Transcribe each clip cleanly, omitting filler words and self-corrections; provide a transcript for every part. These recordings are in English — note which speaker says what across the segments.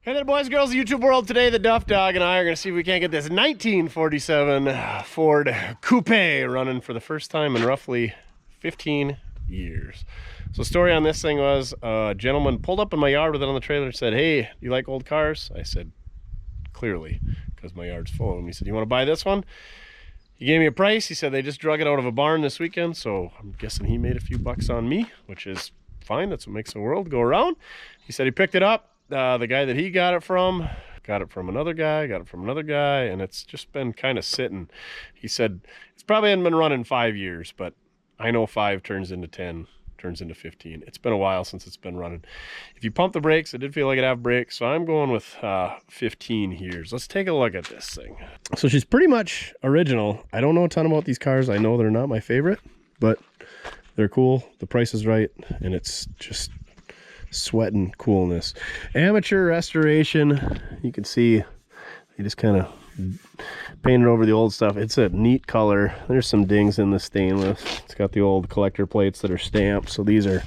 Speaker 1: Hey there, boys and girls of YouTube world. Today, the Duff Dog and I are going to see if we can't get this 1947 Ford Coupe running for the first time in roughly 15 years. So the story on this thing was a gentleman pulled up in my yard with it on the trailer and said, "Hey, do you like old cars?" I said, "Clearly, because my yard's full of them." He said, "You want to buy this one?" He gave me a price. He said they just drug it out of a barn this weekend, so I'm guessing he made a few bucks on me, which is fine. That's what makes the world go around. He said he picked it up. The guy that he got it from another guy, got it from another guy, and it's just been kind of sitting. He said it's probably hadn't been running 5 years, but I know 5 turns into 10, turns into 15. It's been a while since it's been running. If you pump the brakes, it did feel like it had brakes, so I'm going with 15 years. Let's take a look at this thing. So she's pretty much original. I don't know a ton about these cars. I know they're not my favorite, but they're cool. The price is right, and it's just sweating coolness. Amateur restoration. You can see they just kind of painted over the old stuff. It's a neat color. There's some dings in the stainless. It's got the old collector plates that are stamped, so these are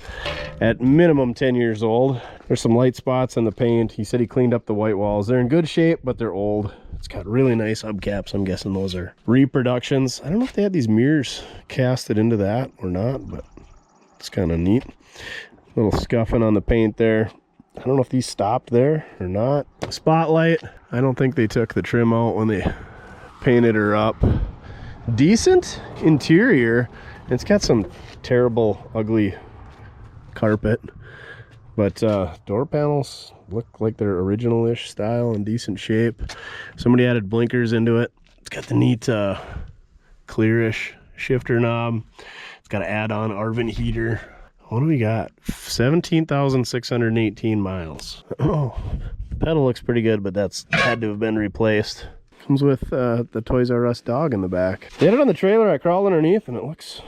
Speaker 1: at minimum 10 years old. There's some light spots on the paint. He said he cleaned up the white walls. They're in good shape, but they're old. It's got really nice hubcaps. I'm guessing those are reproductions. I don't know if they had these mirrors casted into that or not, but it's kind of neat. Little scuffing on the paint there. I don't know if these stopped there or not. Spotlight. I don't think they took the trim out when they painted her up. Decent interior. It's got some terrible, ugly carpet, but door panels look like they're original-ish style and decent shape. Somebody added blinkers into it. It's got the neat clearish shifter knob. It's got an add-on Arvin heater. What do we got? 17,618 miles. Oh, pedal looks pretty good, but that's had to have been replaced. Comes with the Toys R Us dog in the back. They had it on the trailer. I crawled underneath and it looks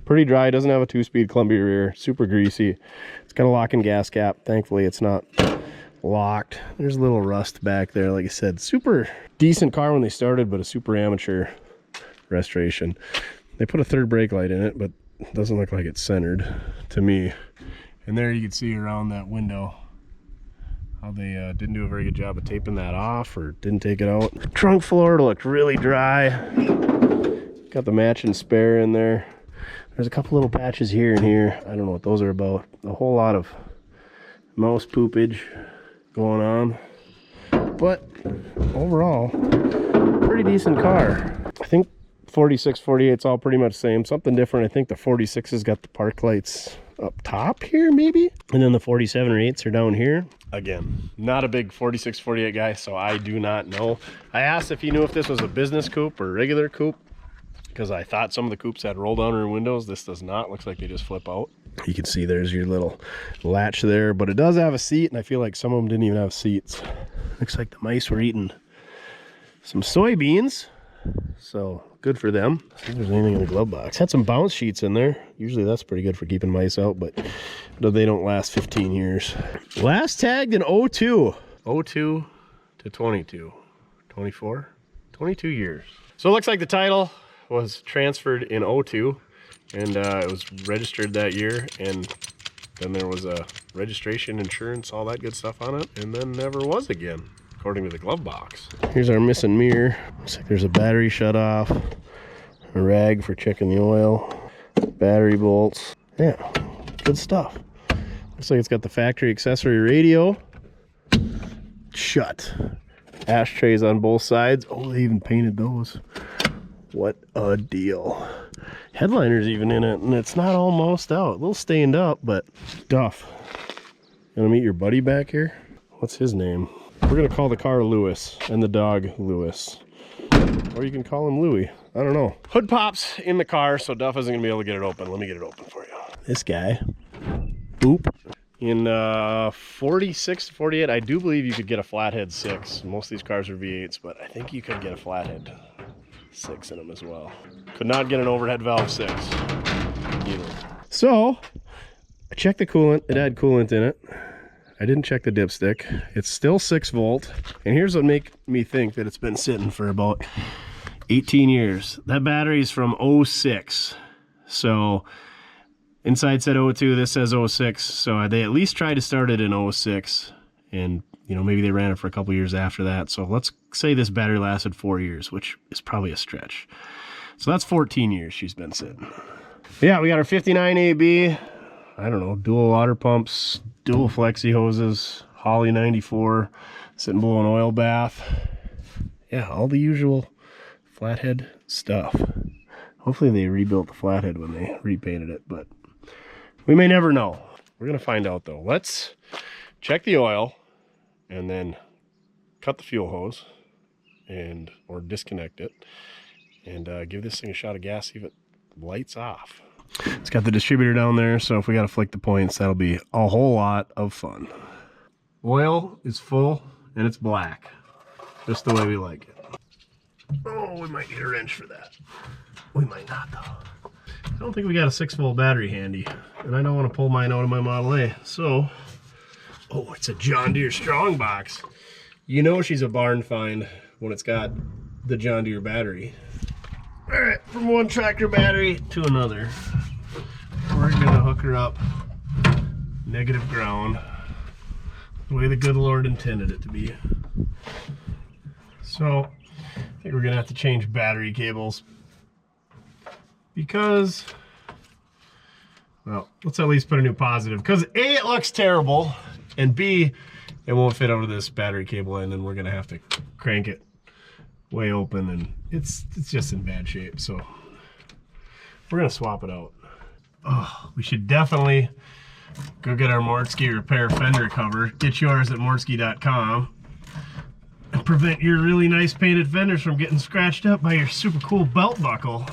Speaker 1: pretty dry. It doesn't have a 2-speed clumpy rear. Super greasy. It's got a lock-in gas cap. Thankfully, it's not locked. There's a little rust back there. Like I said, super decent car when they started, but a super amateur restoration. They put a third brake light in it, but it doesn't look like it's centered to me. And there you can see around that window how they didn't do a very good job of taping that off or didn't take it out. Trunk floor looked really dry. Got the matching spare in there. There's a couple little patches here and here. I don't know what those are about. A whole lot of mouse poopage going on. But overall, pretty decent car. I think 46, 48, it's all pretty much the same. Something different. I think the 46 has got the park lights up top here, maybe. And then the 47 or 8s are down here. Again, not a big 46, 48 guy, so I do not know. I asked if he knew if this was a business coupe or a regular coupe, because I thought some of the coupes had roll down rear windows. This does not. Looks like they just flip out. You can see there's your little latch there, but it does have a seat, and I feel like some of them didn't even have seats. Looks like the mice were eating some soybeans, so good for them. Let's see if there's anything in the glove box. Had some bounce sheets in there. Usually that's pretty good for keeping mice out, but they don't last 15 years. Last tagged in 02. 02 to 22. 24? 22 years. So it looks like the title was transferred in 02, and it was registered that year, and then there was a registration, insurance, all that good stuff on it, and then never was again, according to the glove box. Here's our missing mirror. Looks like there's a battery shut off, a rag for checking the oil, battery bolts. Yeah, good stuff. Looks like it's got the factory accessory radio. Shut. Ashtrays on both sides. Oh, they even painted those. What a deal. Headliner's even in it, and it's not almost out. A little stained up, but Duff. Gonna meet your buddy back here? What's his name? We're gonna call the car Lewis and the dog Lewis. Or you can call him Louie. I don't know. Hood pops in the car, so Duff isn't gonna be able to get it open. Let me get it open for you. This guy. Boop. In 46 to 48, I do believe you could get a Flathead 6. Most of these cars are V8s, but I think you could get a Flathead 6 in them as well. Could not get an overhead valve 6 either. So I checked the coolant. It had coolant in it. I didn't check the dipstick. It's still 6 volt. And here's what make me think that it's been sitting for about 18 years. That battery's from 06. So inside said 02, this says 06. So they at least tried to start it in 06 and You know, maybe they ran it for a couple years after that. So let's say this battery lasted 4 years, which is probably a stretch. So that's 14 years she's been sitting. Yeah, we got our 59 AB. I don't know, dual water pumps, dual flexi hoses, Holly 94, sitting below an oil bath. Yeah, all the usual Flathead stuff. Hopefully they rebuilt the Flathead when they repainted it, but we may never know. We're gonna find out though. Let's check the oil and then cut the fuel hose or disconnect it and give this thing a shot of gas, see if it lights off. It's got the distributor down there, so if we gotta flick the points, that'll be a whole lot of fun. Oil is full and it's black, just the way we like it. Oh, we might need a wrench for that. We might not though. I don't think we got a 6-volt battery handy, and I don't want to pull mine out of my Model A, so... Oh, it's a John Deere Strong Box. You know she's a barn find when it's got the John Deere battery. All right, from one tractor battery to another, we're gonna hook her up negative ground, the way the good Lord intended it to be. So, I think we're gonna have to change battery cables because, well, let's at least put a new positive, because A, it looks terrible, and B, it won't fit over this battery cable end, and we're gonna have to crank it way open, and it's just in bad shape. So we're gonna swap it out. Oh, we should definitely go get our Mortske repair fender cover. Get yours at mortske.com and prevent your really nice painted fenders from getting scratched up by your super cool belt buckle.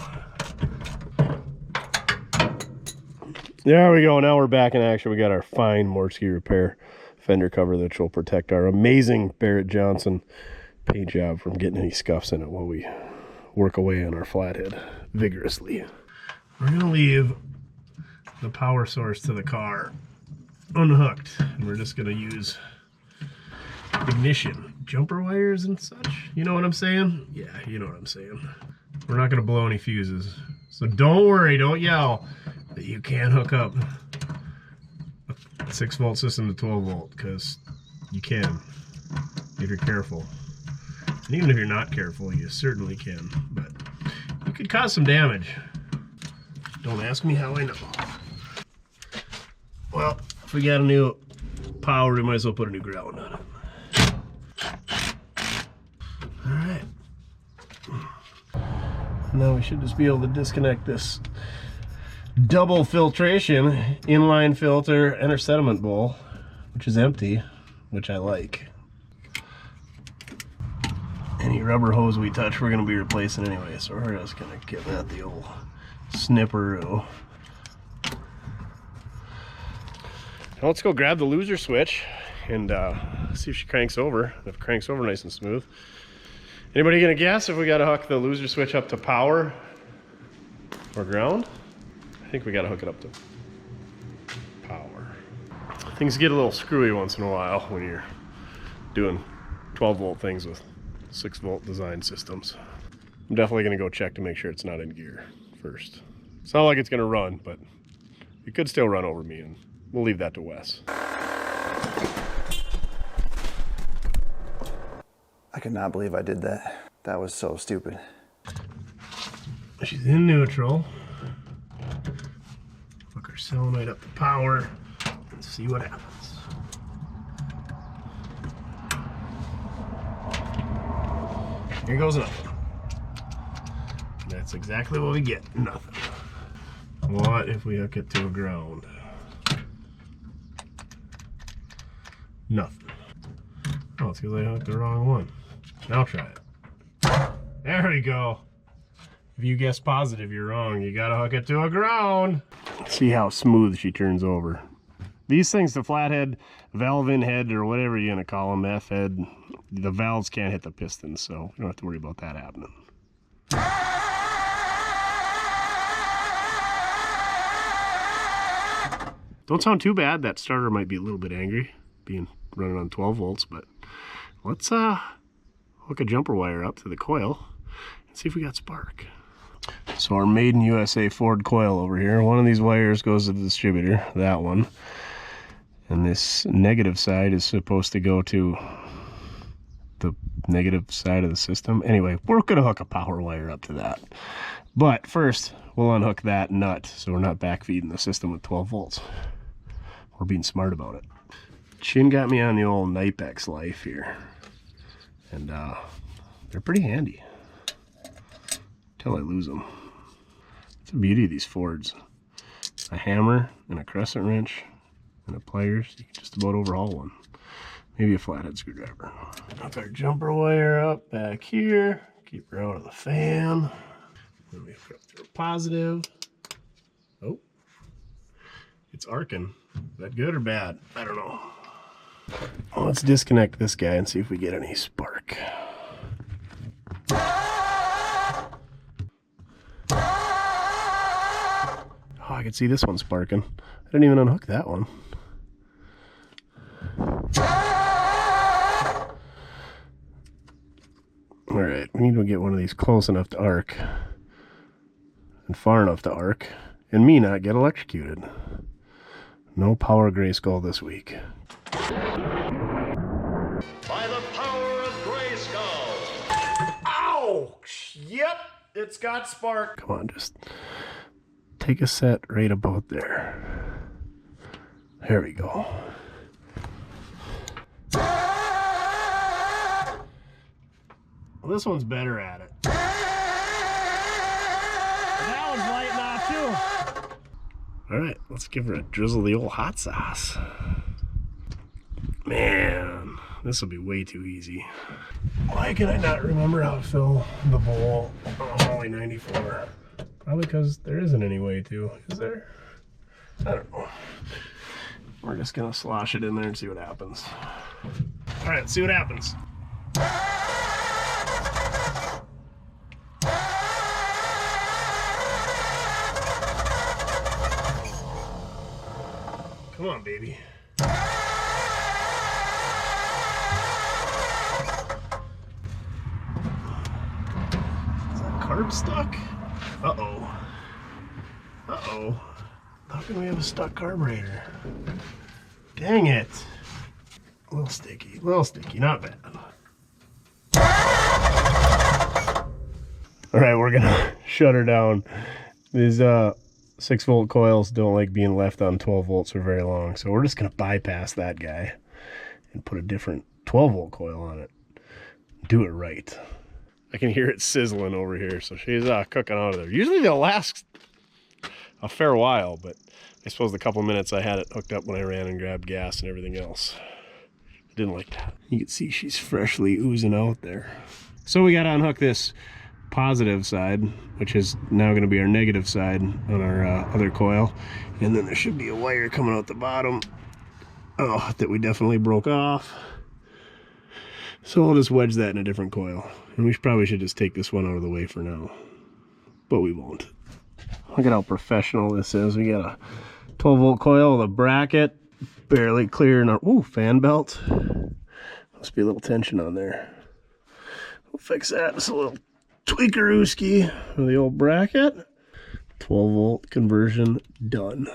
Speaker 1: There we go. Now we're back in action. We got our fine Mortske repair fender cover that will protect our amazing Barrett Johnson paint job from getting any scuffs in it while we work away on our Flathead vigorously. We're going to leave the power source to the car unhooked, and we're just going to use ignition jumper wires and such. You know what I'm saying? Yeah, you know what I'm saying. We're not going to blow any fuses, so don't worry, don't yell that you can't hook up a 6-volt system to 12-volt, because you can if you're careful. And even if you're not careful, you certainly can, but you could cause some damage. Don't ask me how I know. Well, if we got a new power, we might as well put a new ground on it. All right. Now we should just be able to disconnect this double filtration inline filter and our sediment bowl, which is empty, which I like. Any rubber hose we touch, we're going to be replacing anyway, so we're just going to give that the old snipperoo. Now let's go grab the loser switch and see if she cranks over. If it cranks over nice and smooth. Anybody gonna guess if we gotta hook the loser switch up to power or ground? I think we gotta hook it up to power. Things get a little screwy once in a while when you're doing 12-volt things with 6-volt design systems. I'm definitely gonna go check to make sure it's not in gear first. It's not like it's gonna run, but it could still run over me, and we'll leave that to Wes.
Speaker 2: I could not believe I did that. That was so stupid.
Speaker 1: She's in neutral. Hook our solenoid up to power and see what happens. Here goes nothing. That's exactly what we get, nothing. What if we hook it to a ground? Nothing. Oh, it's because I hooked the wrong one. Now try it. There we go. If you guess positive, you're wrong. You gotta hook it to a ground. Let's see how smooth she turns over. These things, the flathead, valve in head, or whatever you're gonna call them, F head, the valves can't hit the pistons, so you don't have to worry about that happening. Don't sound too bad. That starter might be a little bit angry, being running on 12 volts, but let's hook a jumper wire up to the coil and see if we got spark. So our made in USA Ford coil over here, one of these wires goes to the distributor, that one, And this negative side is supposed to go to the negative side of the system. Anyway, we're gonna hook a power wire up to that. But first, we'll unhook that nut so we're not backfeeding the system with 12 volts. We're being smart about it. Chin got me on the old Knipex Life here. And they're pretty handy. Till I lose them. It's the beauty of these Fords. A hammer and a crescent wrench and a pliers. You can just about overhaul one. Maybe a flathead screwdriver. Hook our jumper wire up back here. Keep her out of the fan. Then we hook up to a positive. Oh, it's arcing. Is that good or bad? I don't know. Well, let's disconnect this guy and see if we get any spark. Oh, I can see this one sparking. I didn't even unhook that one. All right, we need to get one of these close enough to arc and far enough to arc and me not get electrocuted. No power gray skull this week.
Speaker 3: By the power of Grayskull.
Speaker 1: Ow! Yep, it's got spark. Come on, just take a set right about there. There we go. Well, this one's better at it. That one's lighting off too. All right, let's give her a drizzle of the old hot sauce. Man, this will be way too easy. Why can I not remember how to fill the bowl on Holly 94? Probably because there isn't any way to, is there? I don't know. We're just gonna slosh it in there and see what happens. All right, let's see what happens. Come on, baby. Is that carb stuck? Uh-oh. Uh-oh. How can we have a stuck carburetor? Dang it. A little sticky, not bad. All right, we're gonna shut her down. These 6-volt coils don't like being left on 12 volts for very long, so we're just gonna bypass that guy and put a different 12-volt coil on it. Do it right. I can hear it sizzling over here, so she's cooking out of there. Usually they'll last a fair while, but I suppose the couple minutes I had it hooked up when I ran and grabbed gas and everything else, I didn't like that. You can see she's freshly oozing out there. So we gotta unhook this positive side, which is now going to be our negative side on our other coil, and then there should be a wire coming out the bottom, that we definitely broke off, so I'll just wedge that in a different coil, and we probably should just take this one out of the way for now, but we won't. Look at how professional this is. We got a 12-volt coil with a bracket barely clearing our fan belt. Must be a little tension on there. We'll fix that. It's a little tweakerooski with the old bracket. 12-volt conversion done.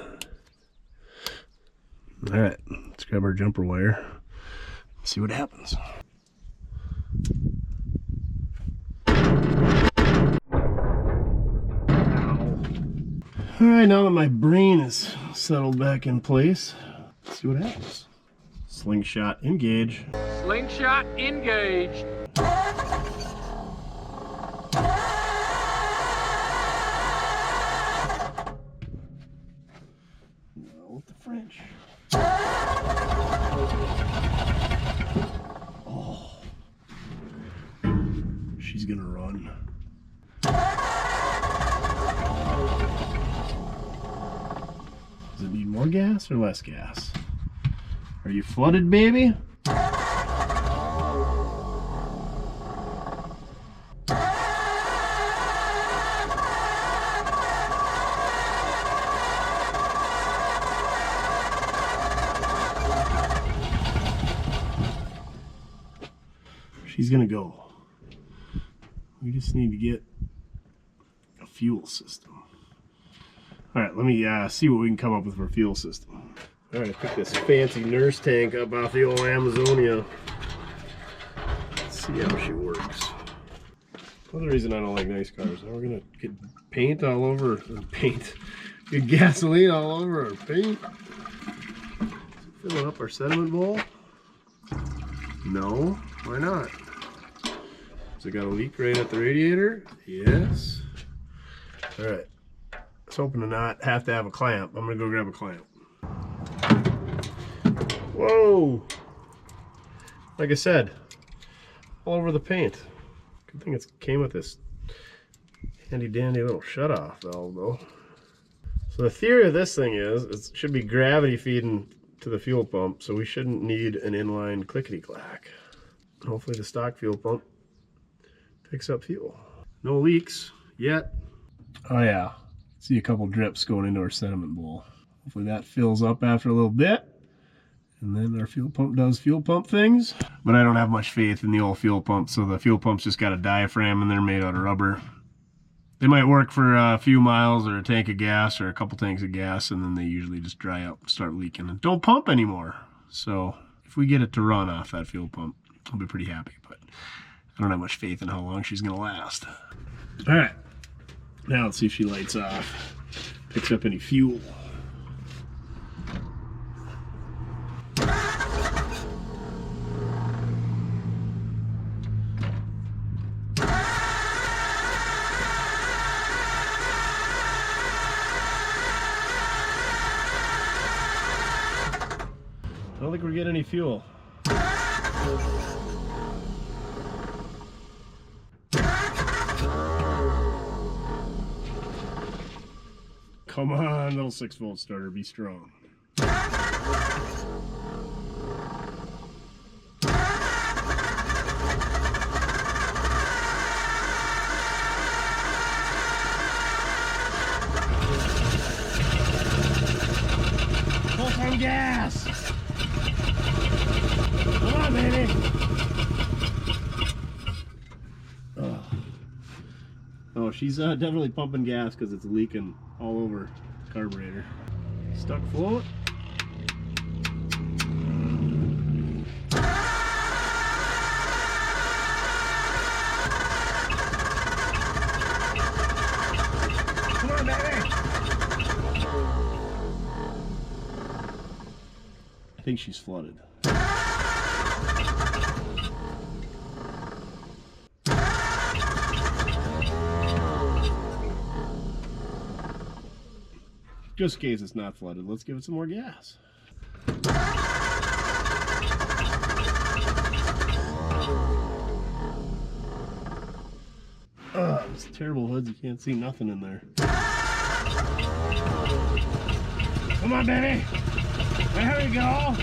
Speaker 1: All right, let's grab our jumper wire, see what happens. All right, now that my brain is settled back in place, let's see what happens. Slingshot engage.
Speaker 4: Slingshot engaged.
Speaker 1: With the French. Oh, she's gonna run. Does it need more gas or less gas? Are you flooded, baby? She's gonna go. We just need to get a fuel system. All right, let me see what we can come up with for a fuel system. All right, I picked this fancy nurse tank up off the old Amazonia. Let's see how she works. Another reason I don't like nice cars. Now we're gonna get paint all over, or paint, get gasoline all over our paint. Filling up our sediment bowl. No, why not? Has it got a leak right at the radiator? Yes. All right. I was hoping to not have to have a clamp. I'm gonna go grab a clamp. Whoa! Like I said, all over the paint. Good thing it came with this handy dandy little shutoff valve though. So the theory of this thing is it should be gravity feeding to the fuel pump, so we shouldn't need an inline clickety-clack. Hopefully the stock fuel pump picks up fuel. No leaks yet. Oh yeah, see a couple drips going into our sediment bowl. Hopefully that fills up after a little bit, and then our fuel pump does fuel pump things. But I don't have much faith in the old fuel pump, so the fuel pump's just got a diaphragm and they're made out of rubber. They might work for a few miles or a tank of gas or a couple tanks of gas, and then they usually just dry up and start leaking and don't pump anymore. So if we get it to run off that fuel pump, I'll be pretty happy, but I don't have much faith in how long she's gonna last. All right, now let's see if she lights off, picks up any fuel. I don't think we're getting any fuel. Come on, little 6-volt starter, be strong. Pull some gas! Come on, baby! Oh, she's definitely pumping gas because it's leaking all over the carburetor. Stuck float. Come on, baby! I think she's flooded. Just in case it's not flooded, let's give it some more gas. It's terrible hoods, you can't see nothing in there. Come on, baby! There we go!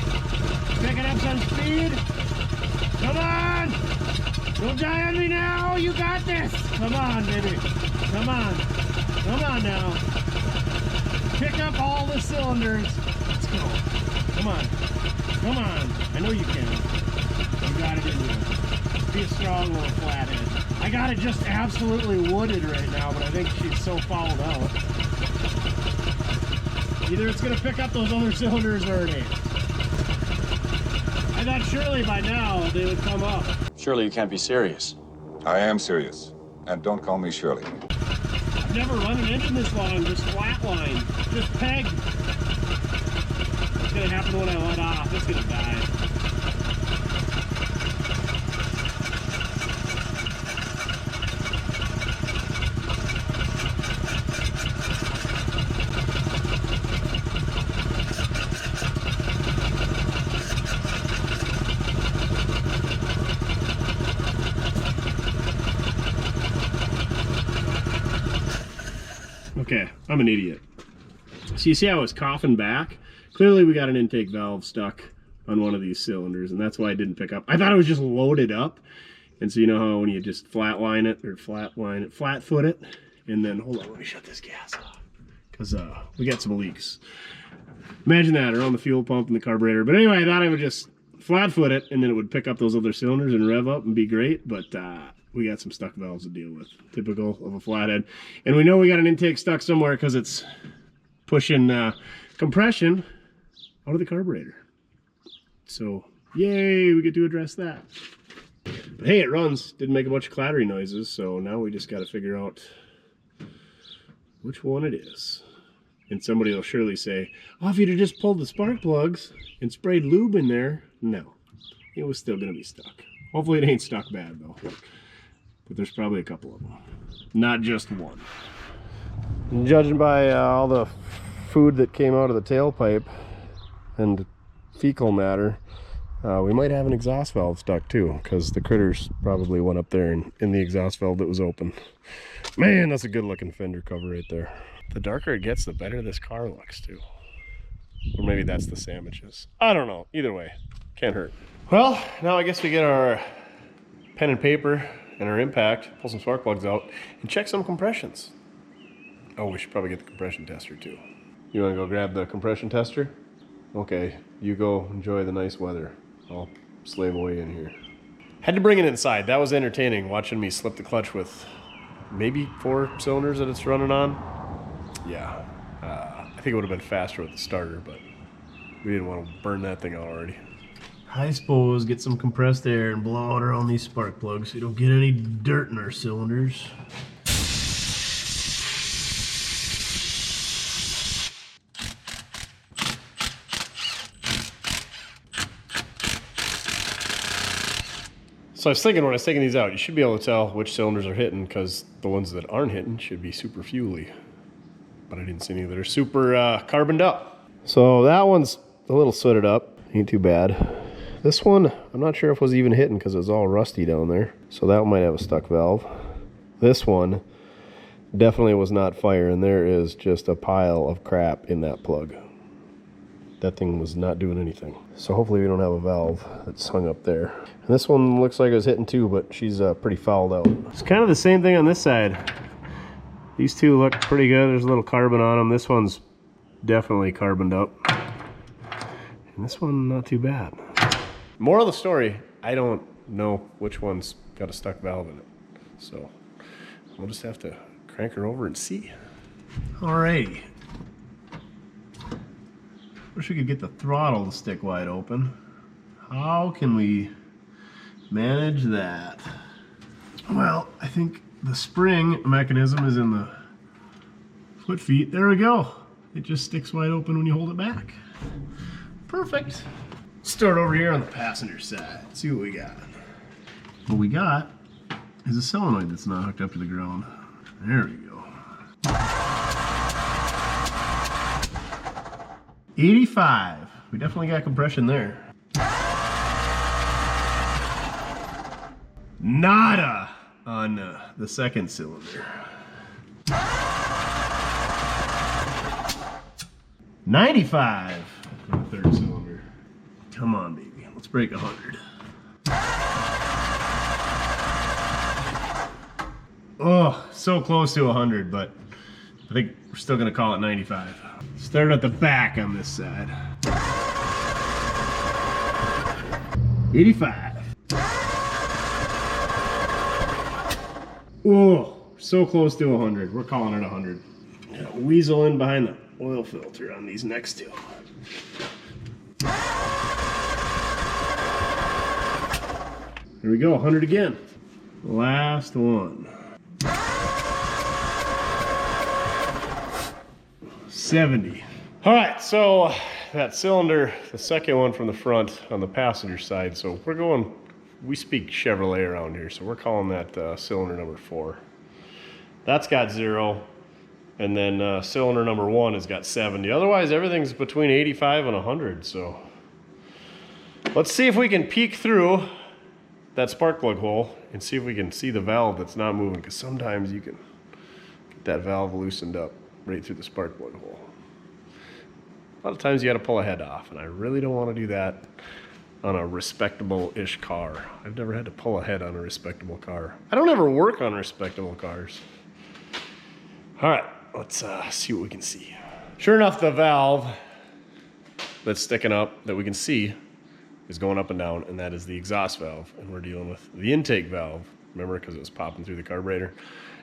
Speaker 1: Picking up some speed! Come on! Don't die on me now! You got this! Come on, baby! Come on! Come on now! Pick up all the cylinders. Let's go. Come on. Come on. I know you can. You got it in you. Be a strong little flathead. I got it just absolutely wooded right now, but I think she's so fouled out. Either it's going to pick up those other cylinders or it ain't. I thought surely by now they would come up.
Speaker 5: Surely you can't be serious.
Speaker 6: I am serious. And don't call me Shirley.
Speaker 1: I've never run an engine this long, just flatline, just peg. What's gonna happen when I let off? It's gonna die. Okay, I'm an idiot. So you see how I was coughing back? Clearly we got an intake valve stuck on one of these cylinders, and that's why I didn't pick up. I thought it was just loaded up. And so you know how when you just flatline it, or flat foot it, and then, hold on, let me shut this gas off. Because we got some leaks. Imagine that, around the fuel pump and the carburetor. But anyway, I thought I would just flat foot it, and then it would pick up those other cylinders and rev up and be great, but we got some stuck valves to deal with. Typical of a flathead. And we know we got an intake stuck somewhere because it's pushing compression out of the carburetor. So, yay, we get to address that. But hey, it runs. Didn't make a bunch of clattery noises, so now we just got to figure out which one it is. And somebody will surely say, oh, if you'd have just pulled the spark plugs and sprayed lube in there. No, it was still going to be stuck. Hopefully it ain't stuck bad, though. But there's probably a couple of them. Not just one. And judging by all the food that came out of the tailpipe and fecal matter, we might have an exhaust valve stuck too, because the critters probably went up there and in the exhaust valve that was open. Man, that's a good looking fender cover right there. The darker it gets, the better this car looks too. Or maybe that's the sandwiches. I don't know. Either way, can't hurt. Well, now I guess we get our pen and paper and our impact, pull some spark plugs out, and check some compressions. Oh, we should probably get the compression tester too. You want to go grab the compression tester? Okay, you go enjoy the nice weather. I'll slave away in here. Had to bring it inside. That was entertaining, watching me slip the clutch with maybe 4 cylinders that it's running on. Yeah, I think it would have been faster with the starter, but we didn't want to burn that thing out already. I suppose get some compressed air and blow out around these spark plugs so you don't get any dirt in our cylinders. So I was thinking when I was taking these out, you should be able to tell which cylinders are hitting, because the ones that aren't hitting should be super fuely. But I didn't see any that are super carboned up. So that one's a little sooted up, ain't too bad. This one, I'm not sure if it was even hitting because it was all rusty down there. So that one might have a stuck valve. This one definitely was not firing. There is just a pile of crap in that plug. That thing was not doing anything. So hopefully we don't have a valve that's hung up there. And this one looks like it was hitting too, but she's pretty fouled out. It's kind of the same thing on this side. These two look pretty good. There's a little carbon on them. This one's definitely carboned up. And this one, not too bad. Moral of the story, I don't know which one's got a stuck valve in it. So we'll just have to crank her over and see. Alrighty. Wish we could get the throttle to stick wide open. How can we manage that? Well, I think the spring mechanism is in the foot feet. There we go. It just sticks wide open when you hold it back. Perfect. Start over here on the passenger side. See what we got. What we got is a solenoid that's not hooked up to the ground. There we go. 85. We definitely got compression there. Nada on the second cylinder. 95 on the third cylinder. Come on, baby. Let's break 100. Oh, so close to 100, but I think we're still going to call it 95. Start at the back on this side. 85. Oh, so close to 100. We're calling it 100. Weasel in behind the oil filter on these next two. Here we go, 100 again. Last one. 70. All right, so that cylinder, the second one from the front on the passenger side, so we're going, we speak Chevrolet around here, so we're calling that cylinder number 4. That's got 0, and then cylinder number 1 has got 70. Otherwise, everything's between 85 and 100, so let's see if we can peek through that spark plug hole and see if we can see the valve that's not moving, because sometimes you can get that valve loosened up right through the spark plug hole. A lot of times you got to pull a head off, and I really don't want to do that on a respectable-ish car. I've never had to pull a head on a respectable car. I don't ever work on respectable cars. All right, let's see what we can see. Sure enough, the valve that's sticking up that we can see is going up and down, and that is the exhaust valve, and we're dealing with the intake valve. Remember, because it was popping through the carburetor.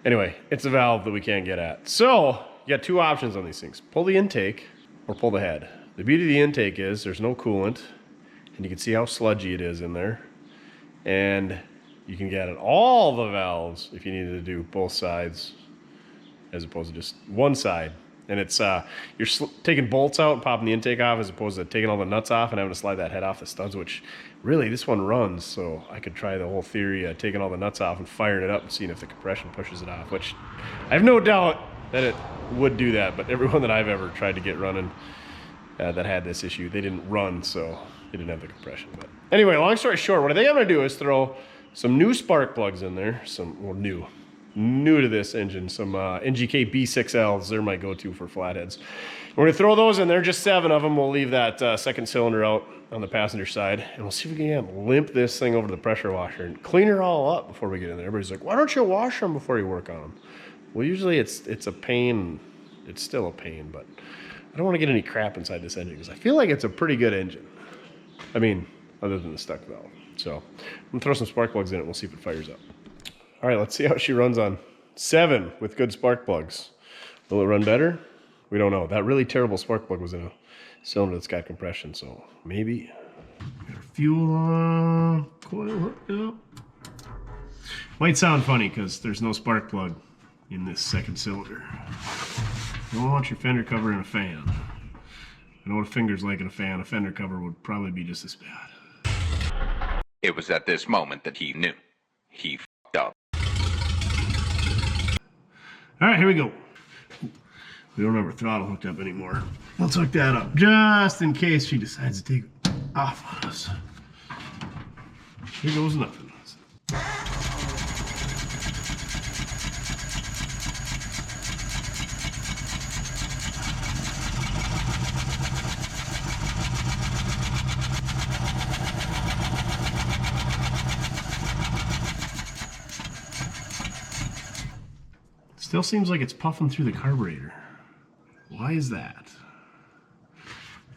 Speaker 1: Anyway, it's a valve that we can't get at. So you got two options on these things: pull the intake or pull the head. The beauty of the intake is there's no coolant, and you can see how sludgy it is in there. And you can get at all the valves if you needed to do both sides as opposed to just one side. And it's you're taking bolts out and popping the intake off as opposed to taking all the nuts off and having to slide that head off the studs, which really this one runs, so I could try the whole theory of taking all the nuts off and firing it up and seeing if the compression pushes it off, which I have no doubt that it would do that, but everyone that I've ever tried to get running that had this issue, they didn't run, so they didn't have the compression. But anyway, long story short, what I think I'm going to do is throw some new spark plugs in there, new to this engine, some NGK B6Ls. They're my go-to for flatheads. We're going to throw those in there, just 7 of them. We'll leave that second cylinder out on the passenger side, and we'll see if we can limp this thing over to the pressure washer and clean her all up before we get in there. Everybody's like, why don't you wash them before you work on them? Well, usually it's a pain. It's still a pain, but I don't want to get any crap inside this engine because I feel like it's a pretty good engine. I mean, other than the stuck valve. So I'm going to throw some spark plugs in it and we'll see if it fires up. All right, let's see how she runs on 7 with good spark plugs. Will it run better? We don't know. That really terrible spark plug was in a cylinder that's got compression, so maybe. Got our fuel on, coil hooked up. Might sound funny because there's no spark plug in this second cylinder. You don't want your fender cover in a fan. I know what a finger's like in a fan. A fender cover would probably be just as bad.
Speaker 7: It was at this moment that he knew. He f***ed up.
Speaker 1: All right, here we go. We don't have our throttle hooked up anymore. Let's hook that up just in case she decides to take it off on us. Here goes nothing. Still seems like it's puffing through the carburetor. Why is that?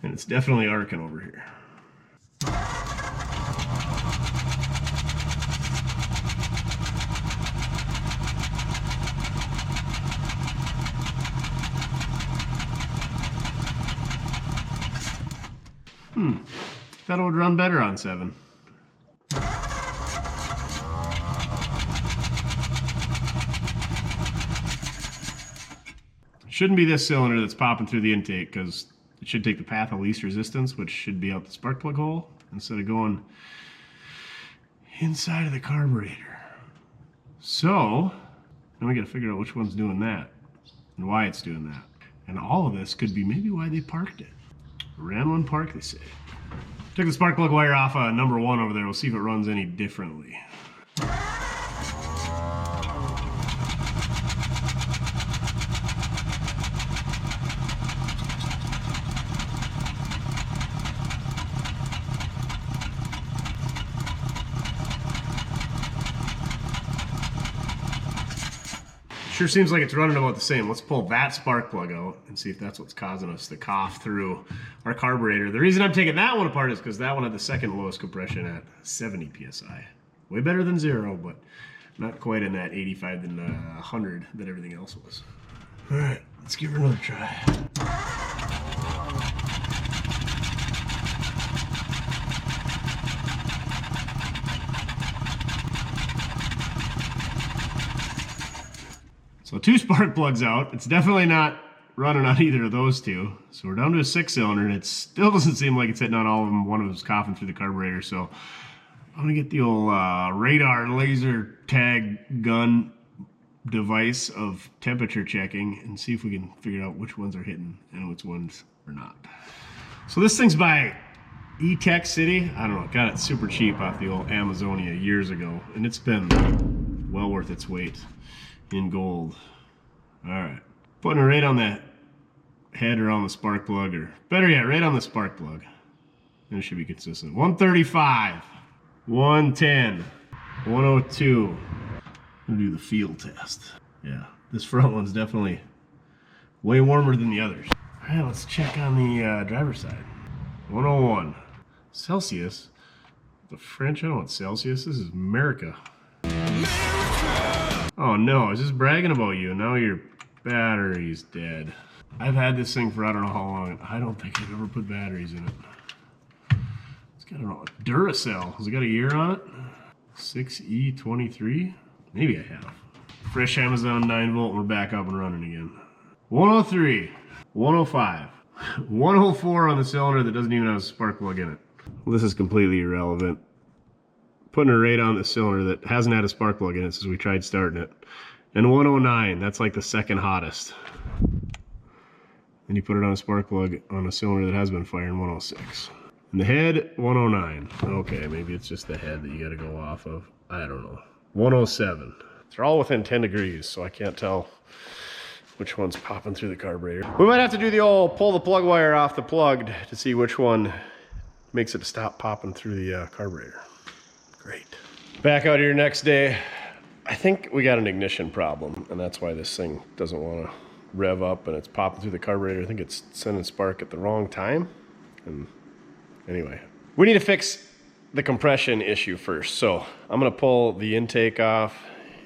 Speaker 1: And it's definitely arcing over here. Thought it would run better on 7. Shouldn't be this cylinder that's popping through the intake because it should take the path of least resistance, which should be out the spark plug hole, instead of going inside of the carburetor. So, now we gotta figure out which one's doing that and why it's doing that. And all of this could be maybe why they parked it. Ran one park, they say. Took the spark plug wire off number 1 over there. We'll see if it runs any differently. Sure seems like it's running about the same. Let's pull that spark plug out and see if that's what's causing us to cough through our carburetor. The reason I'm taking that one apart is because that one had the second lowest compression at 70 PSI. Way better than 0, but not quite in that 85 and 100 that everything else was. All right, let's give her another try. So 2 spark plugs out. It's definitely not running on either of those 2. So we're down to a 6-cylinder, and it still doesn't seem like it's hitting on all of them. One of them's coughing through the carburetor. So I'm gonna get the old radar laser tag gun device of temperature checking and see if we can figure out which ones are hitting and which ones are not. So this thing's by E-Tech City. I don't know, got it super cheap off the old Amazonia years ago, and it's been well worth its weight in gold. All right, putting it right on the head or on the spark plug, or better yet, right on the spark plug. And it should be consistent. 135, 110, 102. I'm gonna do the field test. Yeah, this front one's definitely way warmer than the others. All right, let's check on the driver's side. 101 Celsius. The French, I don't want Celsius. This is America. Oh no, I was just bragging about you. Now your battery's dead. I've had this thing for I don't know how long. I don't think I've ever put batteries in it. It's got a Duracell. Has it got a year on it? 6E23? Maybe I have. Fresh Amazon 9 volt, and we're back up and running again. 103, 105, 104 on the cylinder that doesn't even have a spark plug in it. Well, this is completely irrelevant. Putting a rate on the cylinder that hasn't had a spark plug in it since we tried starting it. And 109, that's like the second hottest. Then you put it on a spark plug on a cylinder that has been firing, 106. And the head, 109. Okay, maybe it's just the head that you gotta go off of. I don't know. 107. They're all within 10 degrees, so I can't tell which one's popping through the carburetor. We might have to do the old pull the plug wire off the plug to see which one makes it stop popping through the carburetor. Great. Back out here next day. I think we got an ignition problem, and that's why this thing doesn't want to rev up and it's popping through the carburetor. I think it's sending spark at the wrong time. And anyway, we need to fix the compression issue first. So I'm going to pull the intake off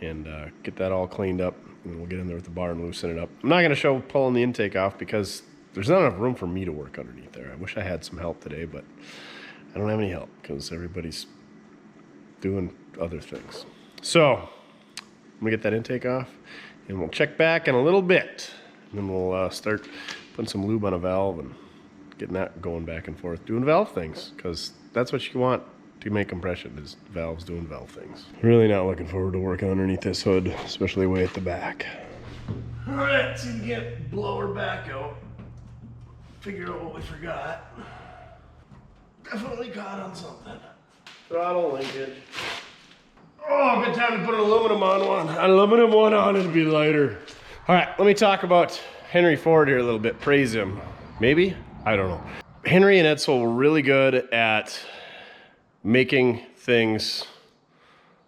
Speaker 1: and get that all cleaned up, and we'll get in there with the bar and loosen it up. I'm not going to show pulling the intake off because there's not enough room for me to work underneath there. I wish I had some help today, but I don't have any help because everybody's doing other things. So I'm gonna get that intake off and we'll check back in a little bit, and then we'll start putting some lube on a valve and getting that going back and forth, doing valve things, because that's what you want to make compression, is valves doing valve things. Really not looking forward to working underneath this hood, especially way at the back. All right, let's see if we can get blow her back out. Figure out what we forgot. Definitely caught on something. Throttle linkage. Oh, good time to put an aluminum on one. An aluminum one on, it'll be lighter. All right, let me talk about Henry Ford here a little bit. Praise him. Maybe? I don't know. Henry and Edsel were really good at making things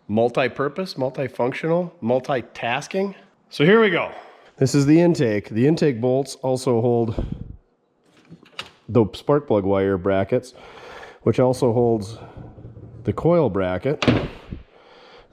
Speaker 1: multi-purpose, multifunctional, multitasking. So here we go. This is the intake. The intake bolts also hold the spark plug wire brackets, which also holds the coil bracket.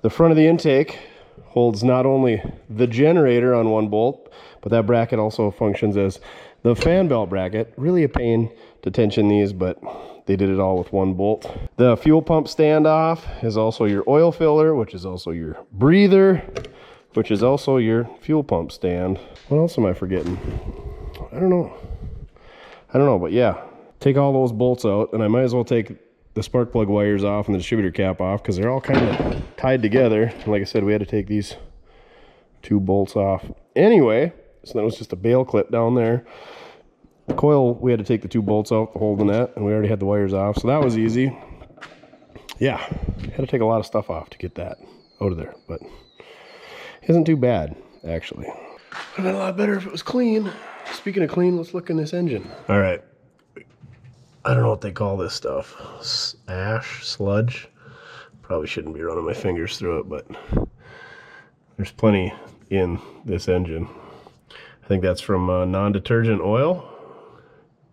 Speaker 1: The front of the intake holds not only the generator on one bolt, but that bracket also functions as the fan belt bracket. Really a pain to tension these, but they did it all with one bolt. The fuel pump standoff is also your oil filler, which is also your breather, which is also your fuel pump stand. What else am I forgetting? I don't know, but yeah. Take all those bolts out, and I might as well take the spark plug wires off and the distributor cap off because they're all kind of tied together. And like I said, we had to take these two bolts off anyway, so that was just a bail clip down there. The coil, we had to take the two bolts out to hold the net, and we already had the wires off, so that was easy. Yeah, had to take a lot of stuff off to get that out of there, but it isn't too bad, actually. Would have been a lot better if it was clean. Speaking of clean, let's look in this engine. All right. I don't know what they call this stuff. Ash, sludge. Probably shouldn't be running my fingers through it, but there's plenty in this engine. I think that's from non-detergent oil.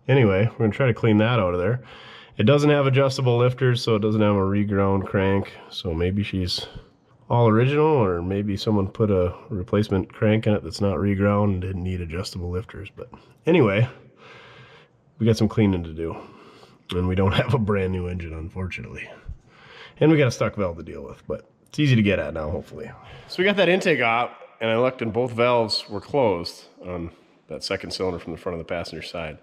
Speaker 1: Anyway, we're gonna try to clean that out of there. It doesn't have adjustable lifters, so it doesn't have a reground crank. So maybe she's all original, or maybe someone put a replacement crank in it that's not reground and didn't need adjustable lifters. But anyway, we got some cleaning to do. And we don't have a brand new engine, unfortunately. And we got a stuck valve to deal with, but it's easy to get at now, hopefully. So we got that intake out, and I looked and both valves were closed on that second cylinder from the front of the passenger side.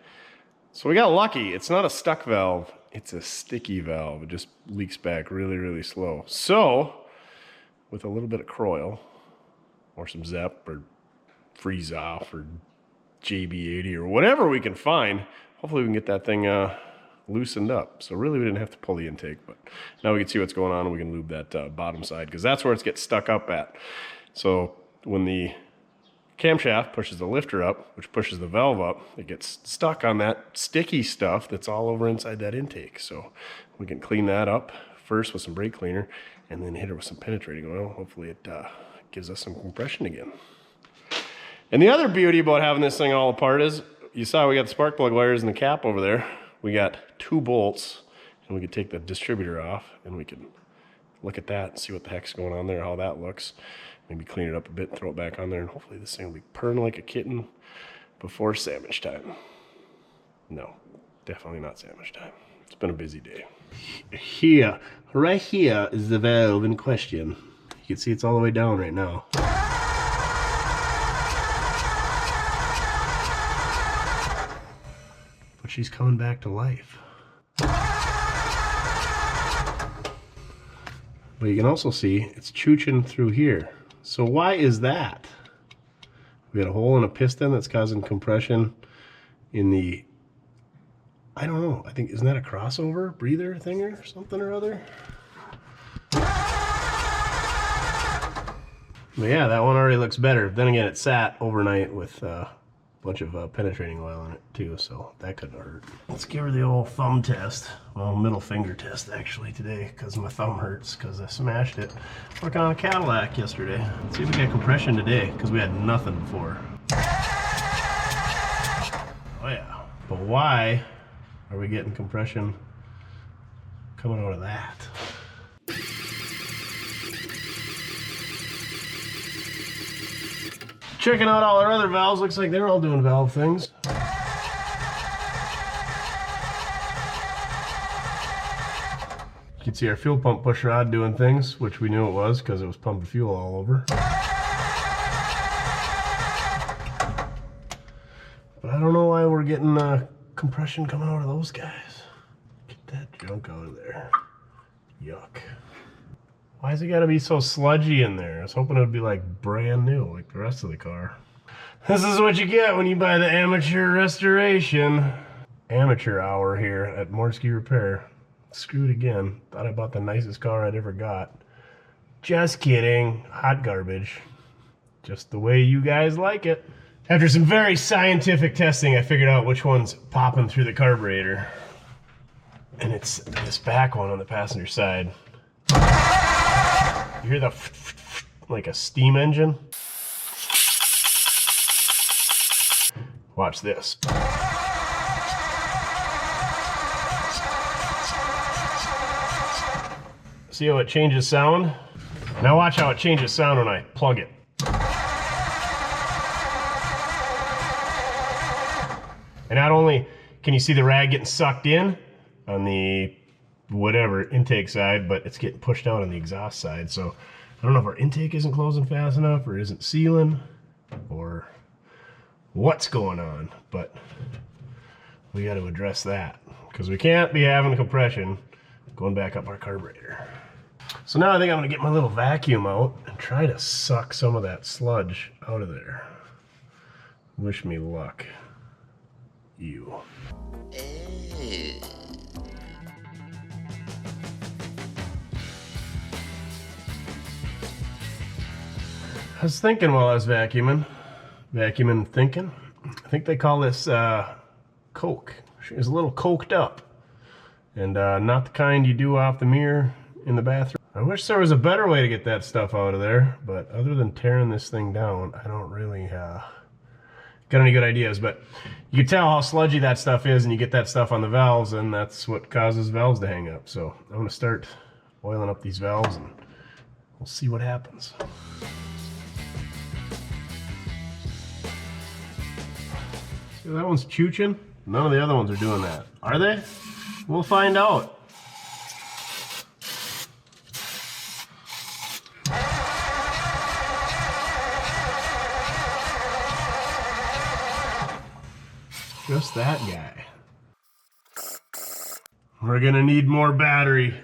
Speaker 1: So we got lucky. It's not a stuck valve, it's a sticky valve. It just leaks back really, really slow. So with a little bit of Croil or some Zep or Freeze Off or JB80 or whatever we can find, hopefully we can get that thing loosened up. So really we didn't have to pull the intake, but now we can see what's going on and we can lube that bottom side, because that's where it gets stuck up at. So when the camshaft pushes the lifter up, which pushes the valve up, it gets stuck on that sticky stuff that's all over inside that intake. So we can clean that up first with some brake cleaner and then hit it with some penetrating oil. Hopefully it gives us some compression again. And the other beauty about having this thing all apart is, you saw we got the spark plug wires in the cap over there. We got two bolts, and we could take the distributor off, and we can look at that and see what the heck's going on there, how that looks. Maybe clean it up a bit, throw it back on there, and hopefully this thing will be purring like a kitten before sandwich time. No, definitely not sandwich time. It's been a busy day. Here, right here is the valve in question. You can see it's all the way down right now. But she's coming back to life. But you can also see it's chooching through here. So why is that? We got a hole in a piston that's causing compression in the, I don't know, I think, isn't that a crossover breather thing or something or other? But yeah, that one already looks better. Then again, it sat overnight with a bunch of penetrating oil in it too, so that couldn't hurt. Let's give her the old thumb test. Well, middle finger test actually today, because my thumb hurts because I smashed it working on a Cadillac yesterday. Let's see if we get compression today, because we had nothing before. Oh yeah. But why are we getting compression coming out of that? Checking out all our other valves, looks like they're all doing valve things. You can see our fuel pump push rod doing things, which we knew it was because it was pumping fuel all over. But I don't know why we're getting compression coming out of those guys. Get that junk out of there. Yuck. Why has it got to be so sludgy in there? I was hoping it would be like brand new, like the rest of the car. This is what you get when you buy the amateur restoration. Amateur hour here at Mortske Repair. Screwed again. Thought I bought the nicest car I'd ever got. Just kidding. Hot garbage. Just the way you guys like it. After some very scientific testing, I figured out which one's popping through the carburetor. And it's this back one on the passenger side. You hear the like a steam engine? Watch this. See how it changes sound? Now watch how it changes sound when I plug it. And not only can you see the rag getting sucked in on the whatever intake side, but it's getting pushed out on the exhaust side. So I don't know if our intake isn't closing fast enough or isn't sealing or what's going on, but we got to address that because we can't be having compression going back up our carburetor. So now I think I'm going to get my little vacuum out and try to suck some of that sludge out of there. Wish me luck. You. I was thinking while I was vacuuming thinking. I think they call this coke. She was a little coked up. And not the kind you do off the mirror in the bathroom. I wish there was a better way to get that stuff out of there, but other than tearing this thing down, I don't really got any good ideas. But you can tell how sludgy that stuff is, and you get that stuff on the valves, and that's what causes valves to hang up. So I'm going to start oiling up these valves, and we'll see what happens. See, that one's chooching. None of the other ones are doing that. Are they? We'll find out. Just that guy. We're gonna need more battery.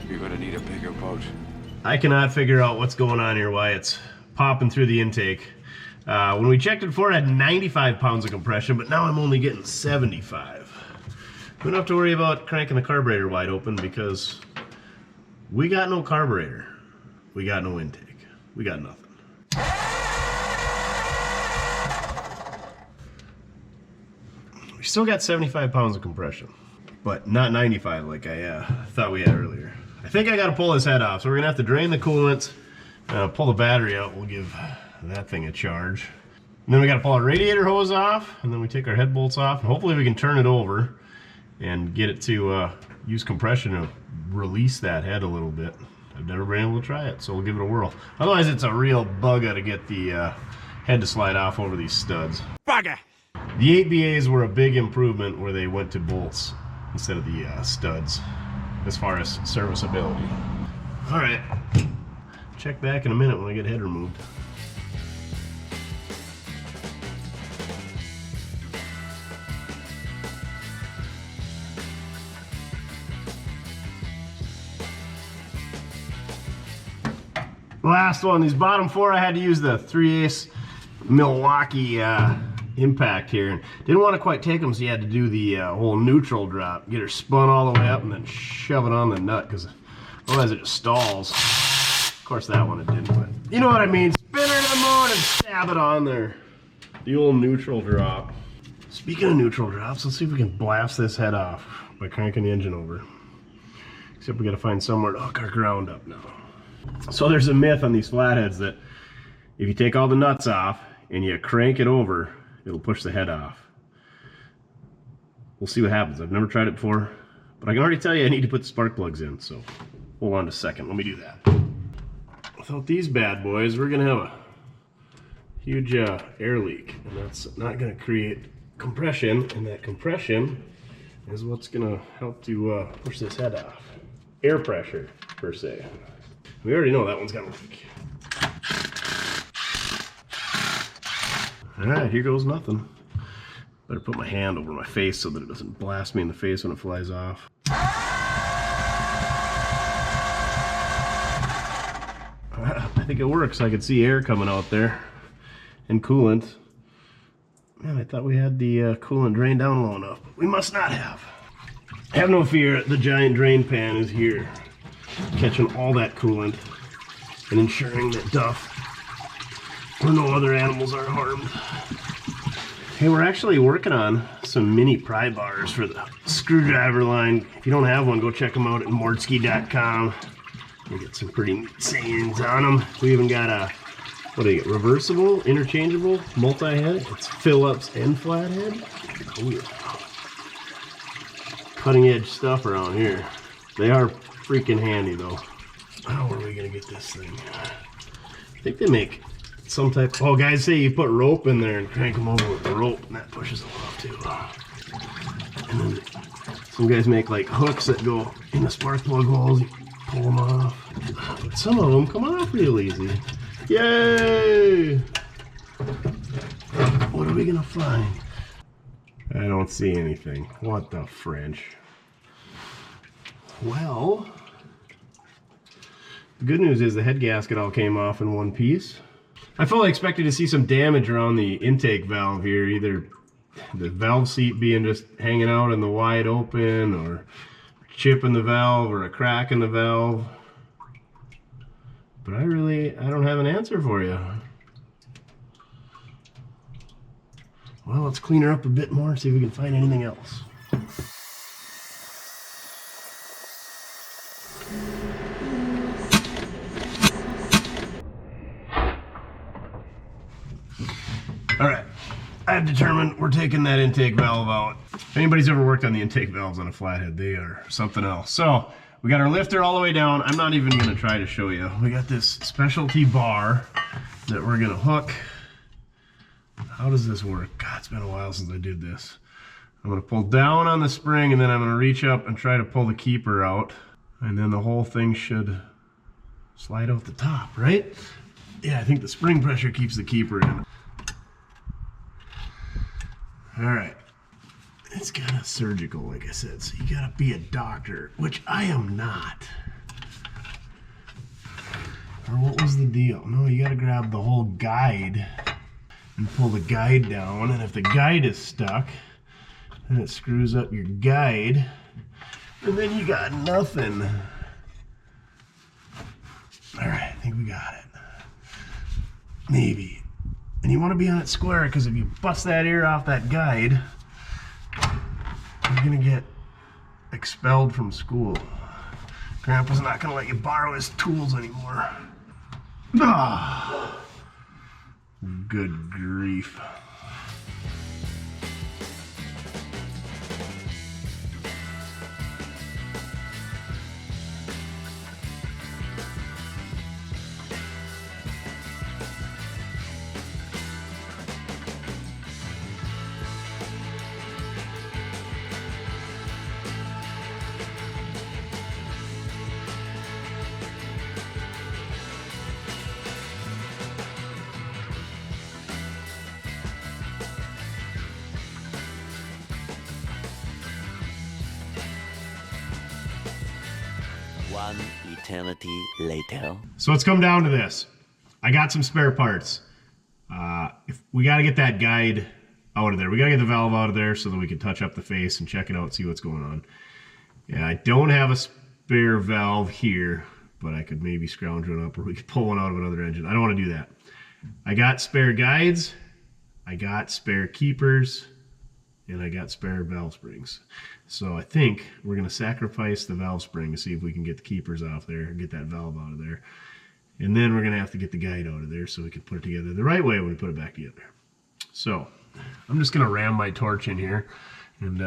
Speaker 8: You're gonna need a bigger boat.
Speaker 1: I cannot figure out what's going on here, why it's popping through the intake. When we checked it before, it had 95 pounds of compression, but now I'm only getting 75. We don't have to worry about cranking the carburetor wide open because we got no carburetor. We got no intake. We got nothing. We still got 75 pounds of compression, but not 95 like I thought we had earlier. I think I got to pull this head off, so we're going to have to drain the coolant, pull the battery out. We'll give that thing a charge. And then we got to pull our radiator hose off, and then we take our head bolts off, and hopefully we can turn it over and get it to use compression to release that head a little bit. I've never been able to try it, so we'll give it a whirl. Otherwise, it's a real bugger to get the had to slide off over these studs. Bugger! The 8BAs were a big improvement where they went to bolts instead of the studs as far as serviceability. All right, check back in a minute when I get head removed. Last one, these bottom four, I had to use the 3/8 Milwaukee impact here. And didn't want to quite take them, so you had to do the whole neutral drop. Get her spun all the way up and then shove it on the nut, because otherwise it just stalls. Of course that one it didn't, but you know what I mean. Spin her to the moon and stab it on there. The old neutral drop. Speaking of neutral drops, let's see if we can blast this head off by cranking the engine over. Except we gotta find somewhere to hook our ground up now. So there's a myth on these flatheads that if you take all the nuts off and you crank it over, it'll push the head off. We'll see what happens. I've never tried it before, but I can already tell you I need to put the spark plugs in, so hold on just a second. Let me do that. Without these bad boys, we're gonna have a huge air leak, and that's not gonna create compression, and that compression is what's gonna help to push this head off. Air pressure, per se. We already know that one's got a leak. All right, here goes nothing. Better put my hand over my face so that it doesn't blast me in the face when it flies off. I think it works. I could see air coming out there and coolant. Man, I thought we had the coolant drain down low enough. We must not have. Have no fear, the giant drain pan is here, catching all that coolant and ensuring that Duff or no other animals are harmed. Hey, we're actually working on some mini pry bars for the screwdriver line. If you don't have one, go check them out at mortske.com. You get some pretty neat sayings on them. We even got a, what do you get, reversible, interchangeable, multi-head. It's Phillips and Flathead. Oh yeah. Cutting edge stuff around here. They are freaking handy though. How are we gonna get this thing? I think they make some type. Oh, guys say you put rope in there and crank them over with the rope, and that pushes them off too. And then some guys make like hooks that go in the spark plug holes. You pull them off. But some of them come off real easy. Yay! What are we gonna find? I don't see anything. What the French? Well, the good news is the head gasket all came off in one piece. I fully expected to see some damage around the intake valve here, either the valve seat being just hanging out in the wide open, or chip in the valve, or a crack in the valve. But I don't have an answer for you. Well, let's clean her up a bit more and see if we can find anything else. All right, I've determined we're taking that intake valve out. If anybody's ever worked on the intake valves on a flathead, they are something else. So we got our lifter all the way down. I'm not even gonna try to show you. We got this specialty bar that we're gonna hook. How does this work? God, it's been a while since I did this. I'm gonna pull down on the spring, and then I'm gonna reach up and try to pull the keeper out. And then the whole thing should slide out the top, right? Yeah, I think the spring pressure keeps the keeper in. All right, it's kind of surgical, like I said, so you gotta be a doctor, which I am not. Or what was the deal? No, you gotta grab the whole guide and pull the guide down, and if the guide is stuck, then it screws up your guide, and then you got nothing. All right, I think we got it. Maybe. And you want to be on it square, because if you bust that ear off that guide, you're gonna get expelled from school. Grandpa's not gonna let you borrow his tools anymore. Ah, good grief.
Speaker 9: One eternity later.
Speaker 1: So it's come down to this. I got some spare parts. If we got to get that guide out of there. We got to get the valve out of there so that we can touch up the face and check it out, see what's going on. Yeah, I don't have a spare valve here, but I could maybe scrounge one up, or we could pull one out of another engine. I don't want to do that. I got spare guides, I got spare keepers, and I got spare valve springs. So I think we're going to sacrifice the valve spring to see if we can get the keepers off there and get that valve out of there. And then we're going to have to get the guide out of there so we can put it together the right way when we put it back together. So I'm just going to ram my torch in here and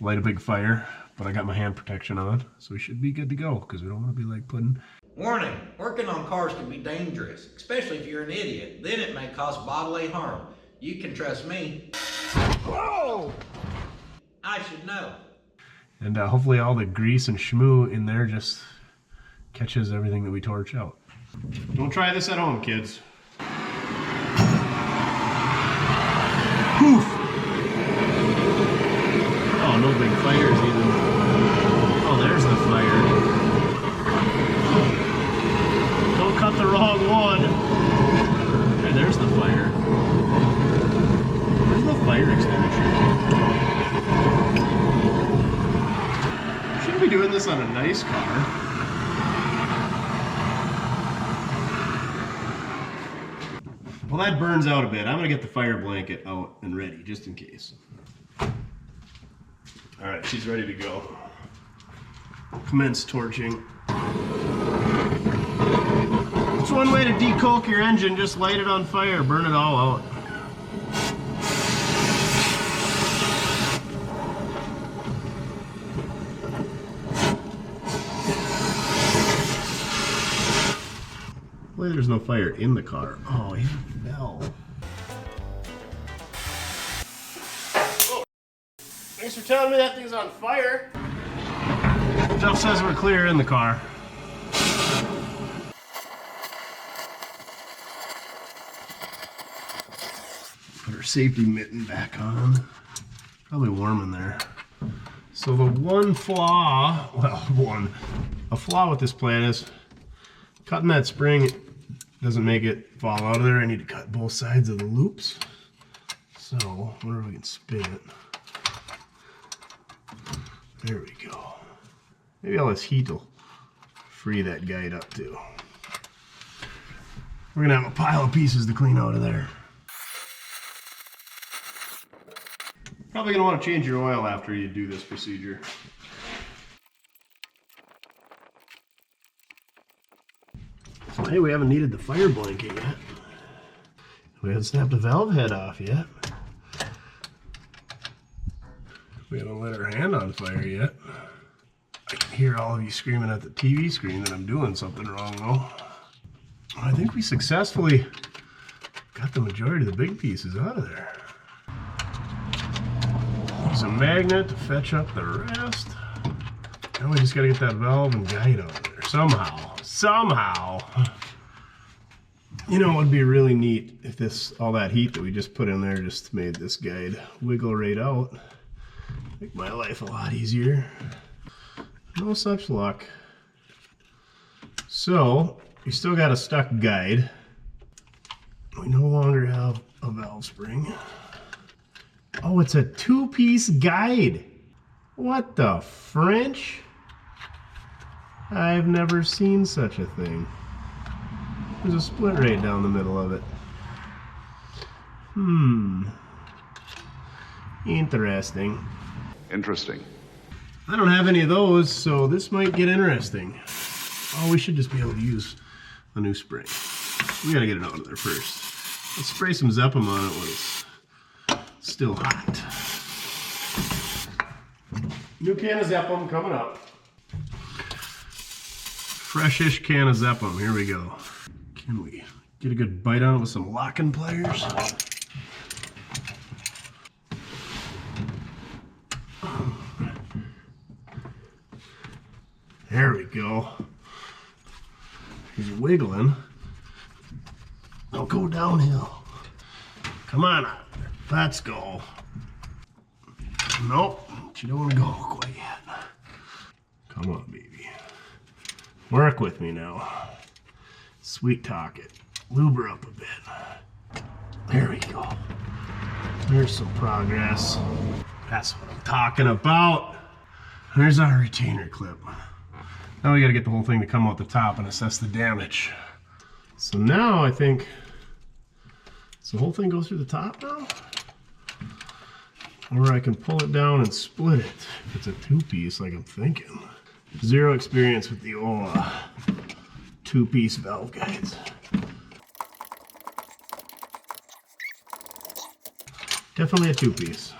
Speaker 1: light a big fire. But I got my hand protection on, so we should be good to go, because we don't want to be like putting...
Speaker 10: Warning, working on cars can be dangerous, especially if you're an idiot. Then it may cause bodily harm. You can trust me. Whoa! I should know.
Speaker 1: And hopefully all the grease and schmoo in there just catches everything that we torch out. Don't try this at home, kids. Poof! Oh, no big fires even. Oh, there's the fire. Don't cut the wrong one. Okay, there's the fire. Where's the fire extinguisher? Shouldn't be doing this on a nice car. Well, that burns out a bit. I'm gonna get the fire blanket out and ready, just in case. All right, she's ready to go. Commence torching. It's one way to decoke your engine, just light it on fire, burn it all out. Boy, there's no fire in the car. Oh, he fell. Oh. Thanks for telling me that thing's on fire. Duff says we're clear in the car. Put our safety mitten back on. Probably warm in there. So the one flaw, well, a flaw with this plan is cutting that spring doesn't make it fall out of there. I need to cut both sides of the loops. So, I wonder if we can spin it. There we go. Maybe all this heat will free that guide up too. We're gonna have a pile of pieces to clean out of there. Probably gonna want to change your oil after you do this procedure. So hey, we haven't needed the fire blanket yet. We haven't snapped the valve head off yet. We haven't lit our hand on fire yet. I can hear all of you screaming at the TV screen that I'm doing something wrong though. I think we successfully got the majority of the big pieces out of there. Use a magnet to fetch up the rest. Now we just gotta get that valve and guide out of there somehow. You know, it would be really neat if all that heat that we just put in there just made this guide wiggle right out. Make my life a lot easier. No such luck. So, we still got a stuck guide. We no longer have a valve spring. Oh, it's a two-piece guide. What the French? I've never seen such a thing. There's a split right down the middle of it. Interesting.
Speaker 8: Interesting.
Speaker 1: I don't have any of those, so this might get interesting. Oh, we should just be able to use a new spray. We gotta get it out of there first. Let's spray some Zeppum on it when it's still hot. New can of Zeppum coming up. Freshish can of Zeppum, here we go. Can we get a good bite on it with some locking pliers? There we go. He's wiggling. Don't go downhill. Come on, let's go. Nope, you don't want to go quite yet. Come on, baby. Work with me now. Sweet talk it. Lube her up a bit. There we go. There's some progress. That's what I'm talking about. There's our retainer clip. Now we gotta get the whole thing to come out the top and assess the damage. So now I think, does the whole thing go through the top now? Or I can pull it down and split it. If it's a two-piece like I'm thinking. Zero experience with the old two-piece valve guides. Definitely a two-piece.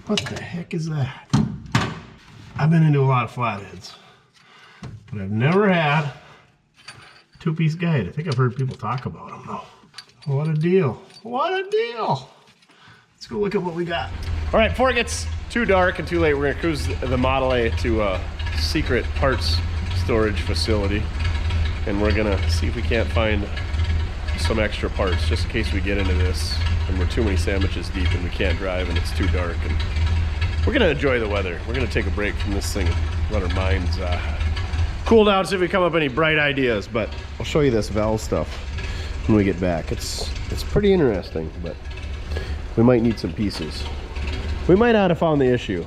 Speaker 1: What the heck is that? I've been into a lot of flatheads, but I've never had a two-piece guide. I think I've heard people talk about them though. What a deal. What a deal. Let's go look at what we got. All right, before it gets too dark and too late, we're gonna cruise the Model A to a secret parts storage facility. And we're gonna see if we can't find some extra parts just in case we get into this and we're too many sandwiches deep and we can't drive and it's too dark. And we're gonna enjoy the weather. We're gonna take a break from this thing and let our minds cool down, see if we come up with any bright ideas. But I'll show you this valve stuff when we get back. It's pretty interesting, but we might need some pieces. We might not have found the issue.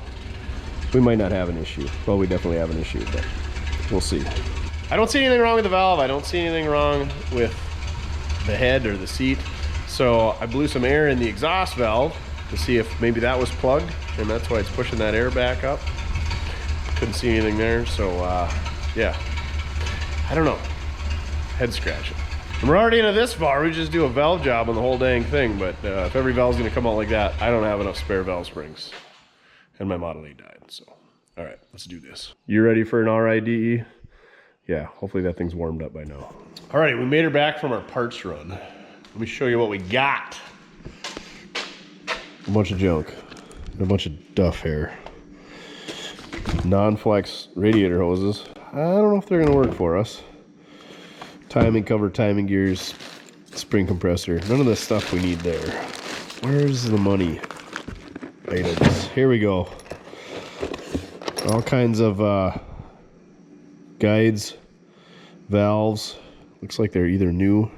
Speaker 1: We might not have an issue. Well, we definitely have an issue, but we'll see. I don't see anything wrong with the valve. I don't see anything wrong with the head or the seat. So I blew some air in the exhaust valve to see if maybe that was plugged, and that's why it's pushing that air back up. Couldn't see anything there, so yeah. I don't know. Head scratching. And we're already into this far. We just do a valve job on the whole dang thing, but if every valve's gonna come out like that, I don't have enough spare valve springs. And my Model A died, so. All right, let's do this. You ready for an RIDE? Yeah, hopefully that thing's warmed up by now. All right, we made her back from our parts run. Let me show you what we got. A bunch of junk, and a bunch of Duff hair. Non-flex radiator hoses. I don't know if they're gonna work for us. Timing cover, timing gears, spring compressor. None of the stuff we need there. Where's the money items? Here we go. All kinds of guides, valves. Looks like they're either new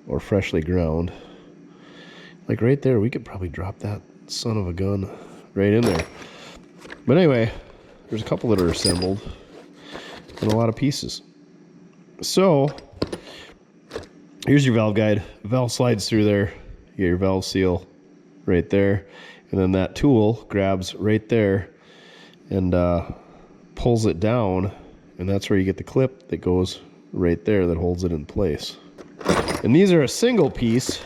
Speaker 1: or freshly ground. Like right there, we could probably drop that son of a gun right in there. But anyway, there's a couple that are assembled and a lot of pieces. So here's your valve guide. Valve slides through there. You get your valve seal right there, and then that tool grabs right there and pulls it down, and that's where you get the clip that goes right there that holds it in place. And these are a single piece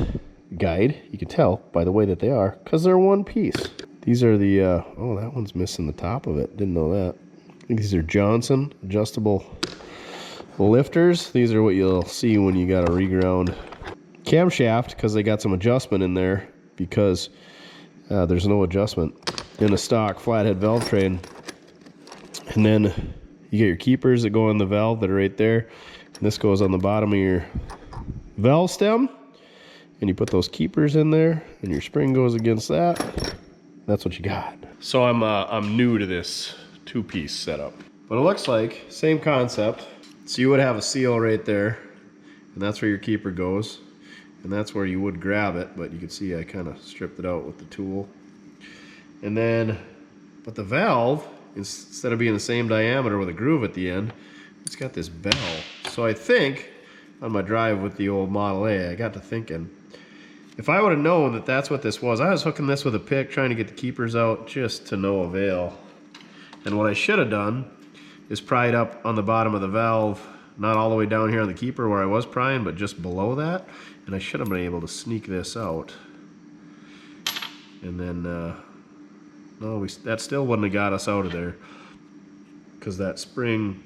Speaker 1: guide. You can tell by the way that they are because they're one piece. These are the oh, that one's missing the top of it. Didn't know that. I think these are Johnson adjustable lifters. These are what you'll see when you got a reground camshaft, because they got some adjustment in there, because there's no adjustment in a stock flathead valve train. And then you get your keepers that go on the valve that are right there, and this goes on the bottom of your valve stem, and you put those keepers in there and your spring goes against that. That's what you got. So I'm new to this two-piece setup, but it looks like same concept. So you would have a seal right there, and that's where your keeper goes, and that's where you would grab it, but you can see I kind of stripped it out with the tool. And then, but the valve, instead of being the same diameter with a groove at the end, it's got this bell. So I think on my drive with the old Model A, I got to thinking, if I would have known that that's what this was, I was hooking this with a pick, trying to get the keepers out, just to no avail. And what I should have done is pry it up on the bottom of the valve, not all the way down here on the keeper where I was prying, but just below that. And I should have been able to sneak this out. And then, no, that still wouldn't have got us out of there, because that spring,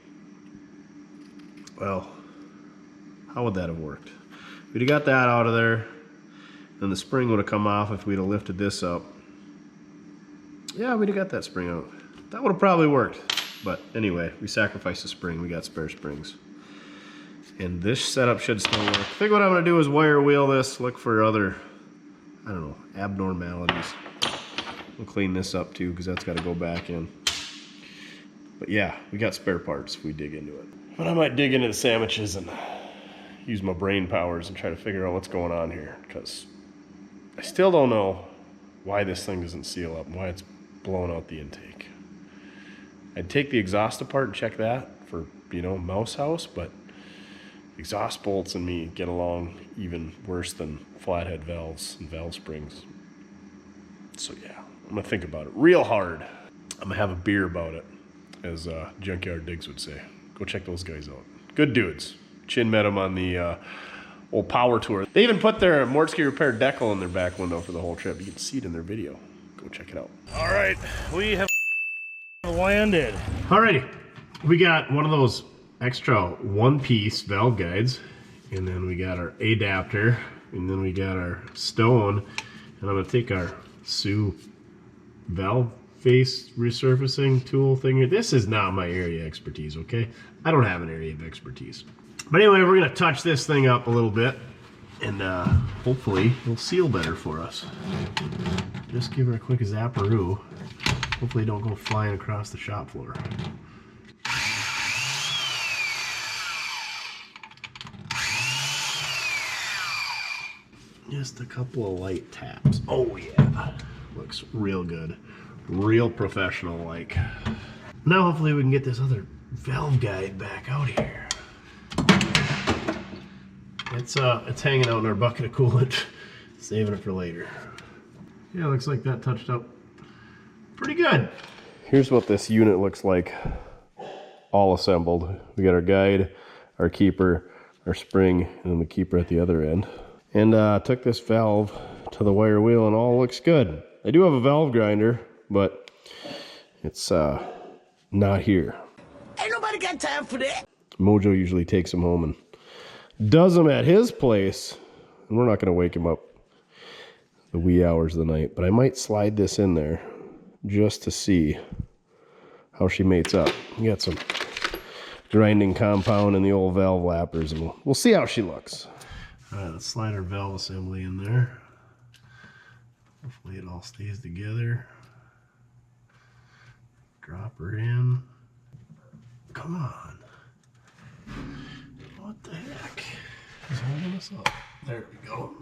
Speaker 1: well, how would that have worked? We'd have got that out of there, then the spring would have come off if we'd have lifted this up. Yeah, we'd have got that spring out. That would have probably worked. But anyway, we sacrificed the spring. We got spare springs. And this setup should still work. I think what I'm going to do is wire wheel this, look for other, I don't know, abnormalities. We'll clean this up too, because that's got to go back in. But yeah, we got spare parts if we dig into it. But I might dig into the sandwiches and use my brain powers and try to figure out what's going on here, because I still don't know why this thing doesn't seal up, why it's blowing out the intake. I'd take the exhaust apart and check that for, you know, mouse house, but exhaust bolts and me get along even worse than flathead valves and valve springs. So yeah, I'm gonna think about it real hard. I'm gonna have a beer about it, as Junkyard Diggs would say. Go check those guys out. Good dudes. Chin met them on the old power tour. They even put their Mortske repair decal in their back window for the whole trip. You can see it in their video. Go check it out. All right, we have landed. All righty, we got one of those extra one-piece valve guides, and then we got our adapter, and then we got our stone, and I'm gonna take our Sioux valve face resurfacing tool thing here. This is not my area of expertise, okay? I don't have an area of expertise. But anyway, we're gonna touch this thing up a little bit, and hopefully it'll seal better for us. Just give her a quick zapperoo. Hopefully it don't go flying across the shop floor. Just a couple of light taps. Oh yeah, looks real good. Real professional like. Now hopefully we can get this other valve guide back out here. It's hanging out in our bucket of coolant. Saving it for later. Yeah, looks like that touched up pretty good. Here's what this unit looks like all assembled. We got our guide, our keeper, our spring, and then the keeper at the other end. And took this valve to the wire wheel and all looks good. I do have a valve grinder, but it's not here.
Speaker 9: Ain't nobody got time for that.
Speaker 1: Mojo usually takes them home and does them at his place. And we're not gonna wake him up the wee hours of the night, but I might slide this in there just to see how she mates up. We got some grinding compound in the old valve lappers, and we'll see how she looks. All right, let's slide our valve assembly in there. Hopefully it all stays together. Drop her in. Come on. What the heck is holding us up? There we go.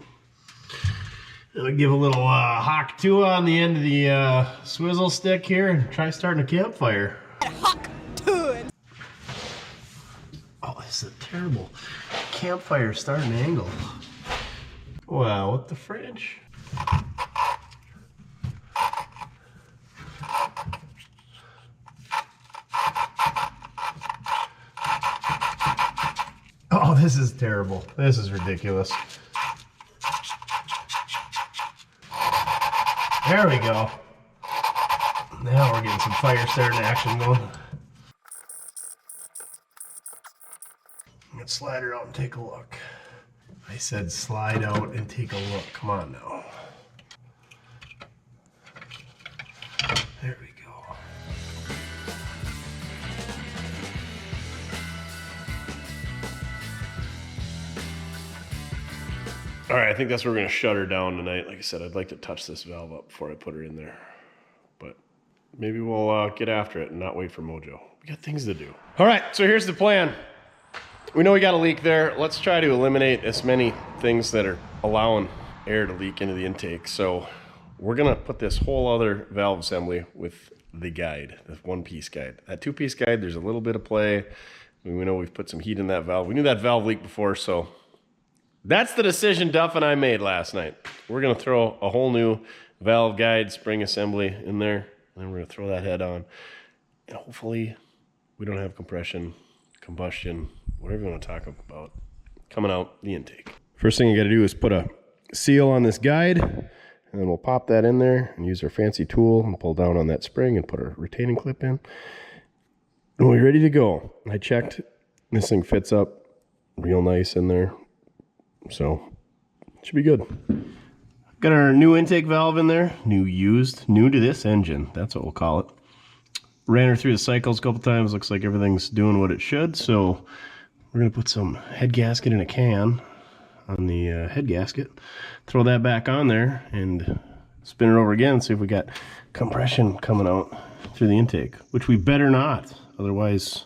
Speaker 1: And I give a little hawk to on the end of the swizzle stick here and try starting a campfire.
Speaker 11: Hawk to it.
Speaker 1: Oh, this is a terrible campfire starting angle. Wow, what the French? Oh, this is terrible. This is ridiculous. There we go. Now we're getting some fire starting action going. Let's slide her out and take a look. I said slide out and take a look. Come on now. There we go. All right, I think that's where we're gonna shut her down tonight. Like I said, I'd like to touch this valve up before I put her in there. But maybe we'll get after it and not wait for Mojo. We got things to do. All right, so here's the plan. We know we got a leak there. Let's try to eliminate as many things that are allowing air to leak into the intake. So we're gonna put this whole other valve assembly with the guide, the one-piece guide. That two-piece guide, there's a little bit of play. We know we've put some heat in that valve. We knew that valve leaked before, so that's the decision Duff and I made last night. We're gonna throw a whole new valve guide spring assembly in there, and then we're gonna throw that head on. And hopefully we don't have compression, combustion, whatever you want to talk about, coming out the intake. First thing you gotta do is put a seal on this guide, and then we'll pop that in there and use our fancy tool and pull down on that spring and put our retaining clip in. And we're ready to go. I checked, this thing fits up real nice in there. So, it should be good. Got our new intake valve in there, new to this engine, that's what we'll call it. Ran her through the cycles a couple times, looks like everything's doing what it should, so we're gonna put some head gasket in a can on the head gasket, throw that back on there, and spin it over again, see if we got compression coming out through the intake, which we better not, otherwise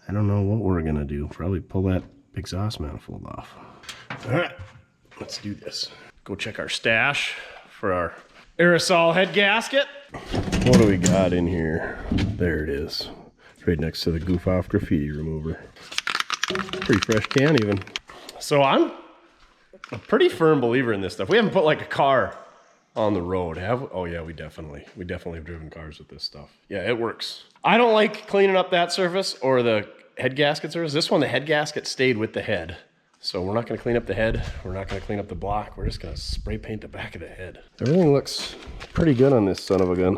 Speaker 1: I don't know what we're gonna do. Probably pull that exhaust manifold off. All right, let's do this. Go check our stash for our aerosol head gasket. What do we got in here? There it is. Right next to the goof off graffiti remover. Pretty fresh can even. So I'm a pretty firm believer in this stuff. We haven't put like a car on the road, have we? Oh yeah, we definitely have driven cars with this stuff. Yeah, it works. I don't like cleaning up that surface or the head gasket surface. This one, the head gasket stayed with the head. So we're not gonna clean up the head. We're not gonna clean up the block. We're just gonna spray paint the back of the head. Everything looks pretty good on this son of a gun.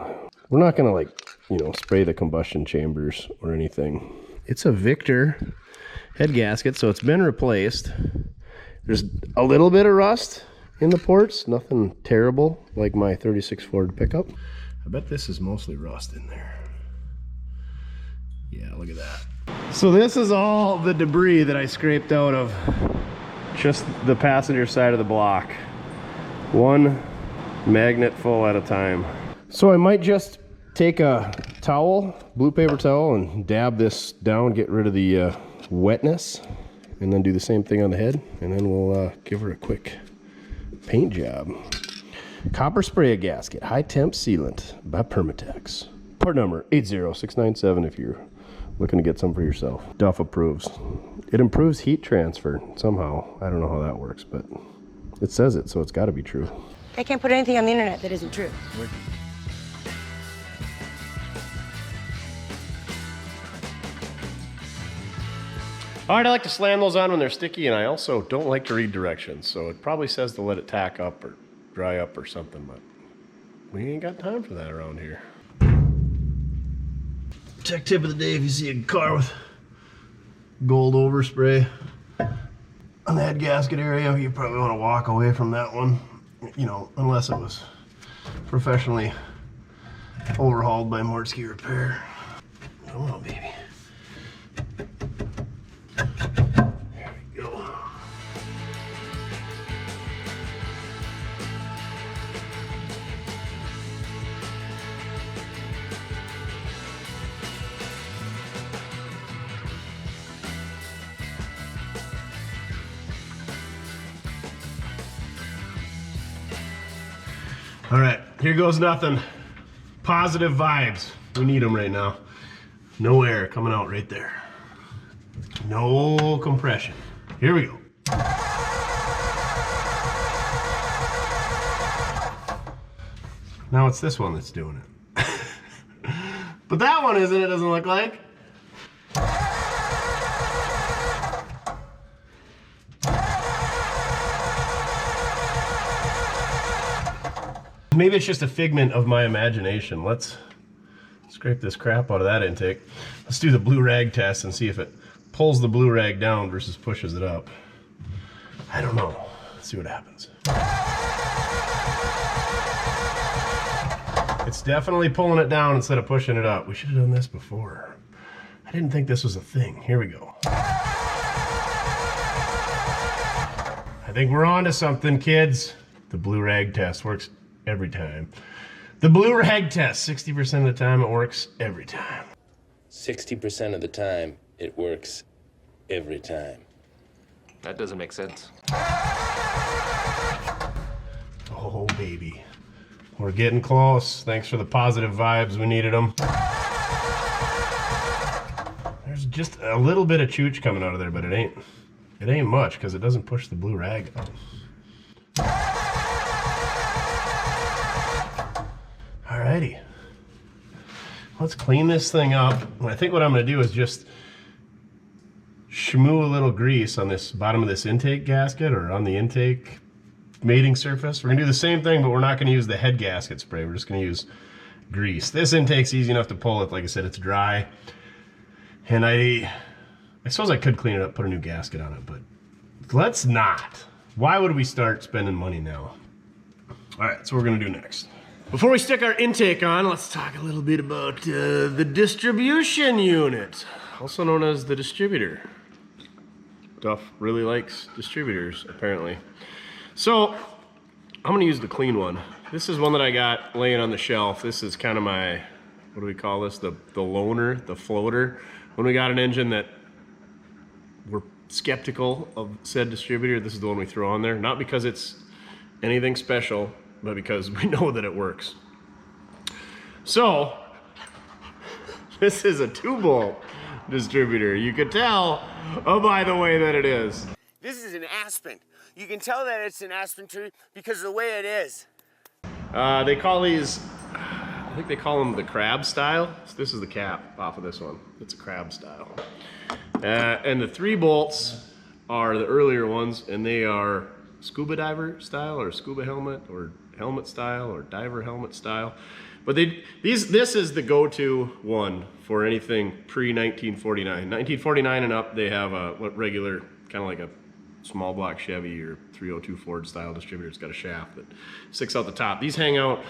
Speaker 1: We're not gonna like, you know, spray the combustion chambers or anything. It's a Victor head gasket, so it's been replaced. There's a little bit of rust in the ports, nothing terrible like my 36 Ford pickup. I bet this is mostly rust in there. Yeah, look at that. So this is all the debris that I scraped out of just the passenger side of the block. One magnet full at a time. So I might just take a towel, blue paper towel, and dab this down, get rid of the wetness, and then do the same thing on the head, and then we'll give her a quick paint job. Copper spray a gasket, high temp sealant by Permatex. Part number 80697 if you're looking to get some for yourself. Duff approves. It improves heat transfer somehow. I don't know how that works, but it says it, so it's got to be true.
Speaker 11: They can't put anything on the internet that isn't true.
Speaker 1: All right, I like to slam those on when they're sticky, and I also don't like to read directions, so it probably says to let it tack up or dry up or something, but we ain't got time for that around here. Tech tip of the day: if you see a car with gold overspray on the head gasket area, you probably want to walk away from that one, you know, unless it was professionally overhauled by Mortske Repair. Come on, baby. There we go. All right, here goes nothing. Positive vibes. We need them right now. No air coming out right there. No compression. Here we go. Now it's this one that's doing it. But that one isn't, it doesn't look like. Maybe it's just a figment of my imagination. Let's scrape this crap out of that intake. Let's do the blue rag test and see if it pulls the blue rag down versus pushes it up. I don't know. Let's see what happens. It's definitely pulling it down instead of pushing it up. We should have done this before. I didn't think this was a thing. Here we go. I think we're on to something, kids. The blue rag test works every time. The blue rag test, 60% of the time it works every time.
Speaker 12: 60% of the time it works every time.
Speaker 5: That doesn't make sense.
Speaker 1: Oh, baby. We're getting close. Thanks for the positive vibes. We needed them. There's just a little bit of chooch coming out of there, but it ain't much because it doesn't push the blue rag out. Alrighty. Let's clean this thing up. I think what I'm going to do is just shmoo a little grease on this bottom of this intake gasket or on the intake mating surface. We're going to do the same thing, but we're not going to use the head gasket spray. We're just going to use grease. This intake's easy enough to pull it. Like I said, it's dry. And I suppose I could clean it up, put a new gasket on it, but let's not. Why would we start spending money now? All right, so what we're going to do next. Before we stick our intake on, let's talk a little bit about the distribution unit, also known as the distributor. Duff really likes distributors, apparently. So, I'm gonna use the clean one. This is one that I got laying on the shelf. This is kind of my, what do we call this? The loaner, the floater. When we got an engine that skeptical of said distributor, this is the one we throw on there. Not because it's anything special, but because we know that it works. So, this is a 2-bolt distributor. You could tell, oh, by the way, that it is.
Speaker 9: This is an aspen. You can tell that it's an aspen tree because of the way it is.
Speaker 1: They call these, I think they call them the crab style. So this is the cap off of this one. It's a crab style. And the 3 bolts are the earlier ones, and they are scuba diver style, or scuba helmet, or helmet style, or diver helmet style. But this is the go-to one for anything pre-1949. 1949 and up, they have a regular, kind of like a small block Chevy or 302 Ford style distributor. It's got a shaft that sticks out the top. These hang out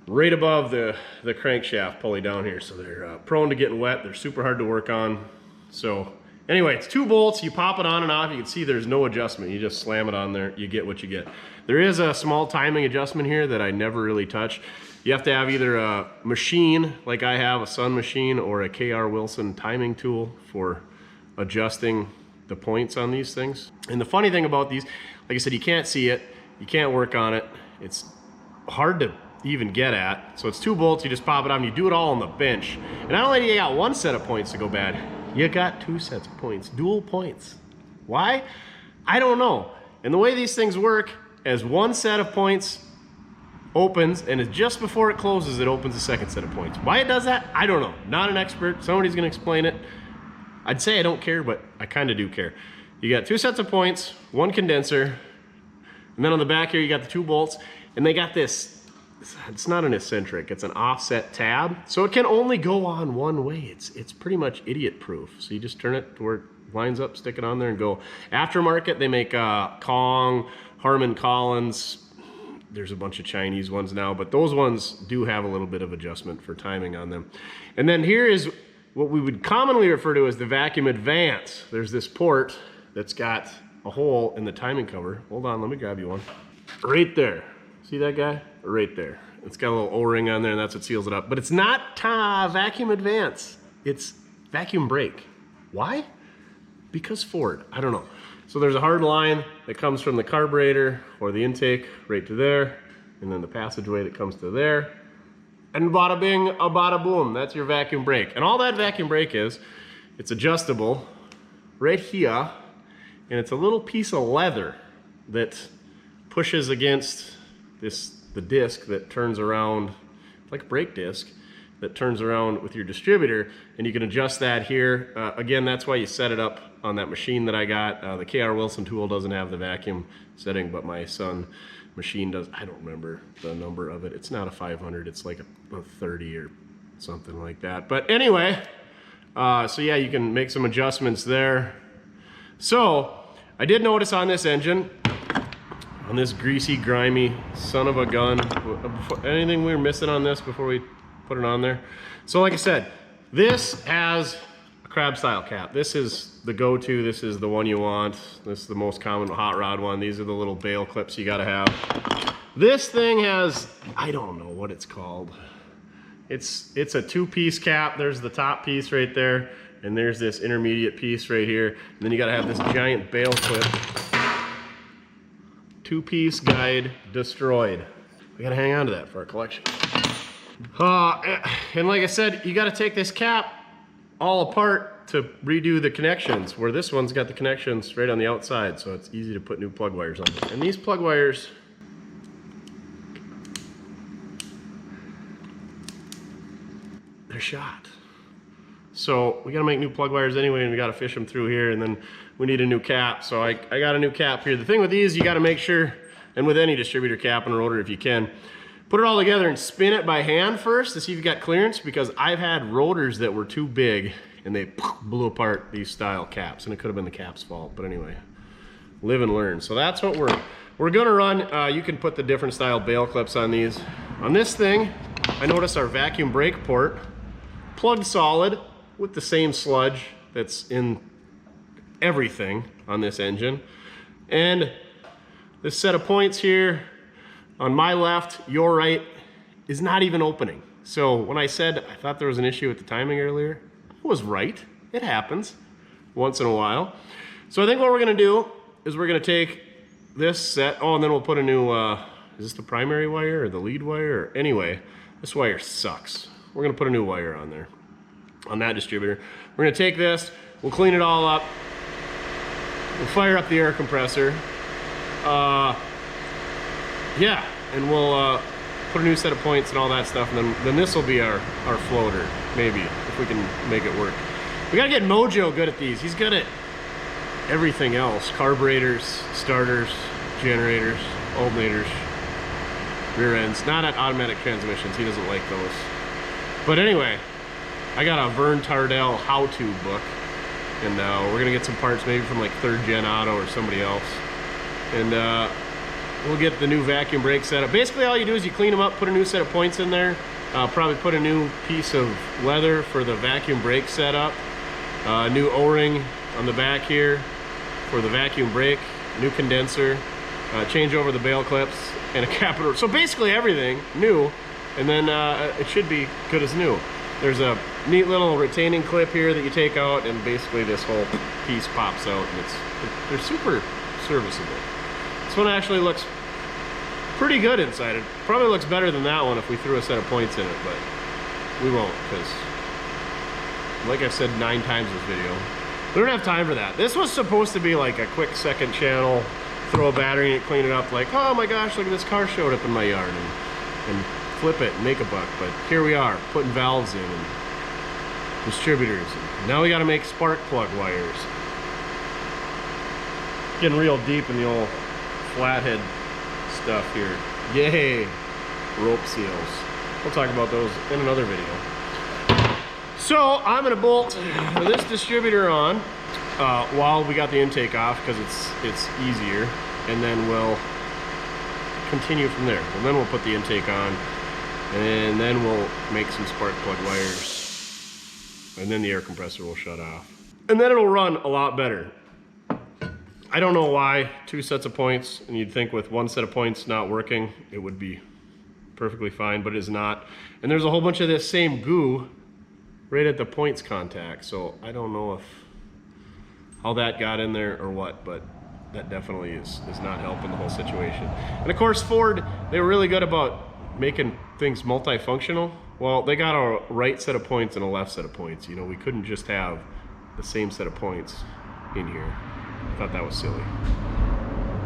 Speaker 1: right above the crankshaft pulley down here, so they're prone to getting wet. They're super hard to work on. So anyway, it's 2 bolts. You pop it on and off. You can see there's no adjustment. You just slam it on there. You get what you get. There is a small timing adjustment here that I never really touch. You have to have either a machine, like I have, a Sun machine, or a K.R. Wilson timing tool for adjusting the points on these things. And the funny thing about these, like I said, you can't see it. You can't work on it. It's hard to even get at. So it's 2 bolts. You just pop it on. You do it all on the bench. And not only do you got 1 set of points to go bad, you got 2 sets of points, dual points. Why? I don't know. And the way these things work, as 1 set of points opens, and it's just before it closes, it opens a 2nd set of points. Why it does that, I don't know. Not an expert. Somebody's gonna explain it. I'd say I don't care, but I kind of do care. You got 2 sets of points, 1 condenser, and then on the back here you got the 2 bolts, and they got this, it's not an eccentric, it's an offset tab, so it can only go on one way. It's pretty much idiot proof. So you just turn it to where it lines up, stick it on there, and go. Aftermarket, they make Kong, Harman Collins. There's a bunch of Chinese ones now, but those ones do have a little bit of adjustment for timing on them. And then here is what we would commonly refer to as the vacuum advance. There's this port that's got a hole in the timing cover. Hold on, let me grab you one. Right there. See that guy? Right there. It's got a little O-ring on there, and that's what seals it up. But it's not vacuum advance. It's vacuum brake. Why? Because Ford. I don't know. So there's a hard line that comes from the carburetor or the intake right to there, and then the passageway that comes to there. And bada bing, a bada boom. That's your vacuum brake. And all that vacuum brake is, it's adjustable right here, and it's a little piece of leather that pushes against the disc that turns around, like a brake disc, that turns around with your distributor, and you can adjust that here. Again, that's why you set it up on that machine that I got. The K.R. Wilson tool doesn't have the vacuum setting, but my Sun machine does. I don't remember the number of it. It's not a 500, it's like a 30 or something like that. But anyway, so yeah, you can make some adjustments there. So I did notice on this engine, on this greasy, grimy son of a gun, anything we were missing on this before we put it on there? So like I said, this has a crab style cap. This is the go-to. This is the one you want. This is the most common hot rod one. These are the little bail clips you gotta have. This thing has, I don't know what it's called. It's a 2-piece cap. There's the top piece right there, and there's this intermediate piece right here. And then you gotta have this giant bail clip. 2-piece guide destroyed. We gotta hang on to that for our collection. And like I said, you gotta take this cap all apart to redo the connections, where this one's got the connections right on the outside, so it's easy to put new plug wires on. And these plug wires, they're shot. So we gotta make new plug wires anyway, and we gotta fish them through here, and then we need a new cap. So I got a new cap here. The thing with these, you gotta make sure, and with any distributor cap and rotor if you can, put it all together and spin it by hand first to see if you've got clearance, because I've had rotors that were too big and they blew apart these style caps, and it could have been the cap's fault. But anyway, live and learn. So that's what we're gonna run. You can put the different style bail clips on these. On this thing, I noticed our vacuum brake port plugged solid with the same sludge that's in everything on this engine. And this set of points here on my left, your right, is not even opening. So when I said I thought there was an issue with the timing earlier, I was right. It happens once in a while. So I think what we're gonna do is we're gonna take this set, and then we'll put a new, is this the primary wire or the lead wire? Anyway, this wire sucks. We're gonna put a new wire on there, on that distributor. We're gonna take this, we'll clean it all up, we'll fire up the air compressor, yeah, and we'll put a new set of points and all that stuff, and then this will be our floater, maybe, if we can make it work. We gotta get Mojo good at these. He's good at everything else. Carburetors, starters, generators, alternators, rear ends. Not at automatic transmissions, he doesn't like those. But anyway, I got a Vern Tardell how-to book, and we're gonna get some parts maybe from like 3rd Gen Auto or somebody else. And we'll get the new vacuum brake setup. Basically all you do is you clean them up, put a new set of points in there, probably put a new piece of leather for the vacuum brake setup, new O-ring on the back here for the vacuum brake, new condenser, change over the bail clips, and a capacitor. So basically everything new, and then it should be good as new. There's a neat little retaining clip here that you take out, and basically this whole piece pops out, and they're super serviceable. This one actually looks pretty good inside. It probably looks better than that one if we threw a set of points in it, but we won't, because like I've said 9 times this video, we don't have time for that. This was supposed to be like a quick 2nd channel, throw a battery in it, clean it up, like, oh my gosh, look at this car showed up in my yard, and flip it and make a buck. But here we are, putting valves in and distributors, and now we got to make spark plug wires. Getting real deep in the old Flathead stuff here. Yay! Rope seals. We'll talk about those in another video. So I'm gonna bolt this distributor on while we got the intake off, because it's easier, and then we'll continue from there. And then we'll put the intake on, and then we'll make some spark plug wires, and then the air compressor will shut off, and then it'll run a lot better. I don't know why 2 sets of points, and you'd think with 1 set of points not working, it would be perfectly fine, but it is not. And there's a whole bunch of this same goo right at the points contact, so I don't know how that got in there or what, but that definitely is not helping the whole situation. And of course Ford, they were really good about making things multifunctional. Well, they got a right set of points and a left set of points. You know, we couldn't just have the same set of points in here. I thought that was silly.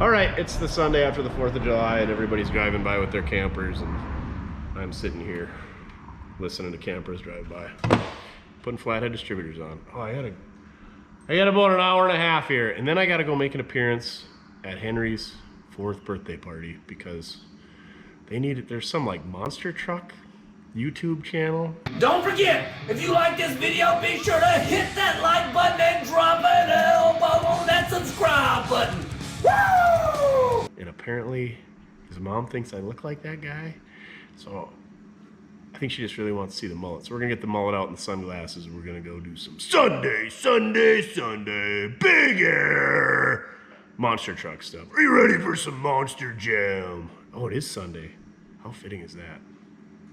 Speaker 1: All right, it's the Sunday after the 4th of July, and everybody's driving by with their campers, and I'm sitting here listening to campers drive by, putting Flathead distributors on. Oh, I got about an hour and a half here, and then I got to go make an appearance at Henry's 4th birthday party, because they needed, there's some like monster truck YouTube channel.
Speaker 13: Don't forget, if you like this video, be sure to hit that like button and drop an elbow on that subscribe button. Woo!
Speaker 1: And apparently his mom thinks I look like that guy, so I think she just really wants to see the mullet. So we're gonna get the mullet out and the sunglasses, and we're gonna go do some Sunday big air monster truck stuff. Are you ready for some monster jam? Oh, it is Sunday. How fitting is that?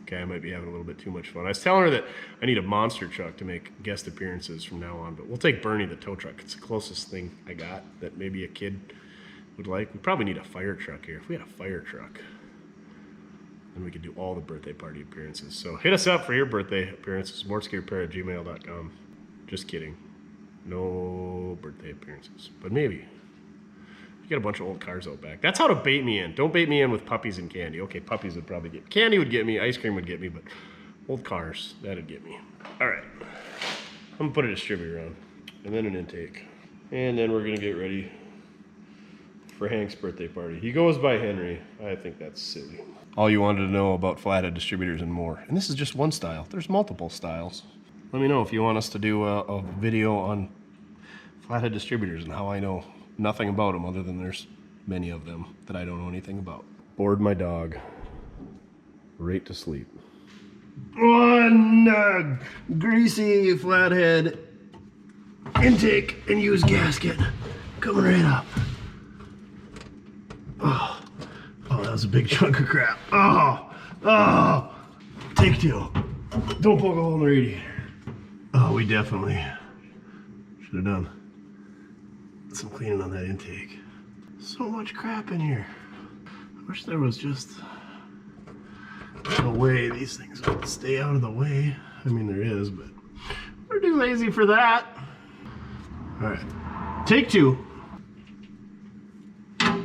Speaker 1: Okay, I might be having a little bit too much fun. I was telling her that I need a monster truck to make guest appearances from now on, but we'll take Bernie the tow truck. It's the closest thing I got that maybe a kid would like. We probably need a fire truck here. If we had a fire truck, then we could do all the birthday party appearances. So hit us up for your birthday appearances, mortskerepair@gmail.com. Just kidding. No birthday appearances, but maybe. You got a bunch of old cars out back. That's how to bait me in. Don't bait me in with puppies and candy. Okay, puppies would probably get me. Candy would get me, ice cream would get me, but old cars, that'd get me. All right, I'm gonna put a distributor on, and then an intake. And then we're gonna get ready for Hank's birthday party. He goes by Henry. I think that's silly. All you wanted to know about Flathead distributors and more. And this is just one style. There's multiple styles. Let me know if you want us to do a video on Flathead distributors and how I know nothing about them, other than there's many of them that I don't know anything about. Bored my dog right to sleep. One greasy Flathead intake and used gasket coming right up. Oh, that was a big chunk of crap. Oh, take 2. Don't poke a hole in the radiator. Oh, we definitely should have done some cleaning on that intake. So much crap in here. I wish there was just a way these things would stay out of the way. I mean, there is, but we're too lazy for that. All right, take 2. All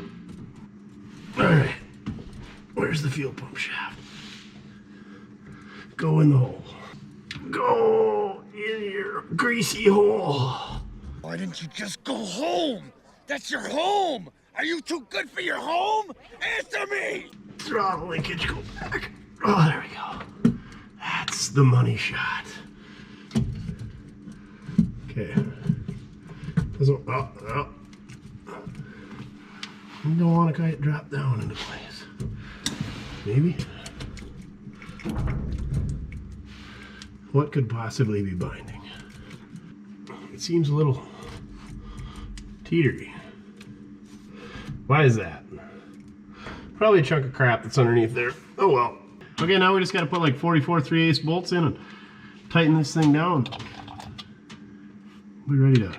Speaker 1: right, where's the fuel pump shaft? Go in the hole. Go in your greasy hole.
Speaker 9: Why didn't you just go home? That's your home! Are you too good for your home? Answer me!
Speaker 1: Throttle linkage, go back. Oh, there we go. That's the money shot. Okay. Oh. You don't want to quite drop down into place. Maybe. What could possibly be binding? It seems a little teetery. Why is that? Probably a chunk of crap that's underneath there. Oh well. Okay, now we just got to put like 44 3/8 bolts in and tighten this thing down. We're ready to.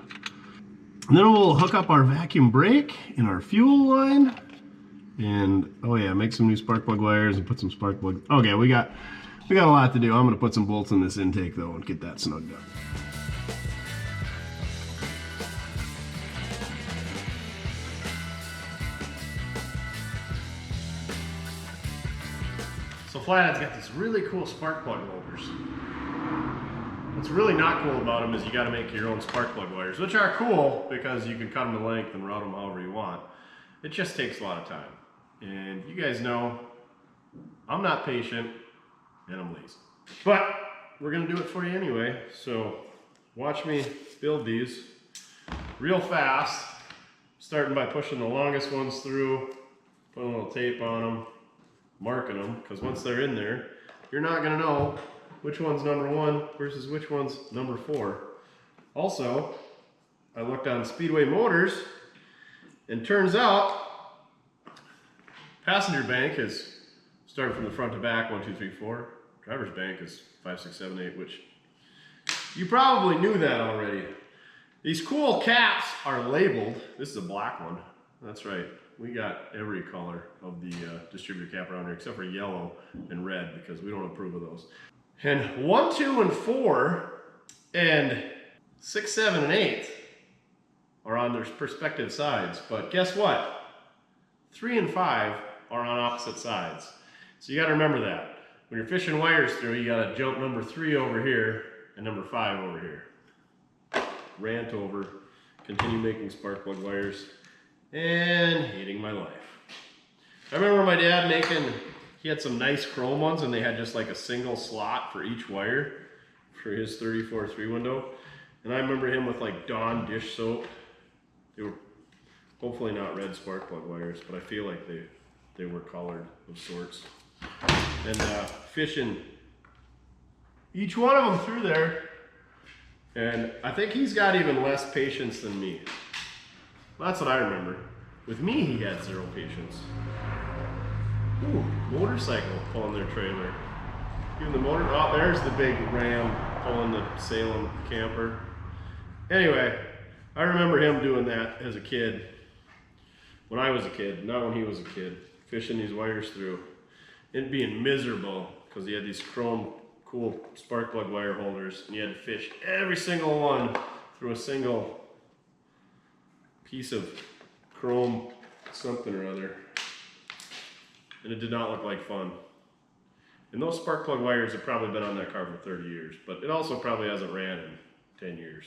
Speaker 1: And then we'll hook up our vacuum brake and our fuel line. And oh yeah, make some new spark plug wires and put some spark plug. Okay, we got a lot to do. I'm gonna put some bolts in this intake though and get that snugged up. So Flathead's got these really cool spark plug holders. What's really not cool about them is you got to make your own spark plug wires, which are cool because you can cut them to length and route them however you want. It just takes a lot of time. And you guys know I'm not patient and I'm lazy. But we're going to do it for you anyway. So watch me build these real fast, starting by pushing the longest ones through, putting a little tape on them, marking them, because once they're in there, you're not going to know which one's number 1 versus which one's number 4. Also, I looked on Speedway Motors, and turns out passenger bank is starting from the front to back, 1, 2, 3, 4. Driver's bank is 5, 6, 7, 8, which you probably knew that already. These cool caps are labeled. This is a black one. That's right. We got every color of the distributor cap around here except for yellow and red because we don't approve of those. And 1, 2, and 4 and 6, 7, and 8 are on their respective sides. But guess what? 3 and 5 are on opposite sides. So you got to remember that. When you're fishing wires through, you got to jump number 3 over here and number 5 over here. Rant over, continue making spark plug wires, and hating my life. I remember my dad he had some nice chrome ones and they had just like a single slot for each wire for his 34-3 window. And I remember him with like Dawn dish soap. They were hopefully not red spark plug wires, but I feel like they were colored of sorts. And fishing each one of them through there. And I think he's got even less patience than me. Well, that's what I remember. With me, he had 0 patience. Ooh, motorcycle pulling their trailer. Even the motor, oh, there's the big Ram pulling the Salem camper. Anyway, I remember him doing that as a kid. When I was a kid, not when he was a kid. Fishing these wires through. It being miserable because he had these chrome cool spark plug wire holders and you had to fish every single one through a single piece of chrome something or other. And it did not look like fun. And those spark plug wires have probably been on that car for 30 years, but it also probably hasn't ran in 10 years,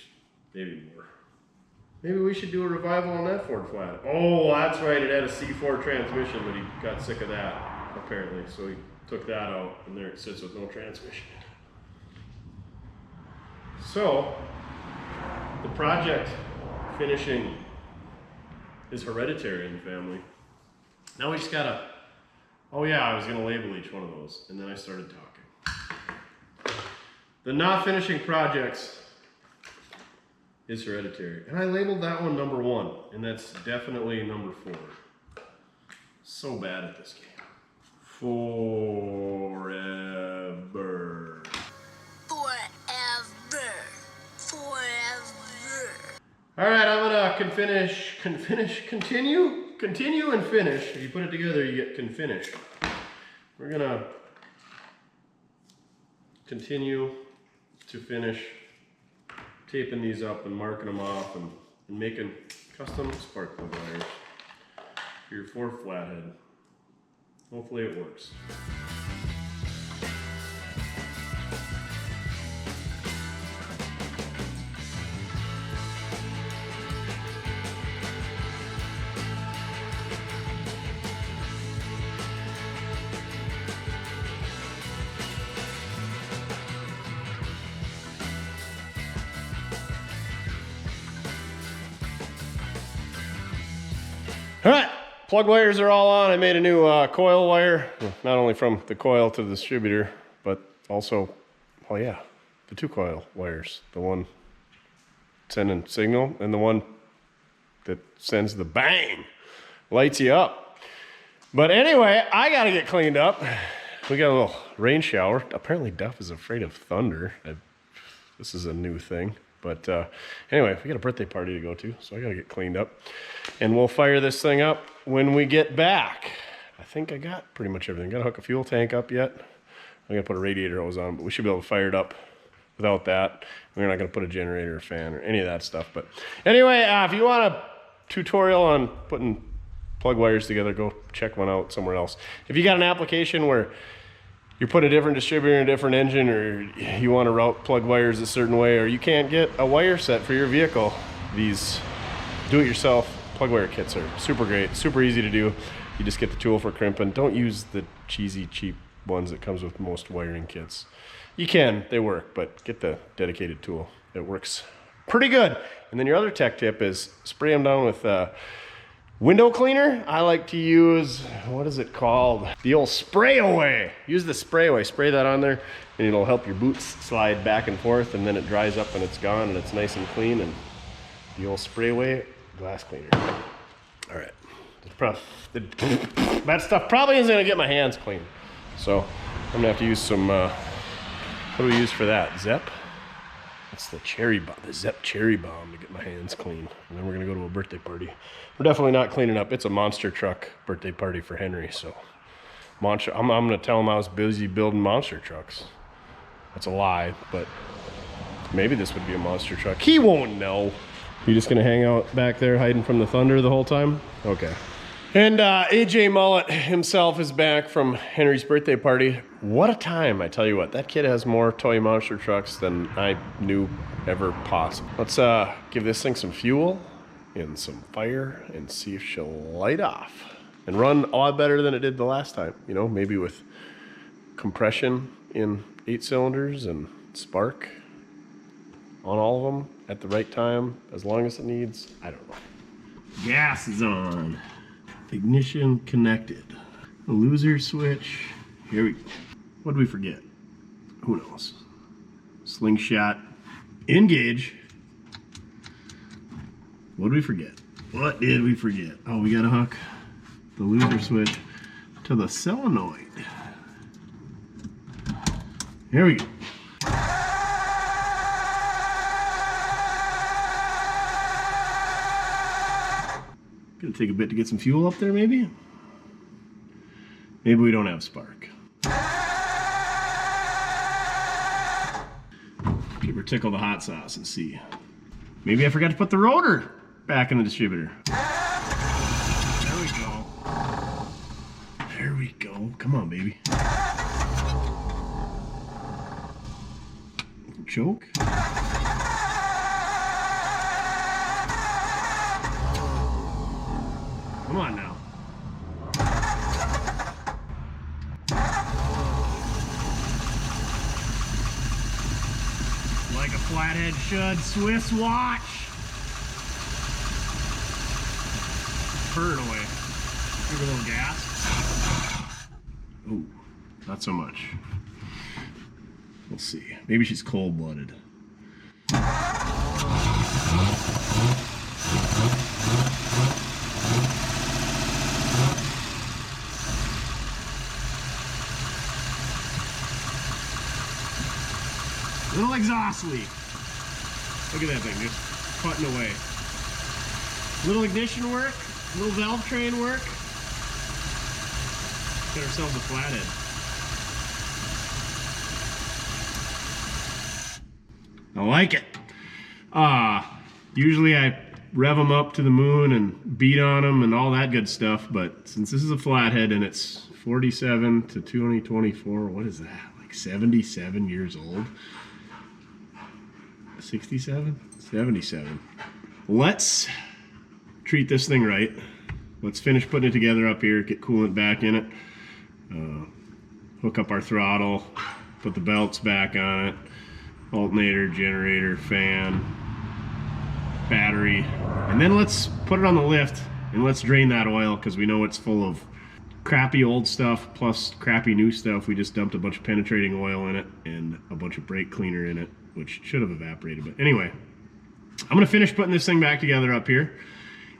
Speaker 1: maybe more. Maybe we should do a revival on that Ford Flat. Oh, that's right, it had a C4 transmission, but he got sick of that, apparently, so he took that out, and there it sits with no transmission. So, the project finishing is hereditary in the family. Now we just gotta, oh yeah, I was gonna label each one of those, and then I started talking. The not finishing projects is hereditary. And I labeled that one number 1, and that's definitely number 4. So bad at this game. Forever.
Speaker 11: Forever. Forever.
Speaker 1: All right, I'm gonna continue and finish. If you put it together, you get can finish. We're gonna continue to finish taping these up and marking them off and making custom spark plug wires for your 4 flathead. Hopefully it works. All right, plug wires are all on. I made a new coil wire, not only from the coil to the distributor, but also, oh yeah, the 2 coil wires. The one sending signal and the one that sends the bang, lights you up. But anyway, I gotta get cleaned up. We got a little rain shower. Apparently Duff is afraid of thunder. This is a new thing. But anyway, we got a birthday party to go to, so I gotta get cleaned up. And we'll fire this thing up when we get back. I think I got pretty much everything. Gotta hook a fuel tank up yet. I'm gonna put a radiator hose on, but we should be able to fire it up without that. We're not gonna put a generator or fan or any of that stuff. But anyway, if you want a tutorial on putting plug wires together, go check one out somewhere else. If you got an application where you put a different distributor in a different engine, or you want to route plug wires a certain way, or you can't get a wire set for your vehicle, these do-it-yourself plug wire kits are super great, super easy to do. You just get the tool for crimping. Don't use the cheesy, cheap ones that comes with most wiring kits. You can, they work, but get the dedicated tool. It works pretty good. And then your other tech tip is spray them down with window cleaner. I like to use, what is it called? The old spray away. Use the spray away. Spray that on there and it'll help your boots slide back and forth, and then it dries up and it's gone and it's nice and clean. And the old spray away glass cleaner. All right. That stuff probably isn't gonna get my hands clean. So I'm gonna have to use some, what do we use for that? Zep? That's the cherry bomb, the Zep cherry bomb to get my hands clean. And then we're gonna go to a birthday party. We're definitely not cleaning up. It's a monster truck birthday party for Henry, so I'm gonna tell him I was busy building monster trucks. That's a lie, but maybe this would be a monster truck. He won't know. You just gonna hang out back there hiding from the thunder the whole time? Okay. And AJ Mullet himself is back from Henry's birthday party. What a time, I tell you what. That kid has more toy monster trucks than I knew ever possible. Let's give this thing some fuel and some fire and see if she'll light off and run a lot better than it did the last time. You know, maybe with compression in 8 cylinders and spark on all of them at the right time, as long as it needs. I don't know. Gas is on. Ignition connected. The loser switch. Here we go. What did we forget? Who knows? Slingshot. Engage. What did we forget? What did we forget? Oh, we gotta hook the loser switch to the solenoid. Here we go. Gonna take a bit to get some fuel up there, maybe? Maybe we don't have spark. Give her tickle the hot sauce and see. Maybe I forgot to put the rotor back in the distributor. There we go. There we go. Come on, baby. Choke. Come on now. Like a flathead should. Swiss watch. Purr it away. Give her a little gas. Ooh, not so much. We'll see. Maybe she's cold-blooded. Little exhaust leak. Look at that thing, just putting away. Little ignition work, little valve train work. Get ourselves a flathead. I like it. Usually I rev them up to the moon and beat on them and all that good stuff, but since this is a flathead and it's 47 to 2024, what is that? Like 77 years old? 67? 77. Let's treat this thing right. Let's finish putting it together up here, get coolant back in it, hook up our throttle, put the belts back on it, alternator, generator, fan, battery, and then let's put it on the lift and let's drain that oil because we know it's full of crappy old stuff plus crappy new stuff. We just dumped a bunch of penetrating oil in it and a bunch of brake cleaner in it, which should have evaporated. But anyway, I'm gonna finish putting this thing back together up here,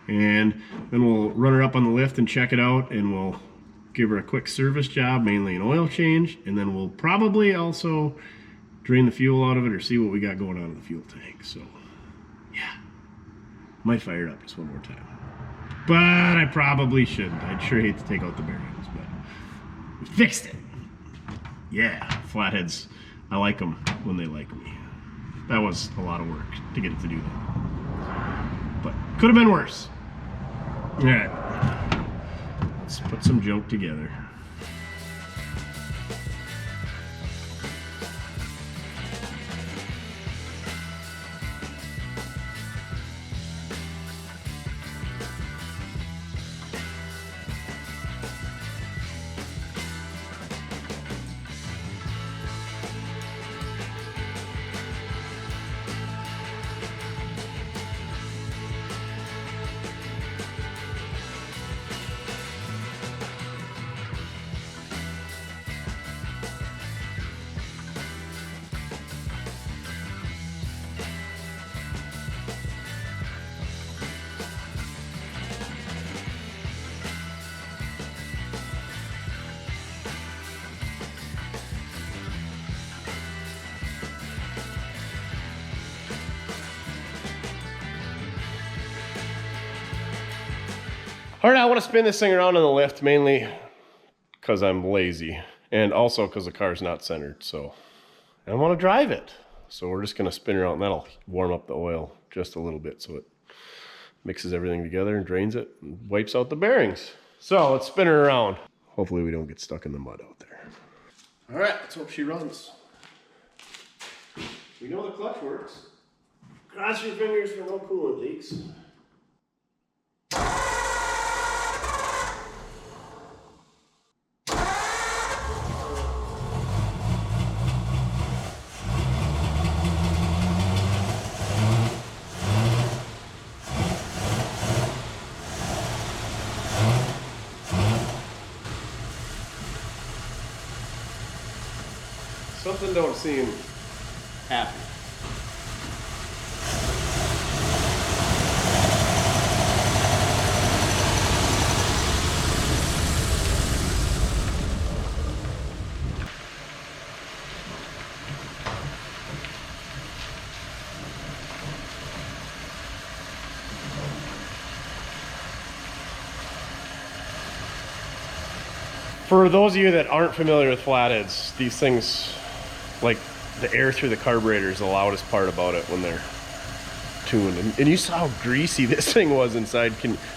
Speaker 1: and then we'll run her up on the lift and check it out, and we'll give her a quick service job, mainly an oil change, and then we'll probably also drain the fuel out of it or see what we got going on in the fuel tank. So yeah, might fire it up just one more time, but I probably shouldn't. I'd sure hate to take out the bearings, but we fixed it. Yeah, flatheads, I like them when they like me. That was a lot of work to get it to do that, but could have been worse. All right, let's put some junk together. All right, I want to spin this thing around in the lift, mainly because I'm lazy and also because the car's not centered. So I want to drive it. So we're just going to spin around, and that'll warm up the oil just a little bit so it mixes everything together and drains it and wipes out the bearings. So let's spin her around. Hopefully we don't get stuck in the mud out there. All right, let's hope she runs. We know the clutch works. Cross your fingers for no coolant leaks. Something don't seem happy. For those of you that aren't familiar with flatheads, these things, like the air through the carburetor is the loudest part about it when they're tuned. And you saw how greasy this thing was inside.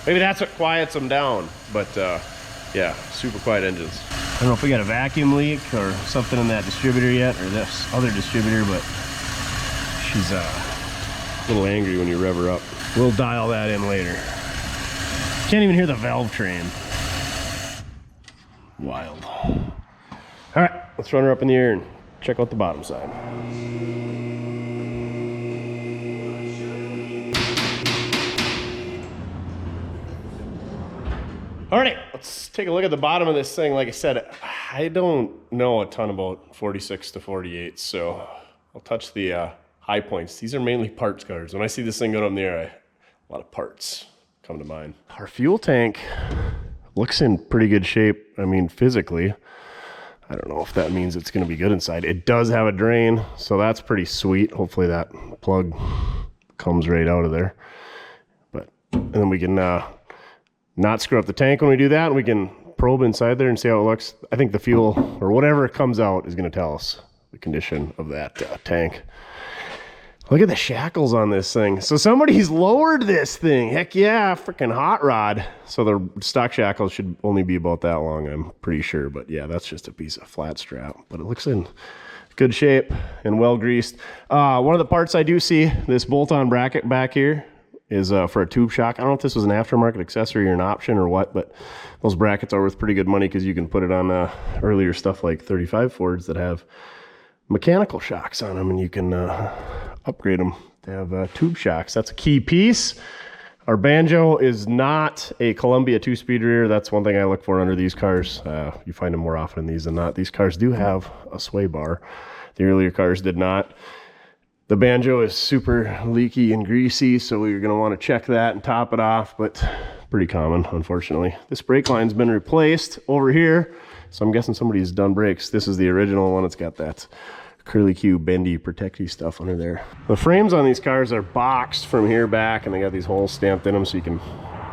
Speaker 1: Maybe that's what quiets them down. But yeah, super quiet engines. I don't know if we got a vacuum leak or something in that distributor yet, or this other distributor, but she's a little angry when you rev her up. We'll dial that in later. Can't even hear the valve train. Wild. All right, let's run her up in the air and check out the bottom side. All right, let's take a look at the bottom of this thing. Like I said, I don't know a ton about 46 to 48, so I'll touch the high points. These are mainly parts cars. When I see this thing going up in the air, a lot of parts come to mind. Our fuel tank looks in pretty good shape. I mean, physically. I don't know if that means it's going to be good inside. It does have a drain, so that's pretty sweet. Hopefully that plug comes right out of there. But And then we can not screw up the tank when we do that. And we can probe inside there and see how it looks. I think the fuel or whatever comes out is going to tell us the condition of that tank. Look at the shackles on this thing. So somebody's lowered this thing. Heck yeah, freaking hot rod. So the stock shackles should only be about that long, I'm pretty sure. But yeah, that's just a piece of flat strap. But it looks in good shape and well greased. One of the parts I do see, this bolt-on bracket back here, is for a tube shock. I don't know if this was an aftermarket accessory or an option or what, but those brackets are worth pretty good money because you can put it on earlier stuff like 35 Fords that have mechanical shocks on them, and you can upgrade them to have tube shocks. That's a key piece. Our Banjo is not a Columbia 2-speed rear. That's one thing I look for under these cars. You find them more often than these than not. These cars do have a sway bar. The earlier cars did not. The Banjo is super leaky and greasy, so you're going to want to check that and top it off, but pretty common, unfortunately. This brake line's been replaced over here, so I'm guessing somebody's done brakes. This is the original one. It's got that curly Q bendy protecty stuff under there. The frames on these cars are boxed from here back, and they got these holes stamped in them so you can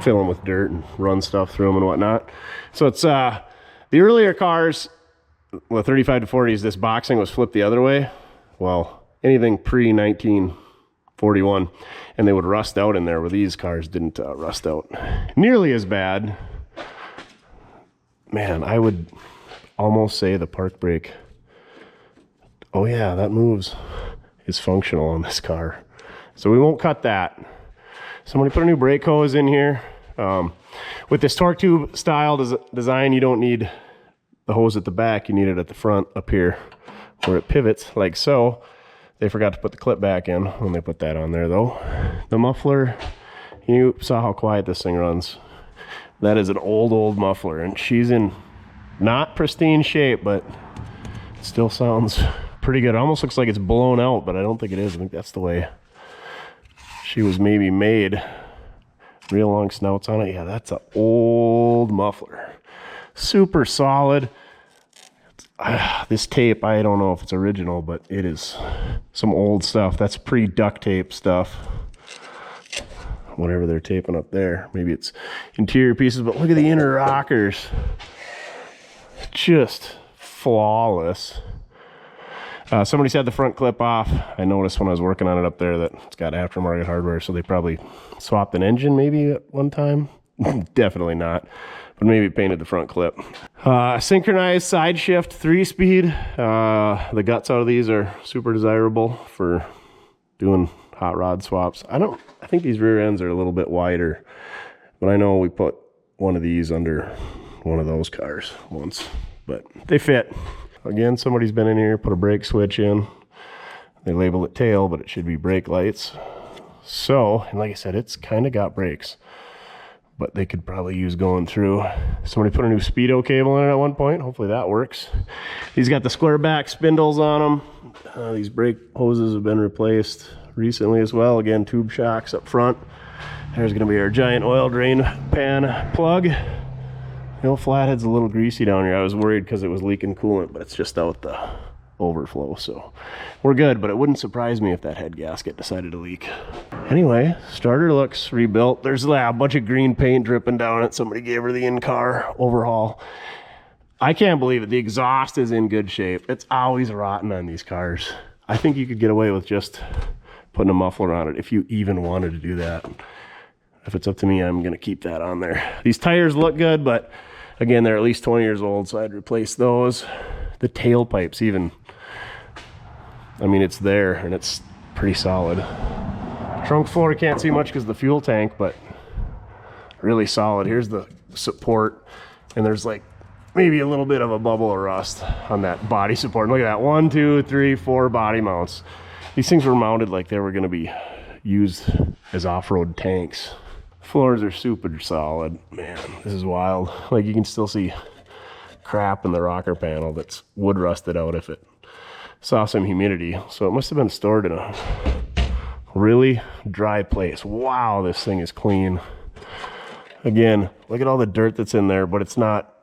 Speaker 1: fill them with dirt and run stuff through them and whatnot. So it's the earlier cars, the 35 to 40s, this boxing was flipped the other way. Well, anything pre-1941, and they would rust out in there, where these cars didn't rust out nearly as bad. Man, I would almost say the park brake, oh yeah, that moves, is functional on this car. So we won't cut that. Somebody put a new brake hose in here. With this torque tube style design, you don't need the hose at the back, you need it at the front up here where it pivots like so. They forgot to put the clip back in when they put that on there though. The muffler, you saw how quiet this thing runs. That is an old muffler, and she's in not pristine shape, but it still sounds pretty good. It almost looks like it's blown out, but I don't think it is. I think that's the way she was maybe made. Real long snouts on it. Yeah, that's an old muffler. Super solid. This tape, I don't know if it's original, but it is some old stuff. That's pre-duct tape stuff. Whatever they're taping up there. Maybe it's interior pieces, but look at the inner rockers. Just flawless. Somebody said the front clip off. I noticed when I was working on it up there that it's got aftermarket hardware, so they probably swapped an engine maybe at one time. Definitely not, but maybe painted the front clip. Synchronized side shift 3-speed. The guts out of these are super desirable for doing hot rod swaps. I think these rear ends are a little bit wider, but I know we put one of these under one of those cars once, but they fit. Again, somebody's been in here, put a brake switch in. They label it tail, but it should be brake lights. So, and like I said, it's kind of got brakes, but they could probably use going through. Somebody put a new speedo cable in it at one point. Hopefully that works. These got the square back spindles on them. These brake hoses have been replaced recently as well. Again, tube shocks up front. There's going to be our giant oil drain pan plug. The old Flathead's a little greasy down here. I was worried because it was leaking coolant, but it's just out the overflow, so we're good. But it wouldn't surprise me if that head gasket decided to leak. Anyway, starter looks rebuilt. There's a bunch of green paint dripping down it. Somebody gave her the in-car overhaul. I can't believe it. The exhaust is in good shape. It's always rotten on these cars. I think you could get away with just putting a muffler on it if you even wanted to do that. If it's up to me, I'm going to keep that on there. These tires look good, but again, they're at least 20 years old, so I'd replace those. The tailpipes even, I mean, it's there and it's pretty solid. Trunk floor, can't see much because of the fuel tank, but really solid. Here's the support, and there's like maybe a little bit of a bubble of rust on that body support. Look at that, 1, 2, 3, 4 body mounts. These things were mounted like they were going to be used as off-road tanks. Floors are super solid. Man, this is wild. Like, you can still see crap in the rocker panel that's wood rusted out if it saw some humidity. So it must have been stored in a really dry place. Wow, this thing is clean. Again, look at all the dirt that's in there, but it's not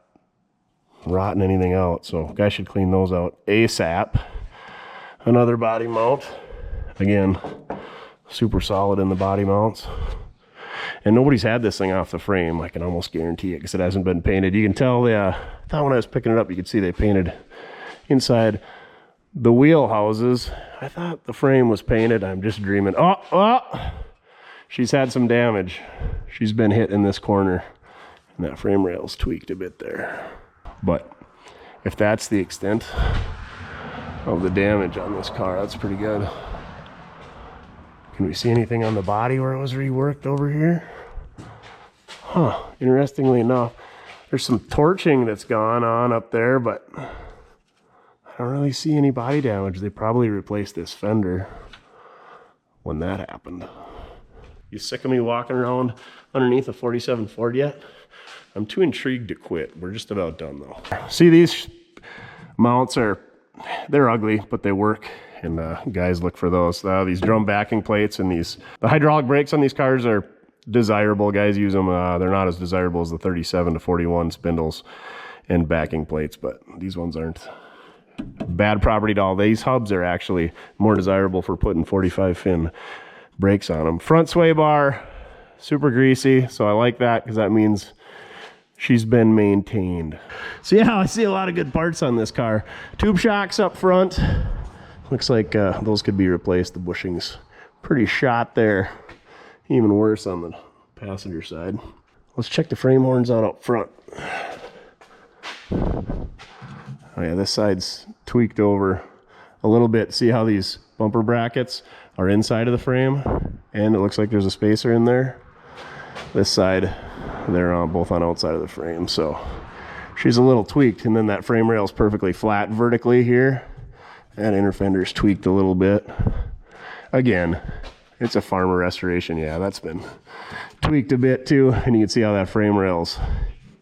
Speaker 1: rotting anything out. So guys should clean those out ASAP. Another body mount. Again, super solid in the body mounts. And nobody's had this thing off the frame. I can almost guarantee it because it hasn't been painted. You can tell, I thought when I was picking it up, you could see they painted inside the wheel houses. I thought the frame was painted. I'm just dreaming. Oh, she's had some damage. She's been hit in this corner, and that frame rail's tweaked a bit there. But if that's the extent of the damage on this car, that's pretty good. Can we see anything on the body where it was reworked over here? Huh, interestingly enough, there's some torching that's gone on up there, but I don't really see any body damage. They probably replaced this fender when that happened. You sick of me walking around underneath a 47 Ford yet? I'm too intrigued to quit. We're just about done though. See, these mounts they're ugly, but they work. And guys look for those. These drum backing plates and the hydraulic brakes on these cars are desirable. Guys use them. They're not as desirable as the 37 to 41 spindles and backing plates, but these ones aren't bad property at all. These hubs are actually more desirable for putting 45 fin brakes on them. Front sway bar, super greasy, so I like that because that means she's been maintained. So yeah, I see a lot of good parts on this car. Tube shocks up front. Looks like those could be replaced. The bushing's pretty shot there. Even worse on the passenger side. Let's check the frame horns out up front. Oh yeah, this side's tweaked over a little bit. See how these bumper brackets are inside of the frame? And it looks like there's a spacer in there. This side, they're both on outside of the frame. So she's a little tweaked. And then that frame rail's perfectly flat vertically here. That inner fender's tweaked a little bit. Again, it's a farmer restoration. Yeah, that's been tweaked a bit too. And you can see how that frame rail's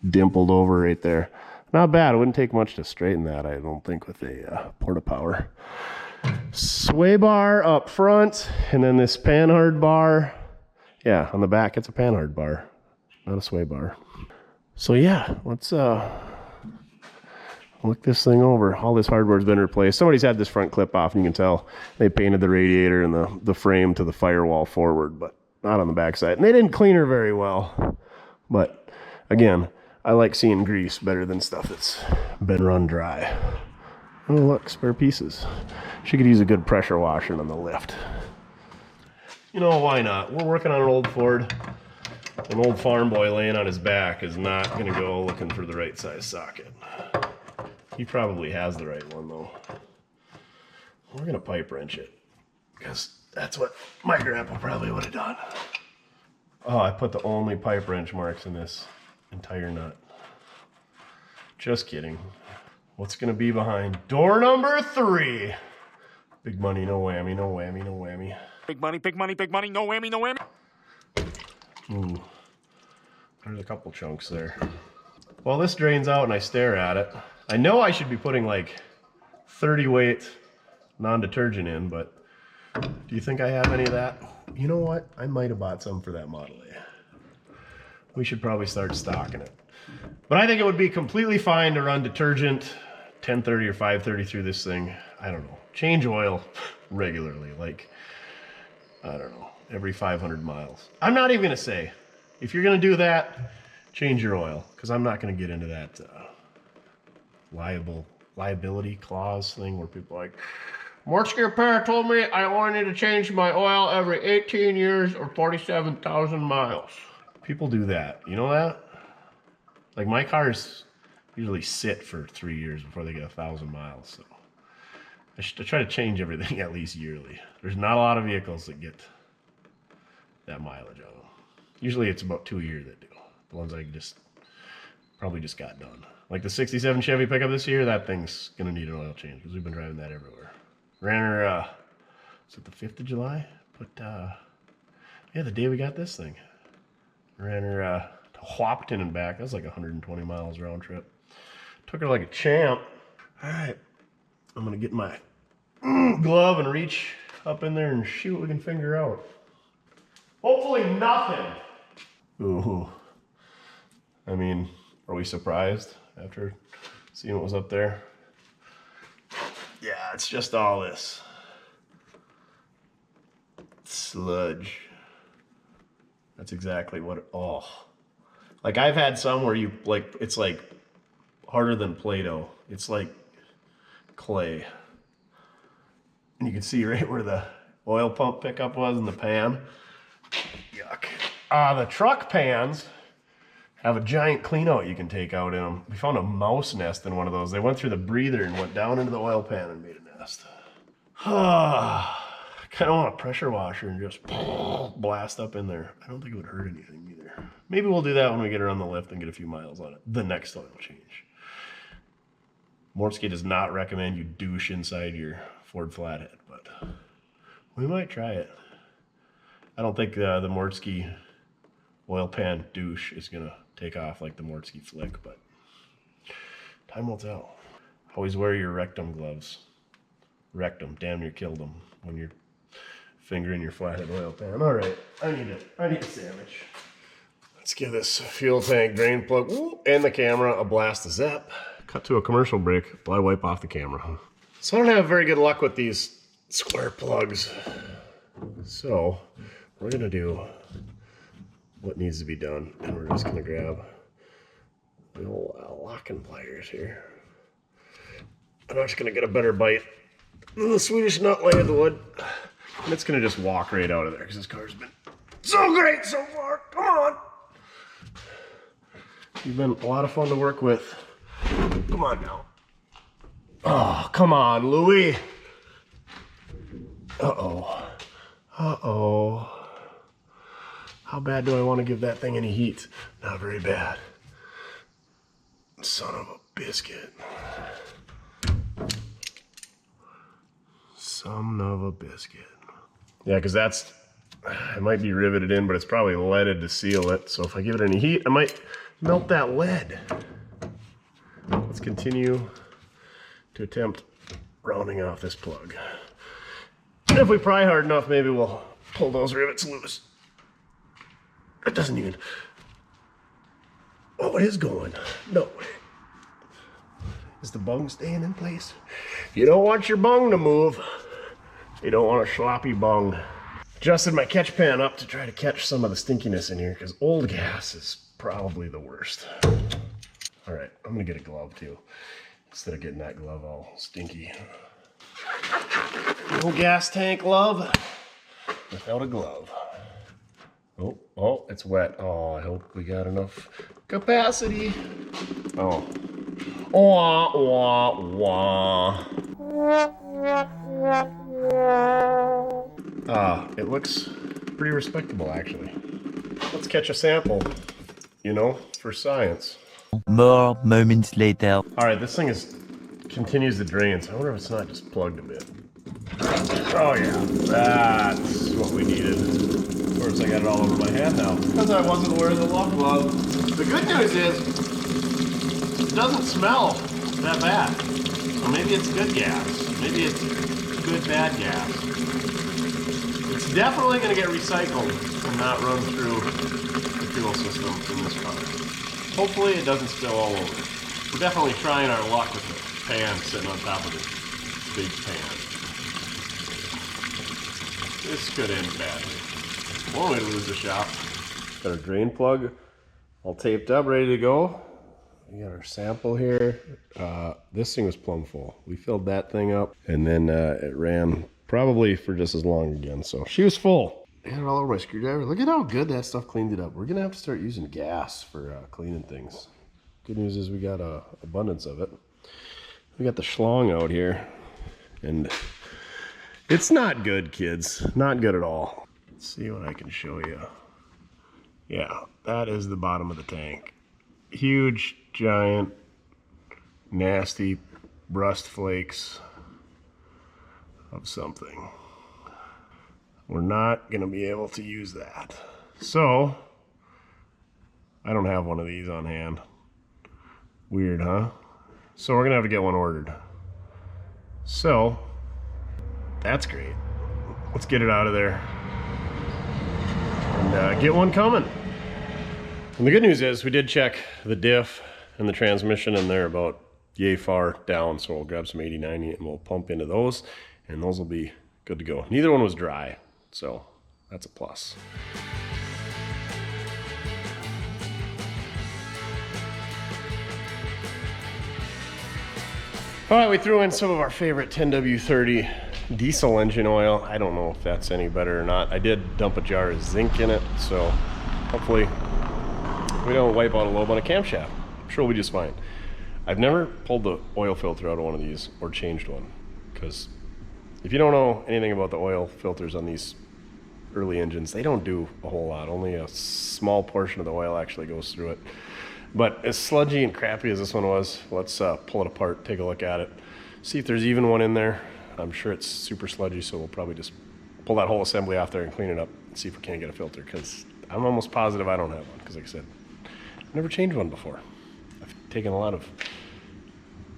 Speaker 1: dimpled over right there. Not bad. It wouldn't take much to straighten that, I don't think, with a porta-power. Sway bar up front, and then this panhard bar. Yeah, on the back, it's a panhard bar, not a sway bar. So yeah, let's look this thing over. All this hardware's been replaced. Somebody's had this front clip off, and you can tell they painted the radiator and the frame to the firewall forward, but not on the backside. And they didn't clean her very well. But again, I like seeing grease better than stuff that's been run dry. Oh look, spare pieces. She could use a good pressure washing on the lift. You know, why not? We're working on an old Ford. An old farm boy laying on his back is not going to go looking for the right size socket. He probably has the right one though. We're going to pipe wrench it because that's what my grandpa probably would have done. Oh, I put the only pipe wrench marks in this entire nut. Just kidding. What's going to be behind door number 3? Big money, no whammy, no whammy, no whammy.
Speaker 4: Big money, big money, big money, no whammy, no whammy.
Speaker 1: Ooh, there's a couple chunks there. Well, this drains out and I stare at it. I know I should be putting like 30 weight non-detergent in, but do you think I have any of that? You know what? I might have bought some for that Model A. We should probably start stocking it. But I think it would be completely fine to run detergent 1030 or 530 through this thing. I don't know. Change oil regularly, like, I don't know, every 500 miles. I'm not even going to say, if you're going to do that, change your oil, because I'm not going to get into that liability clause thing where people are like, Mortske repair told me I wanted to change my oil every 18 years or 47,000 miles. People do that. You know that? Like, my cars usually sit for 3 years before they get 1,000 miles. So I try to change everything at least yearly. There's not a lot of vehicles that get that mileage on them. Usually it's about 2 years that do. The ones I probably just got done. Like the 67 Chevy pickup this year, that thing's gonna need an oil change because we've been driving that everywhere. Ran her, is it the 5th of July? But yeah, the day we got this thing. Ran her to Whopton and back. That was like 120 miles round trip. Took her like a champ. All right, I'm gonna get my glove and reach up in there and see what we can figure out. Hopefully nothing. Ooh. I mean, are we surprised after seeing what was up there? Yeah, it's just all this sludge. That's exactly what it, oh. Like I've had some where you like, it's like harder than Play-Doh. It's like clay. And you can see right where the oil pump pickup was in the pan. Yuck. The truck pans have a giant clean out you can take out in them. We found a mouse nest in one of those. They went through the breather and went down into the oil pan and made a nest. I kind of want a pressure washer and just blast up in there. I don't think it would hurt anything either. Maybe we'll do that when we get her on the lift and get a few miles on it. The next oil change. Mortske does not recommend you douche inside your Ford Flathead, but we might try it. I don't think the Mortske oil pan douche is gonna take off like the Mortske flick, but time will tell. Always wear your rectum gloves. Rectum, damn near killed them when you're fingering your flathead oil pan. All right, I need a sandwich. Let's give this fuel tank drain plug and the camera a blast of zap. Cut to a commercial break, but I wipe off the camera. So I don't have very good luck with these square plugs. So we're gonna do what needs to be done, and we're just gonna grab the old locking pliers here. I'm just gonna get a better bite than the Swedish nut laid the wood, and it's gonna just walk right out of there because this car's been so great so far. Come on, you've been a lot of fun to work with. Come on now. Oh, come on, Louie. Uh-oh. Uh-oh. How bad do I want to give that thing any heat? Not very bad. Son of a biscuit. Son of a biscuit. Yeah, because that's, it might be riveted in, but it's probably leaded to seal it. So if I give it any heat, I might melt that lead. Let's continue to attempt rounding off this plug. And if we pry hard enough, maybe we'll pull those rivets loose. It doesn't even, oh, it is going. No. Is the bung staying in place? You don't want your bung to move. You don't want a sloppy bung. Adjusted my catch pan up to try to catch some of the stinkiness in here because old gas is probably the worst. All right, I'm gonna get a glove too, instead of getting that glove all stinky. No gas tank glove without a glove. Oh, oh, it's wet. Oh, I hope we got enough capacity. Oh. Wah, wah, wah. It looks pretty respectable actually. Let's catch a sample, you know, for science.
Speaker 14: More moments later.
Speaker 1: All right, this thing continues to drain, so I wonder if it's not just plugged a bit. Oh yeah, that's what we needed. Of course, I got it all over my hand now because I wasn't wearing the love glove. The good news is it doesn't smell that bad. So maybe it's good gas. Maybe it's good bad gas. It's definitely going to get recycled and not run through the fuel system in this car. Hopefully it doesn't spill all over. We're definitely trying our luck with the pan sitting on top of this big pan. This could end badly. One way to lose the shop. Got our drain plug all taped up, ready to go. We got our sample here. This thing was plumb full. We filled that thing up, and then it ran probably for just as long again. So she was full. I got it all over my screwdriver. Look at how good that stuff cleaned it up. We're gonna have to start using gas for cleaning things. Good news is we got abundance of it. We got the schlong out here, and it's not good, kids. Not good at all. Let's see what I can show you. Yeah, that is the bottom of the tank. Huge, giant, nasty rust flakes of something. We're not gonna be able to use that. So, I don't have one of these on hand. Weird, huh? So we're gonna have to get one ordered. So, that's great. Let's get it out of there and get one coming. And the good news is we did check the diff and the transmission, and they're about yay far down. So we'll grab some 80/90 and we'll pump into those, and those will be good to go. Neither one was dry, so that's a plus. All right, we threw in some of our favorite 10W30 diesel engine oil. I don't know if that's any better or not. I did dump a jar of zinc in it, so hopefully we don't wipe out a lobe on a camshaft. I'm sure we'll be just fine. I've never pulled the oil filter out of one of these or changed one, because if you don't know anything about the oil filters on these early engines, they don't do a whole lot. Only a small portion of the oil actually goes through it. But as sludgy and crappy as this one was, let's pull it apart, take a look at it, see if there's even one in there. I'm sure it's super sludgy, so we'll probably just pull that whole assembly off there and clean it up and see if we can't get a filter, because I'm almost positive I don't have one, because like I said, I've never changed one before. I've taken a lot of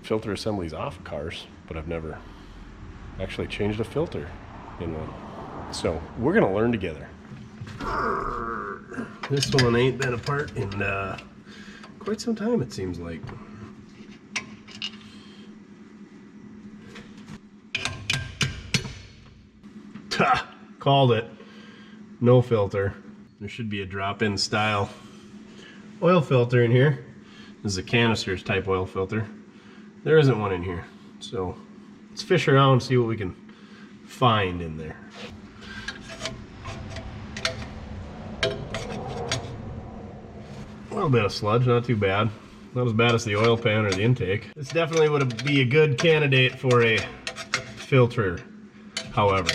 Speaker 1: filter assemblies off of cars, but I've never actually changed a filter in one. So we're gonna learn together. This one ain't been apart in quite some time, it seems like. Ha! Called it. No filter. There should be a drop-in style oil filter in here. This is a canisters type oil filter. There isn't one in here. So let's fish around and see what we can find in there. A little bit of sludge, not too bad. Not as bad as the oil pan or the intake. This definitely would be a good candidate for a filter, however.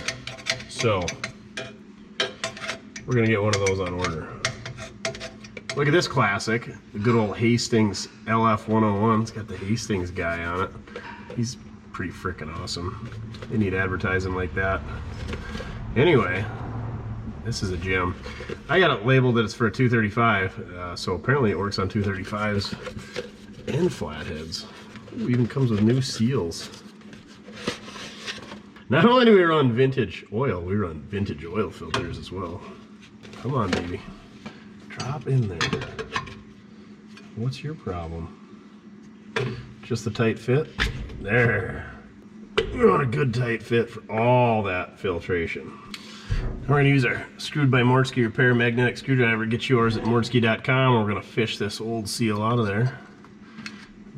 Speaker 1: So we're gonna get one of those on order. Look at this classic, the good old Hastings LF101. It's got the Hastings guy on it. He's pretty freaking awesome. They need advertising like that. Anyway, this is a gem. I got it labeled that it's for a 235, so apparently it works on 235s and flatheads. Ooh, even comes with new seals. Not only do we run vintage oil, we run vintage oil filters as well. Come on, baby. Drop in there. What's your problem? Just a tight fit? There. We want a good tight fit for all that filtration. We're going to use our screwed by Mortske repair magnetic screwdriver. Get yours at mortske.com. We're going to fish this old seal out of there.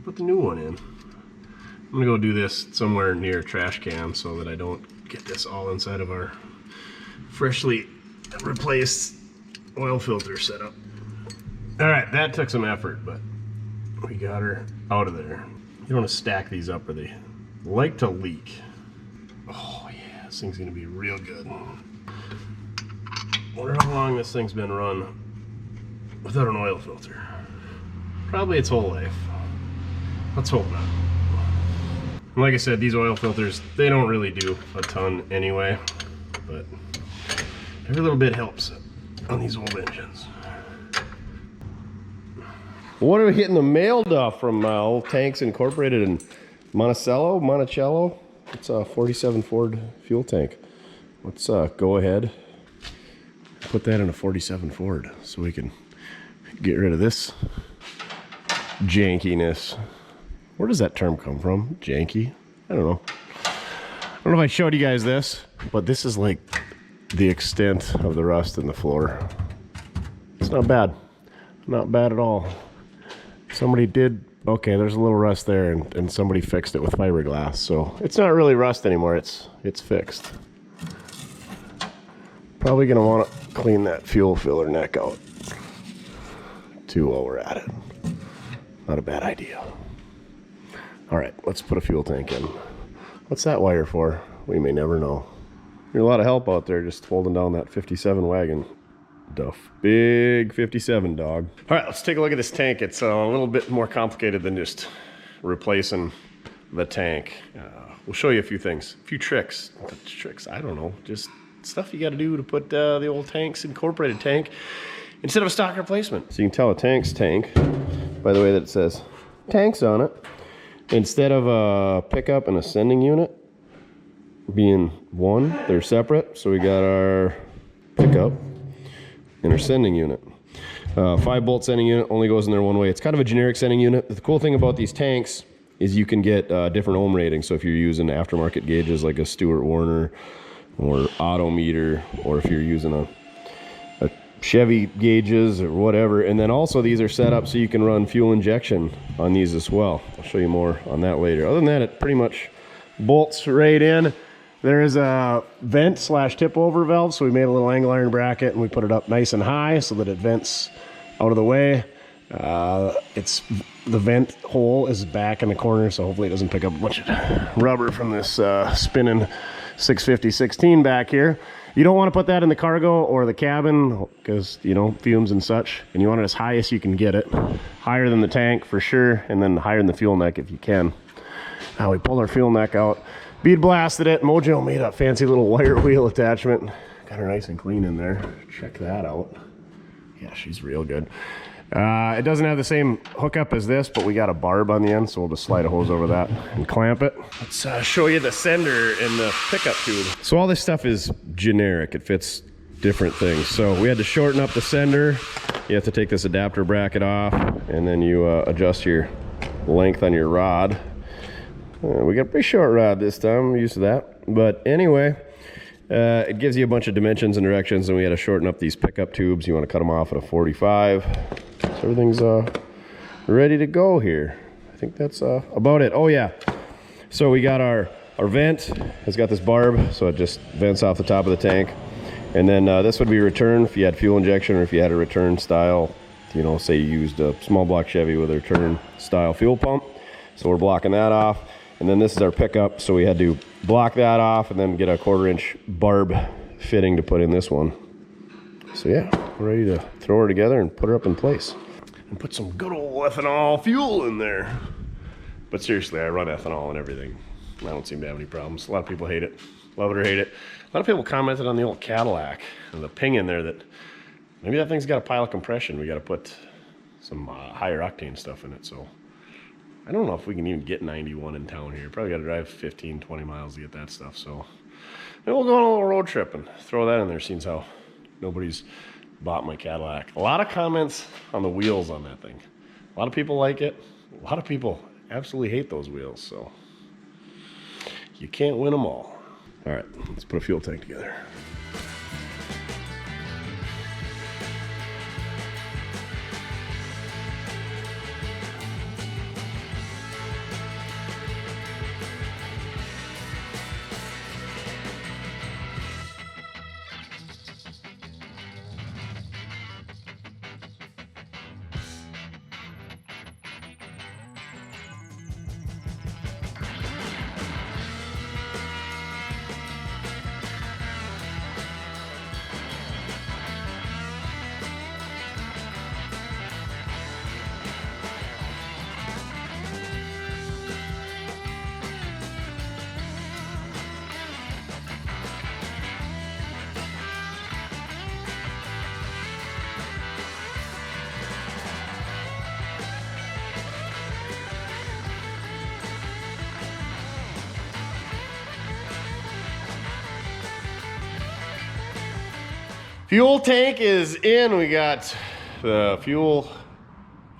Speaker 1: Put the new one in. I'm going to go do this somewhere near a trash can so that I don't get this all inside of our freshly replaced oil filter setup. Alright, that took some effort, but we got her out of there. You don't want to stack these up or they like to leak. Oh yeah, this thing's going to be real good. Wonder how long this thing's been run without an oil filter. Probably its whole life. Let's hope not. And like I said, these oil filters, they don't really do a ton anyway, but every little bit helps on these old engines. What are we getting the mail, Duff, from Old Tanks Incorporated in Monticello? It's a 47 Ford fuel tank. Let's go ahead, put that in a 47 Ford so we can get rid of this jankiness. Where does that term come from? Janky? I don't know. I don't know if I showed you guys this, but this is like the extent of the rust in the floor. It's not bad. Not bad at all. Somebody did, okay, there's a little rust there, and somebody fixed it with fiberglass, so it's not really rust anymore, it's fixed. Probably gonna want to clean that fuel filler neck out too while we're at it. Not a bad idea. All right, let's put a fuel tank in. What's that wire for? We may never know. There's a lot of help out there just holding down that 57 wagon, Duff. Big 57, dog. All right, let's take a look at this tank. It's a little bit more complicated than just replacing the tank. We'll show you a few things, a few tricks. Tricks, I don't know, just stuff you got to do to put the old Tanks Incorporated tank instead of a stock replacement. So you can tell a tank's tank by the way that it says tanks on it. Instead of a pickup and a sending unit being one, they're separate. So we got our pickup and our sending unit. 5-bolt sending unit only goes in there one way. It's kind of a generic sending unit. The cool thing about these tanks is you can get different ohm ratings. So if you're using aftermarket gauges like a Stewart Warner or Auto Meter, or if you're using a Chevy gauges or whatever. And then also these are set up so you can run fuel injection on these as well. I'll show you more on that later. Other than that, it pretty much bolts right in. There is a vent / tip over valve, so we made a little angle iron bracket and we put it up nice and high so that it vents out of the way. The vent hole is back in the corner, so hopefully it doesn't pick up a bunch of rubber from this spinning 650-16 back here. You don't want to put that in the cargo or the cabin because, you know, fumes and such, and you want it as high as you can get it. Higher than the tank for sure, and then higher than the fuel neck if you can. Now we pulled our fuel neck out, bead blasted it. Mojo made a fancy little wire wheel attachment. Got her nice and clean in there. Check that out. Yeah, she's real good. It doesn't have the same hookup as this, but we got a barb on the end, so we'll just slide a hose over that and clamp it. Let's show you the sender and the pickup tube. So all this stuff is generic. It fits different things. So we had to shorten up the sender. You have to take this adapter bracket off, and then you adjust your length on your rod. We got a pretty short rod this time. I'm used to that. But anyway, it gives you a bunch of dimensions and directions, and we had to shorten up these pickup tubes. You want to cut them off at a 45. So everything's ready to go here. I think that's about it. Oh yeah, so we got our vent. It's got this barb, so it just vents off the top of the tank. And then this would be return if you had fuel injection, or if you had a return style, you know, say you used a small block Chevy with a return style fuel pump. So we're blocking that off. And then this is our pickup, so we had to block that off and then get a 1/4 inch barb fitting to put in this one. So yeah, we're ready to throw her together and put her up in place. And put some good old ethanol fuel in there. But seriously, I run ethanol and everything. I don't seem to have any problems. A lot of people hate it. Love it or hate it. A lot of people commented on the old Cadillac and the ping in there that maybe that thing's got a pile of compression. We got to put some higher octane stuff in it. So I don't know if we can even get 91 in town here. Probably got to drive 15, 20 miles to get that stuff. So maybe we'll go on a little road trip and throw that in there, seeing how nobody's bought my Cadillac. A lot of comments on the wheels on that thing. A lot of people like it. A lot of people absolutely hate those wheels. So you can't win them all. All right, let's put a fuel tank together. Fuel tank is in. We got the fuel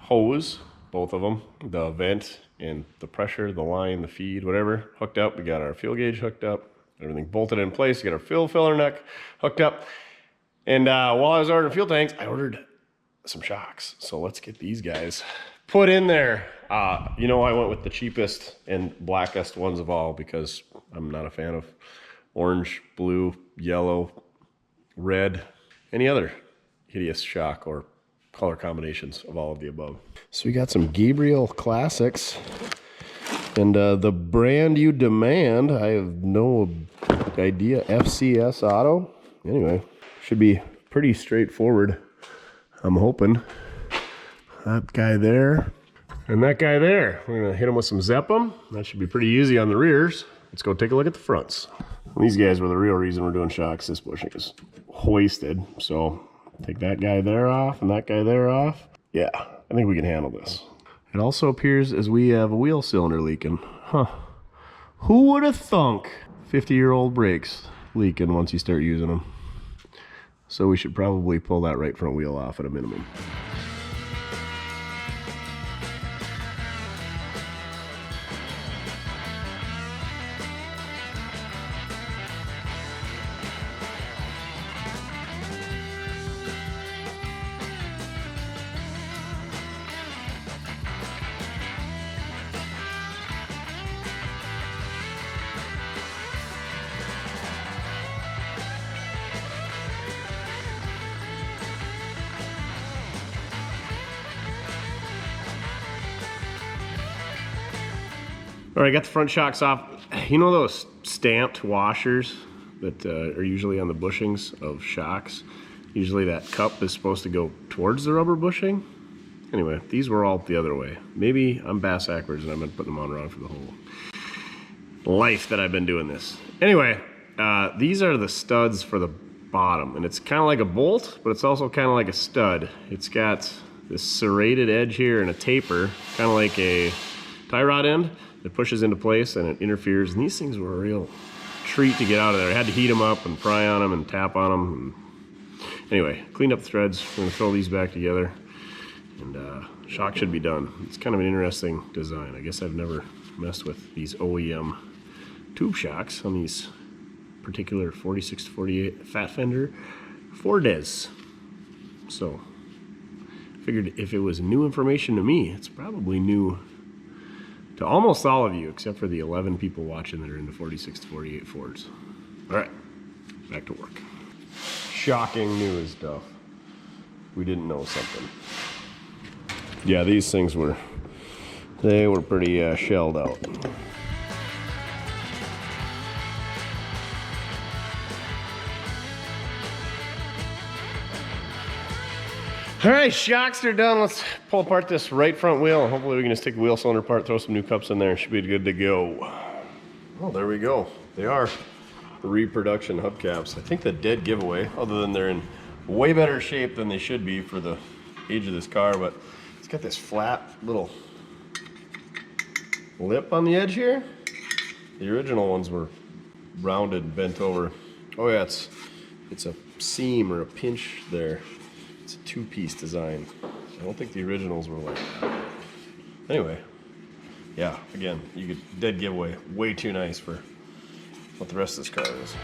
Speaker 1: hose, both of them, the vent and the pressure, the line, the feed, whatever, hooked up. We got our fuel gauge hooked up, everything bolted in place. We got our fuel filler neck hooked up. And while I was ordering fuel tanks, I ordered some shocks. So let's get these guys put in there. You know, I went with the cheapest and blackest ones of all because I'm not a fan of orange, blue, yellow, red, any other hideous shock or color combinations of all of the above. So we got some Gabriel Classics, and the brand you demand, I have no idea. FCS Auto. Anyway, should be pretty straightforward, I'm hoping. That guy there and that guy there. We're gonna hit them with some Zeppum. That should be pretty easy on the rears. Let's go take a look at the fronts. These guys were the real reason we're doing shocks. This bushing is hoisted. So take that guy there off and that guy there off. Yeah, I think we can handle this. It also appears as we have a wheel cylinder leaking. Huh. Who would have thunk 50-year-old brakes leaking once you start using them? So we should probably pull that right front wheel off at a minimum. All right, got the front shocks off. You know those stamped washers that are usually on the bushings of shocks? Usually that cup is supposed to go towards the rubber bushing. Anyway, these were all the other way. Maybe I'm bass backwards and I've been putting them on wrong for the whole life that I've been doing this. Anyway, these are the studs for the bottom, and it's kind of like a bolt, but it's also kind of like a stud. It's got this serrated edge here and a taper, kind of like a tie rod end that pushes into place and it interferes. And these things were a real treat to get out of there. I had to heat them up and pry on them and tap on them. And anyway, cleaned up the threads. We're gonna throw these back together, and shock should be done. It's kind of an interesting design. I guess I've never messed with these OEM tube shocks on these particular 46 to 48 Fat Fender Fordes. So figured if it was new information to me, it's probably new to almost all of you, except for the 11 people watching that are into 46 to 48 Fords. All right, back to work. Shocking news, Duff. We didn't know something. Yeah, these things were, they were pretty shelled out. All right, shocks are done. Let's pull apart this right front wheel. Hopefully we can just take the wheel cylinder apart, throw some new cups in there. Should be good to go. Oh, there we go. They are the reproduction hubcaps. I think the dead giveaway, other than they're in way better shape than they should be for the age of this car, but it's got this flat little lip on the edge here. The original ones were rounded, bent over. Oh yeah, it's a seam or a pinch there. It's a two-piece design. I don't think the originals were like that. Anyway, yeah, again, you could dead giveaway. Way too nice for what the rest of this car is.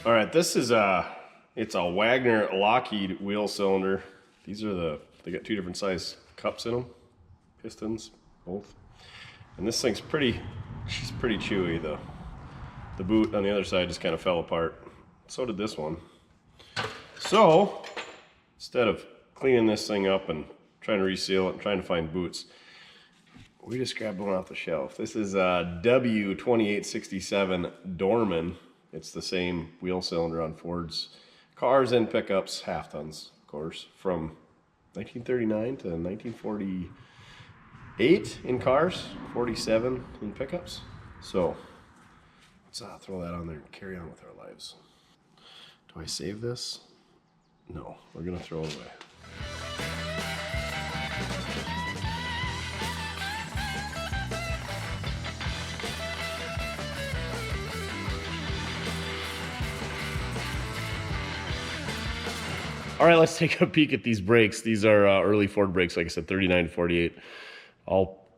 Speaker 1: All right, this is it's a Wagner Lockheed wheel cylinder. These are they got two different size cups in them, pistons, both. And this thing's she's pretty chewy though. The boot on the other side just kind of fell apart. So did this one. So, instead of cleaning this thing up and trying to reseal it and trying to find boots, we just grabbed one off the shelf. This is a W2867 Dorman. It's the same wheel cylinder on Ford's cars and pickups, half tons, of course, from 1939 to 1948 in cars, 47 in pickups. So let's throw that on there and carry on with our lives. Do I save this? No, we're gonna throw it away. All right, let's take a peek at these brakes. These are early Ford brakes, like I said, 39 to 48. All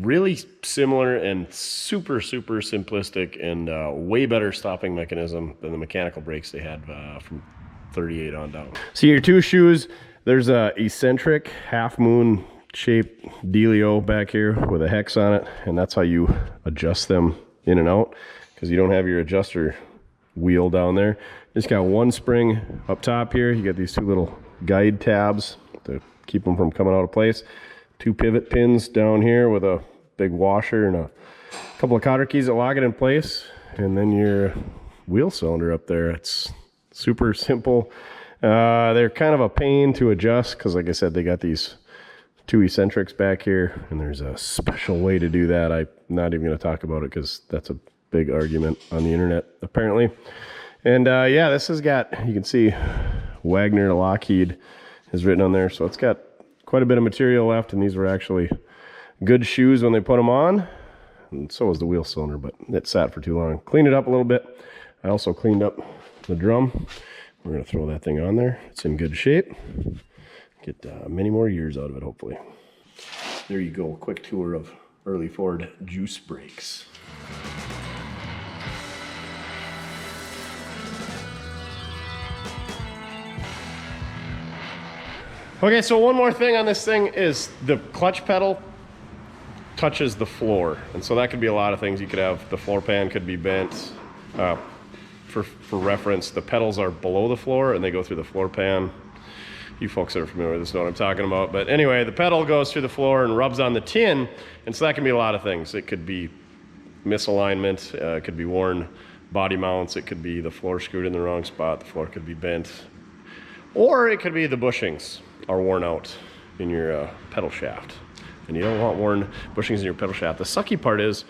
Speaker 1: really similar and super, super simplistic and way better stopping mechanism than the mechanical brakes they had from 38 on down. So your two shoes, there's a eccentric half moon shaped dealio back here with a hex on it, and that's how you adjust them in and out, because you don't have your adjuster wheel down there. Just got one spring up top here. You got these two little guide tabs to keep them from coming out of place. Two pivot pins down here with a big washer and a couple of cotter keys that lock it in place. And then your wheel cylinder up there. It's super simple. They're kind of a pain to adjust because, like I said, they got these two eccentrics back here, and there's a special way to do that. I'm not even going to talk about it because that's a big argument on the internet, apparently. And yeah, this has got, you can see Wagner Lockheed is written on there, so it's got quite a bit of material left, and these were actually good shoes when they put them on, and so was the wheel cylinder, but it sat for too long. Cleaned it up a little bit. I also cleaned up the drum. We're going to throw that thing on there. It's in good shape. Get many more years out of it, hopefully. There you go, a quick tour of early Ford juice brakes. Okay, so one more thing on this thing is the clutch pedal. touches the floor. And so that could be a lot of things. You could have the floor pan could be bent. For reference, the pedals are below the floor and they go through the floor pan. You folks that are familiar with this know what I'm talking about. But anyway, the pedal goes through the floor and rubs on the tin. And so that can be a lot of things. It could be misalignment, it could be worn body mounts, it could be the floor screwed in the wrong spot, the floor could be bent. Or it could be the bushings are worn out in your pedal shaft. And you don't want worn bushings in your pedal shaft. The sucky part is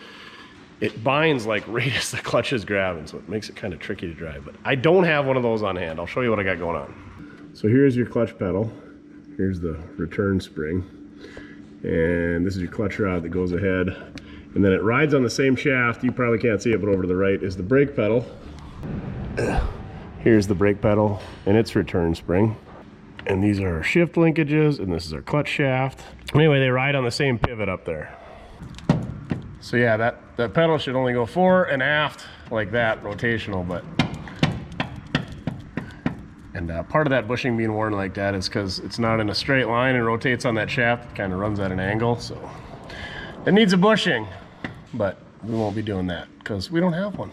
Speaker 1: it binds like right as the clutch is grabbing, so it makes it kind of tricky to drive. But I don't have one of those on hand. I'll show you what I got going on. So here's your clutch pedal. Here's the return spring. And this is your clutch rod that goes ahead. And then it rides on the same shaft. You probably can't see it, but over to the right is the brake pedal. Here's the brake pedal and its return spring. And these are our shift linkages, and this is our clutch shaft. Anyway, they ride on the same pivot up there. So yeah, that pedal should only go fore and aft like that, rotational, but part of that bushing being worn like that is because it's not in a straight line and rotates on that shaft. It kind of runs at an angle, so it needs a bushing, but we won't be doing that because we don't have one.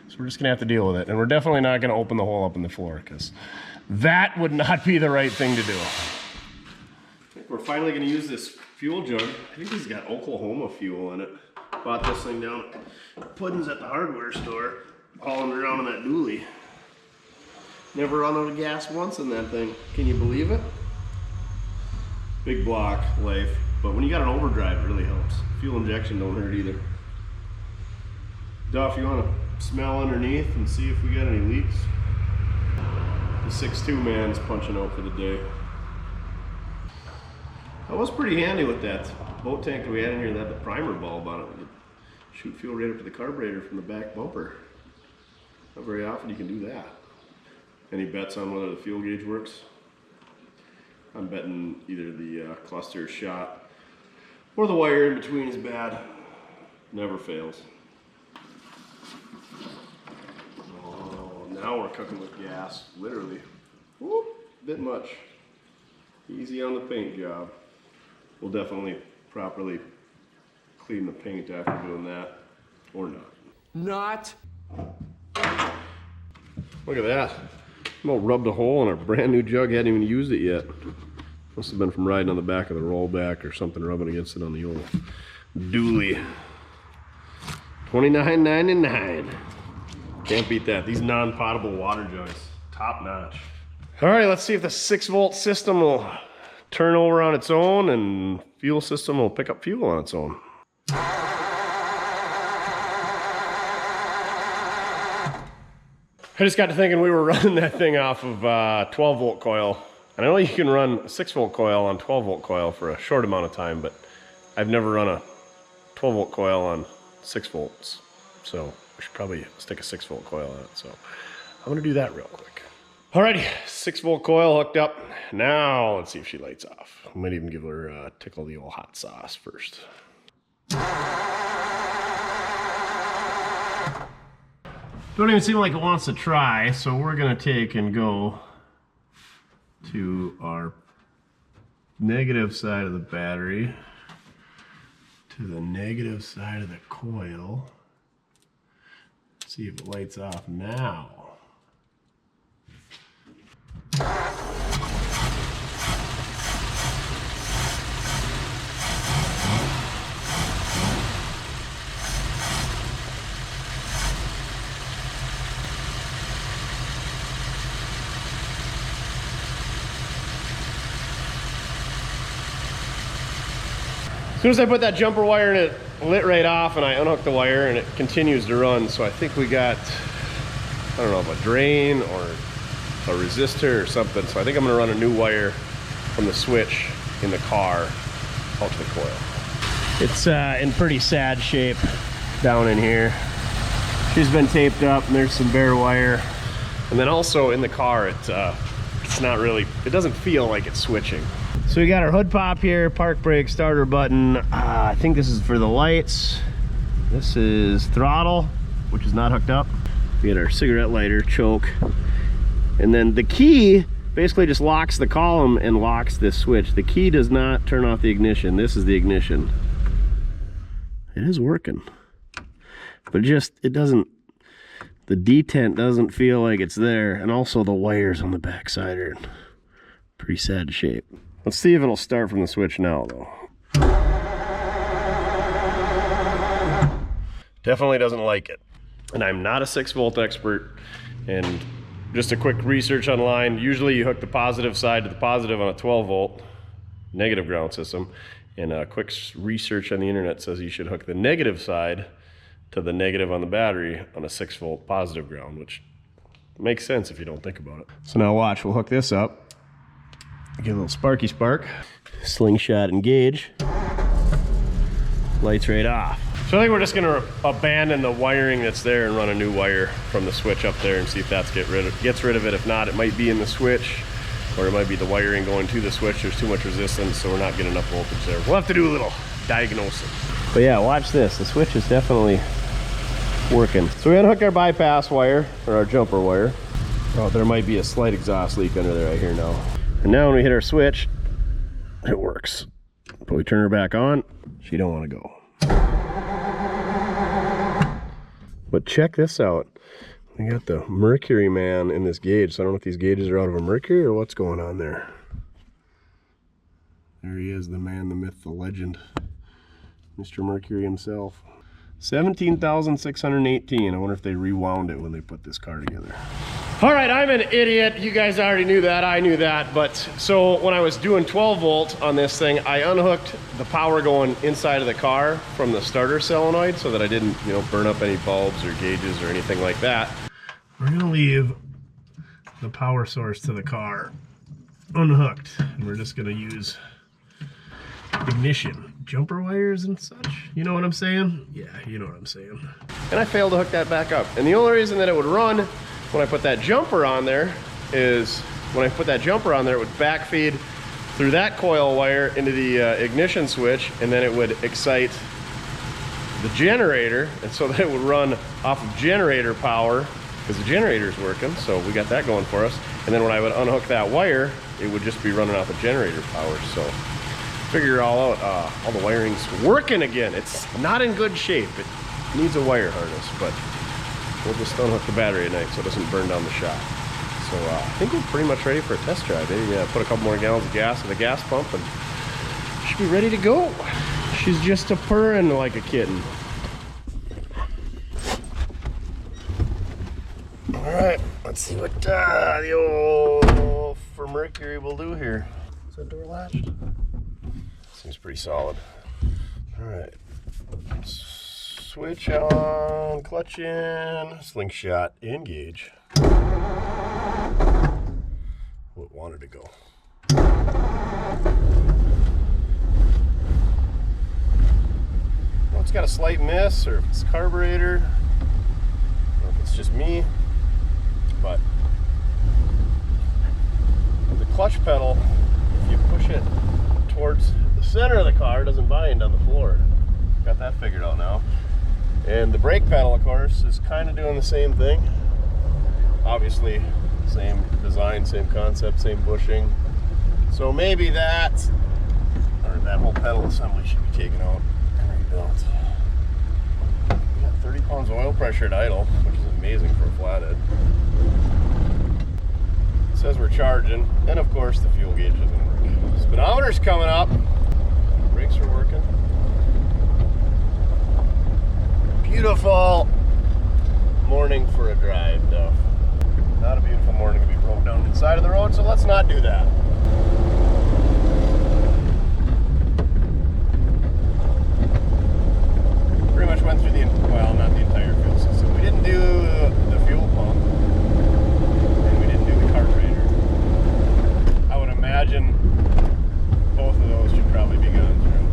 Speaker 1: So we're just gonna have to deal with it, and we're definitely not gonna open the hole up in the floor because that would not be the right thing to do. I think we're finally gonna use this fuel jug. I think this has got Oklahoma fuel in it. Bought this thing down at Puddin's at the hardware store, hauling around in that dually. Never run out of gas once in that thing. Can you believe it? Big block life, but when you got an overdrive, it really helps. Fuel injection don't hurt either. Duff, you want to smell underneath and see if we got any leaks? The 6.2 man's punching out for the day. That was pretty handy with that boat tank that we had in here that had the primer bulb on it. We could shoot fuel right up to the carburetor from the back bumper. Not very often you can do that. Any bets on whether the fuel gauge works? I'm betting either the cluster is shot or the wire in between is bad. Never fails. Oh, now we're cooking with gas, literally. Whoop, bit much. Easy on the paint job. We'll definitely properly clean the paint after doing that, or not. Look at that. About rubbed a hole in our brand new jug, hadn't even used it yet. Must have been from riding on the back of the rollback or something rubbing against it on the old dually. $29.99. Can't beat that. These non-potable water jugs, top notch. All right, let's see if the 6-volt system will turn over on its own and fuel system will pick up fuel on its own. I just got to thinking we were running that thing off of 12-volt coil. And I know you can run a 6-volt coil on 12-volt coil for a short amount of time, but I've never run a 12-volt coil on 6 volts. So we should probably stick a 6-volt coil on it. So I'm going to do that real quick. Alrighty, 6-volt coil hooked up. Now let's see if she lights off. I might even give her a tickle the old hot sauce first. Don't even seem like it wants to try, so we're gonna take and go to our negative side of the battery, to the negative side of the coil. See if it lights off now. As soon as I put that jumper wire in, it lit right off, and I unhooked the wire and it continues to run. So I think we got, I don't know, a drain or a resistor or something. So I think I'm gonna run a new wire from the switch in the car out to the coil. It's in pretty sad shape down in here. She's been taped up and there's some bare wire. And then also in the car, it's not really, it doesn't feel like it's switching. So we got our hood pop here, park brake, starter button. I think this is for the lights. This is throttle, which is not hooked up. We got our cigarette lighter, choke. And then the key basically just locks the column and locks this switch. The key does not turn off the ignition. This is the ignition. It is working. But it doesn't, the detent doesn't feel like it's there. And also the wires on the backside are in pretty sad shape. Let's see if it'll start from the switch now though. Definitely doesn't like it. And I'm not a 6-volt expert. And just a quick research online, usually you hook the positive side to the positive on a 12-volt negative ground system. And a quick research on the internet says you should hook the negative side to the negative on the battery on a 6-volt positive ground, which makes sense if you don't think about it. So now watch, we'll hook this up. Get a little sparky spark. Slingshot engage. Lights right off. So I think we're just gonna abandon the wiring that's there and run a new wire from the switch up there and see if that gets rid of it. If not, it might be in the switch, or it might be the wiring going to the switch. There's too much resistance, so we're not getting enough voltage there. We'll have to do a little diagnosing. But yeah, watch this. The switch is definitely working. So we unhooked our bypass wire, or our jumper wire. Oh, there might be a slight exhaust leak under there, I hear now. And now when we hit our switch, it works. But we turn her back on, she don't want to go. But check this out. We got the Mercury man in this gauge. So I don't know if these gauges are out of a Mercury or what's going on there. There he is, the man, the myth, the legend. Mr. Mercury himself. 17,618. I wonder if they rewound it when they put this car together. All right, I'm an idiot. You guys already knew that. I knew that. But so when I was doing 12 volt on this thing, I unhooked the power going inside of the car from the starter solenoid so that I didn't, you know, burn up any bulbs or gauges or anything like that. We're gonna leave the power source to the car unhooked, and we're just gonna use ignition jumper wires and such. You know what I'm saying? Yeah, you know what I'm saying. And I failed to hook that back up. And the only reason that it would run when I put that jumper on there is when I put that jumper on there, it would backfeed through that coil wire into the ignition switch, and then it would excite the generator, and so that it would run off of generator power because the generator's working, so we got that going for us. And then when I would unhook that wire, it would just be running off of generator power. So figure it all out. All the wiring's working again. It's not in good shape. It needs a wire harness, but we'll just unhook the battery at night so it doesn't burn down the shop. So I think we're pretty much ready for a test drive. Maybe put a couple more gallons of gas in the gas pump and should be ready to go. She's just a purring like a kitten. All right, let's see what the old for Mercury will do here. Is that door latched? Seems pretty solid. All right, switch on, clutch in, slingshot, engage. Oh, it wanted to go. Well, it's got a slight miss, or if it's carburetor, or if it's just me. But the clutch pedal, if you push it towards the center of the car, it doesn't bind on the floor. Got that figured out now. And the brake pedal, of course, is kind of doing the same thing. Obviously, same design, same concept, same bushing. So maybe that, or that whole pedal assembly should be taken out and rebuilt. We got 30 pounds of oil pressure at idle, which is amazing for a flathead. It says we're charging, and of course the fuel gauge doesn't work. Speedometer's coming up. Brakes are working. Beautiful morning for a drive, Duff. Not a beautiful morning to be broke down inside of the road, so let's not do that. Pretty much went through the, well, not the entire fuel system. We didn't do the fuel pump, and we didn't do the carburetor. I would imagine both of those should probably be gone through.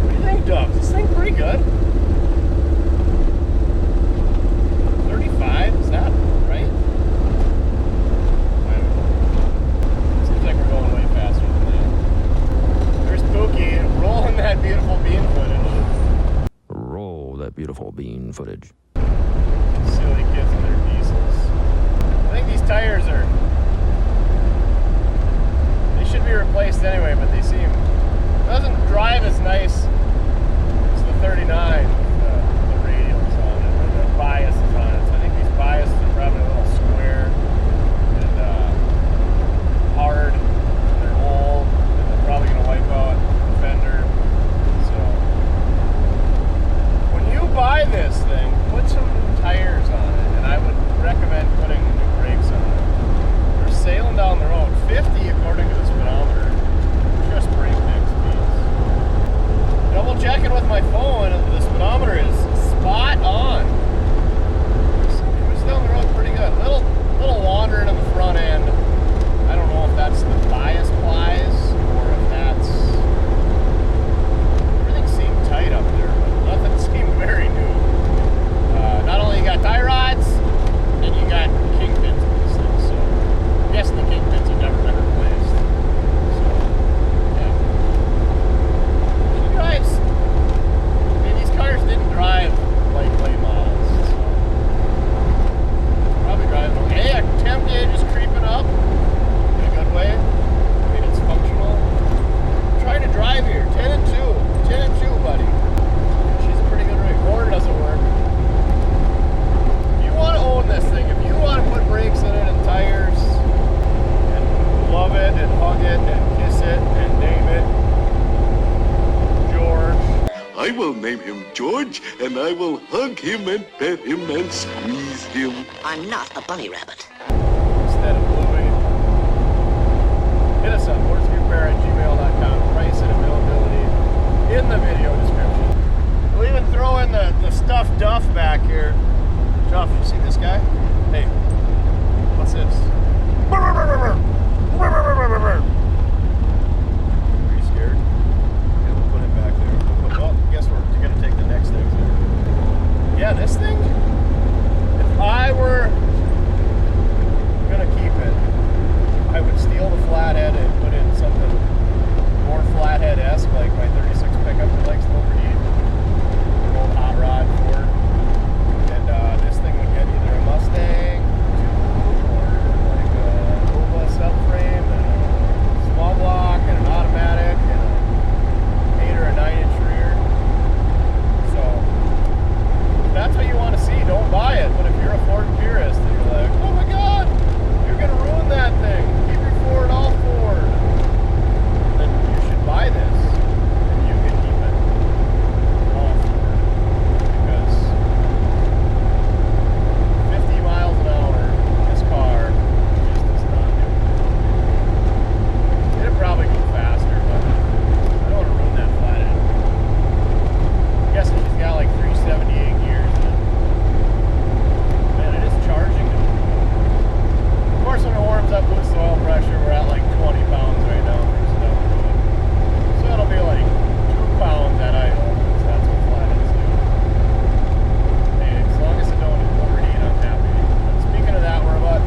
Speaker 1: What do you think, Duff? This thing's pretty good. 35, is that right? Seems like we're going way faster than that. There's Pookie rolling that beautiful bean footage.
Speaker 15: Roll that beautiful bean footage.
Speaker 1: Silly kids and their diesels. I think these tires they should be replaced anyway, but they seem, it doesn't drive as nice as 39, the radials on it, or the biases on it. So I think these biases are probably a little square and hard. They're old, and they're probably going to wipe out the fender. So when you buy this thing, put some new tires on it, and I would recommend putting new brakes on it. They're sailing down the road 50 according to the speedometer. Just brake mix means. Double checking with my phone, and the speedometer is spot on. It was down the road pretty good. Little wandering in the front end. I don't know if that's the bias plies or if that's. Everything seemed tight up there, but nothing seemed very new. Not only you got tie rods, and you got kingpins in these things. So I'm guessing the kingpins have never been replaced. So yeah. She drives. I mean, these cars didn't drive like late models. So probably driving okay. Hey, temp gauge is creeping up in a good way. I mean, it's functional. I'm trying to drive here. 10 and 2. 10 and 2, buddy. She's a pretty good rate. Motor doesn't work. If you want to own this thing, if you want to put brakes in it and tires and love it and hug it and kiss it and name it George.
Speaker 16: I will name him George, and I will hug him and pet him and squeeze him.
Speaker 17: I'm not a bunny rabbit.
Speaker 1: Instead of Bluey. Hit us up, mortskerepair@gmail.com. Price and availability in the video description. We'll even throw in the stuffed Duff back here. Duff, you see this guy? Hey, what's this? Are you scared? Yeah, we'll put him back there. Well, guess we're going to take the next exit. Yeah, this thing, if I were going to keep it, I would steal the Flathead and put in something more Flathead-esque, like my 36 pickup that likes to overheat. An old hot rod Ford. And this thing would get either a Mustang or like a Nova subframe and a small block and an automatic and an 8 or a 9-inch rear. So if that's what you want to see, don't buy it. But if you're a Ford purist and you're like, oh my god, you're going to ruin that thing, keep your Ford all Ford, then you should buy this and you can keep it all Ford. Because 50 miles an hour, this car just does not do it. It'd probably go faster, but I don't want to ruin that Flathead. I'm guessing she's got like 378 gears in it. Man, it is charging it. Of course, when it warms up, boosts the oil pressure, we're at like 20 pounds right now. So it'll be like 2 pounds at idle, because that's what Flatheads do. Hey, as long as it don't overheat, I'm happy. But speaking of that, we're about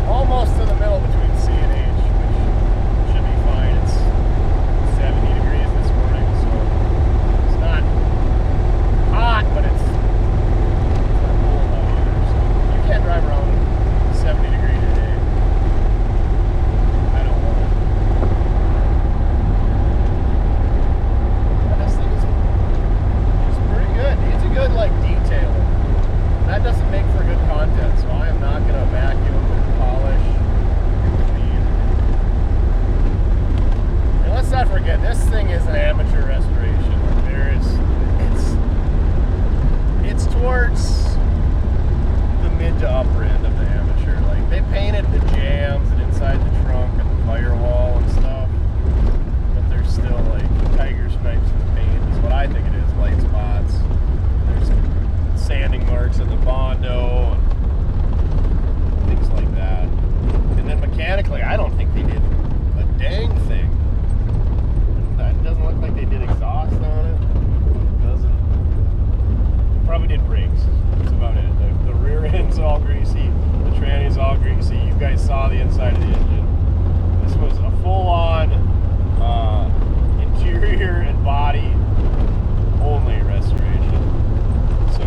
Speaker 1: almost to the middle between C and H, which should be fine. It's 70 degrees this morning, so it's not hot, but it's not cold out either. So you can't drive around 70 degrees a day. I don't want it. And this thing is just pretty good. Needs a good like detailing. That doesn't make for good content, so I am not gonna vacuum and polish and clean. And let's not forget, this thing is an amateur restoration. There is, it's towards the mid to upper end of the amateur. Like they painted the jams and inside the trunk and the firewall and stuff, but there's still like tiger stripes in the paint is what I think it is, white spots. There's sanding marks in the Bondo and things like that. And then mechanically, I don't think they did a dang thing. It doesn't look like they did exhaust on it. It doesn't. Probably did brakes. That's about it. The rear end's all greasy. The tranny's all greasy. You guys saw the inside of the engine. This was a full-on interior and body only restoration. So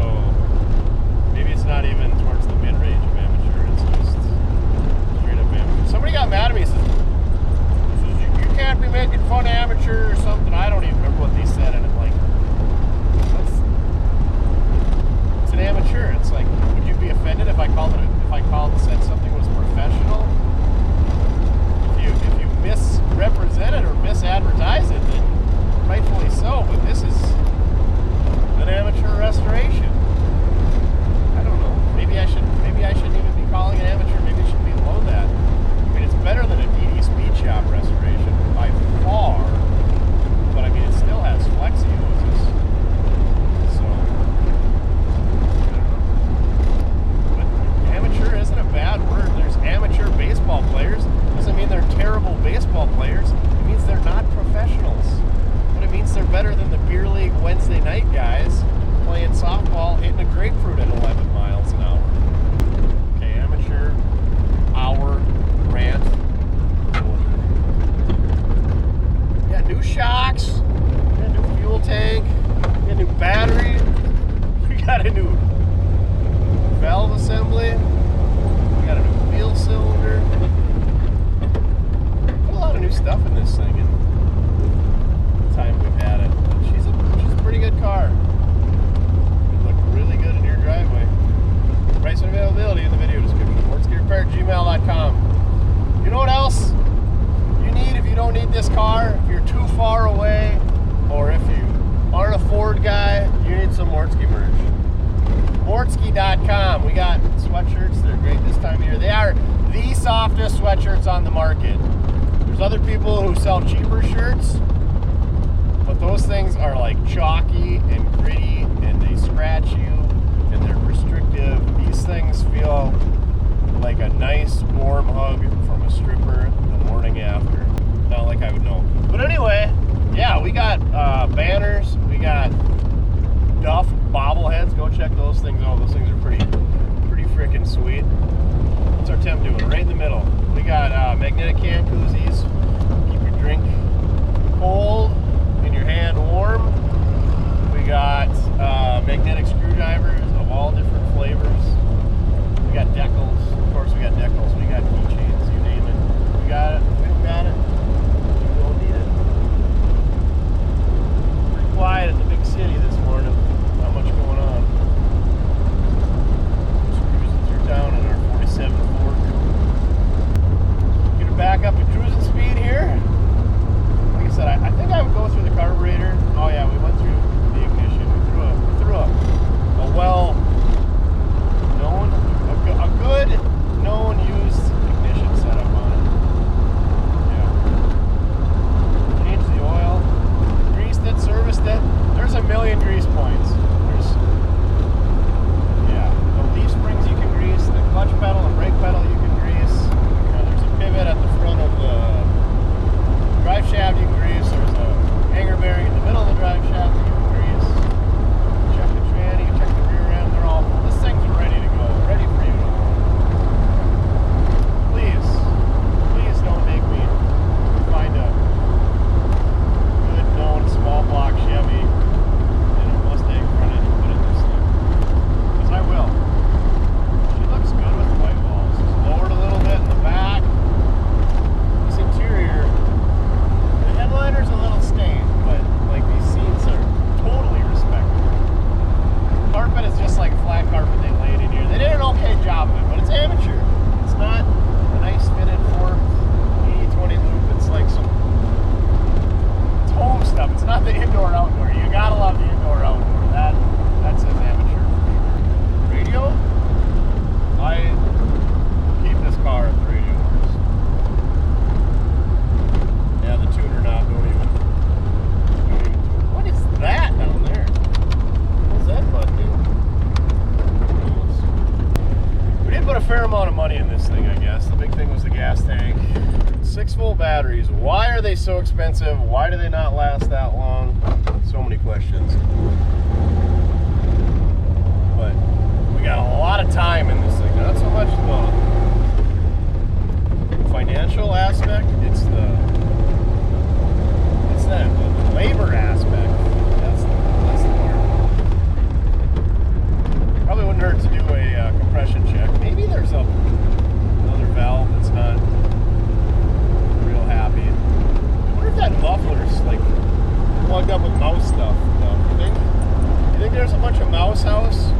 Speaker 1: maybe it's not even towards the mid-range of amateur. It's just straight up amateur. Somebody got mad at me and says you can't be making fun of amateur or something. I don't even remember what they said, and I'm like, got a new valve assembly. We got a new wheel cylinder. Put a lot of new stuff in this thing in the time we've had it. She's a pretty good car. It looked really good in your driveway. Price and availability in the video description. mortskerepair@gmail.com. You know what else you need if you don't need this car? If you're too far away, or if you aren't a Ford guy, you need some Mortske merch. Mortske.com. We got sweatshirts. They're great this time of year. They are the softest sweatshirts on the market. There's other people who sell cheaper shirts, but those things are like chalky and gritty, and they scratch you, and they're restrictive. These things feel like a nice warm hug from a stripper the morning after. Not like I would know. But anyway, yeah, we got banners. We got Duff bobbleheads. Go check those things out. Those things are pretty freaking sweet. What's our temp doing? Right in the middle. We got magnetic can koozies. Keep your drink cold and your hand warm. We got magnetic screwdrivers of all different flavors. We got decals. Of course, we got decals. We got keychains. You name it. We got it. We don't got it. We don't need it. Pretty quiet in the big city this morning. Not much going on. Just cruising through town in our 47 Ford. Get her back up to cruising speed here. Like I said, I think I would go through the carburetor. Oh yeah, we went through the ignition. We threw a well-known, a good known used ignition setup on it. Yeah. Changed the oil, greased it, serviced it. There's a million grease points. The leaf springs you can grease, the clutch pedal and brake pedal you can grease. There's a pivot at the front of the drive shaft you can grease. There's a hanger bearing in the middle of the drive shaft that you can grease. Check the tranny, check the rear end. They're all, this thing's ready to go, ready for you to own. Please don't make me find a good known small block Chevy and a Mustang front end and put in this thing. Because I will. She looks good with the white walls. It's lowered a little bit in the back. This interior, the headliner's a little stained, but like these seats are totally respectable. The carpet is just like flat carpet they laid in here. They did an okay job of it, but it's amateur. It's not a nice fitted Ford 80/20 loop. It's like it's home stuff. It's not the indoor outdoor. You gotta love the indoor outdoor. That says amateur. Radio? I keep this car if the radio works. Yeah, the tuner knob don't even what is that down there? What's that button do? We did put a fair amount of money in this thing, I guess. The big thing was the gas tank. 6-volt batteries. Why are they so expensive? Why do they not last that long? So many questions. But we got a lot of time in this thing. Not so much the financial aspect. It's the labor aspect. That's the part. Probably wouldn't hurt to do a compression check. Maybe there's another valve that's not real happy. I wonder if that muffler's like plugged up with mouse stuff. You think there's a bunch of mouse house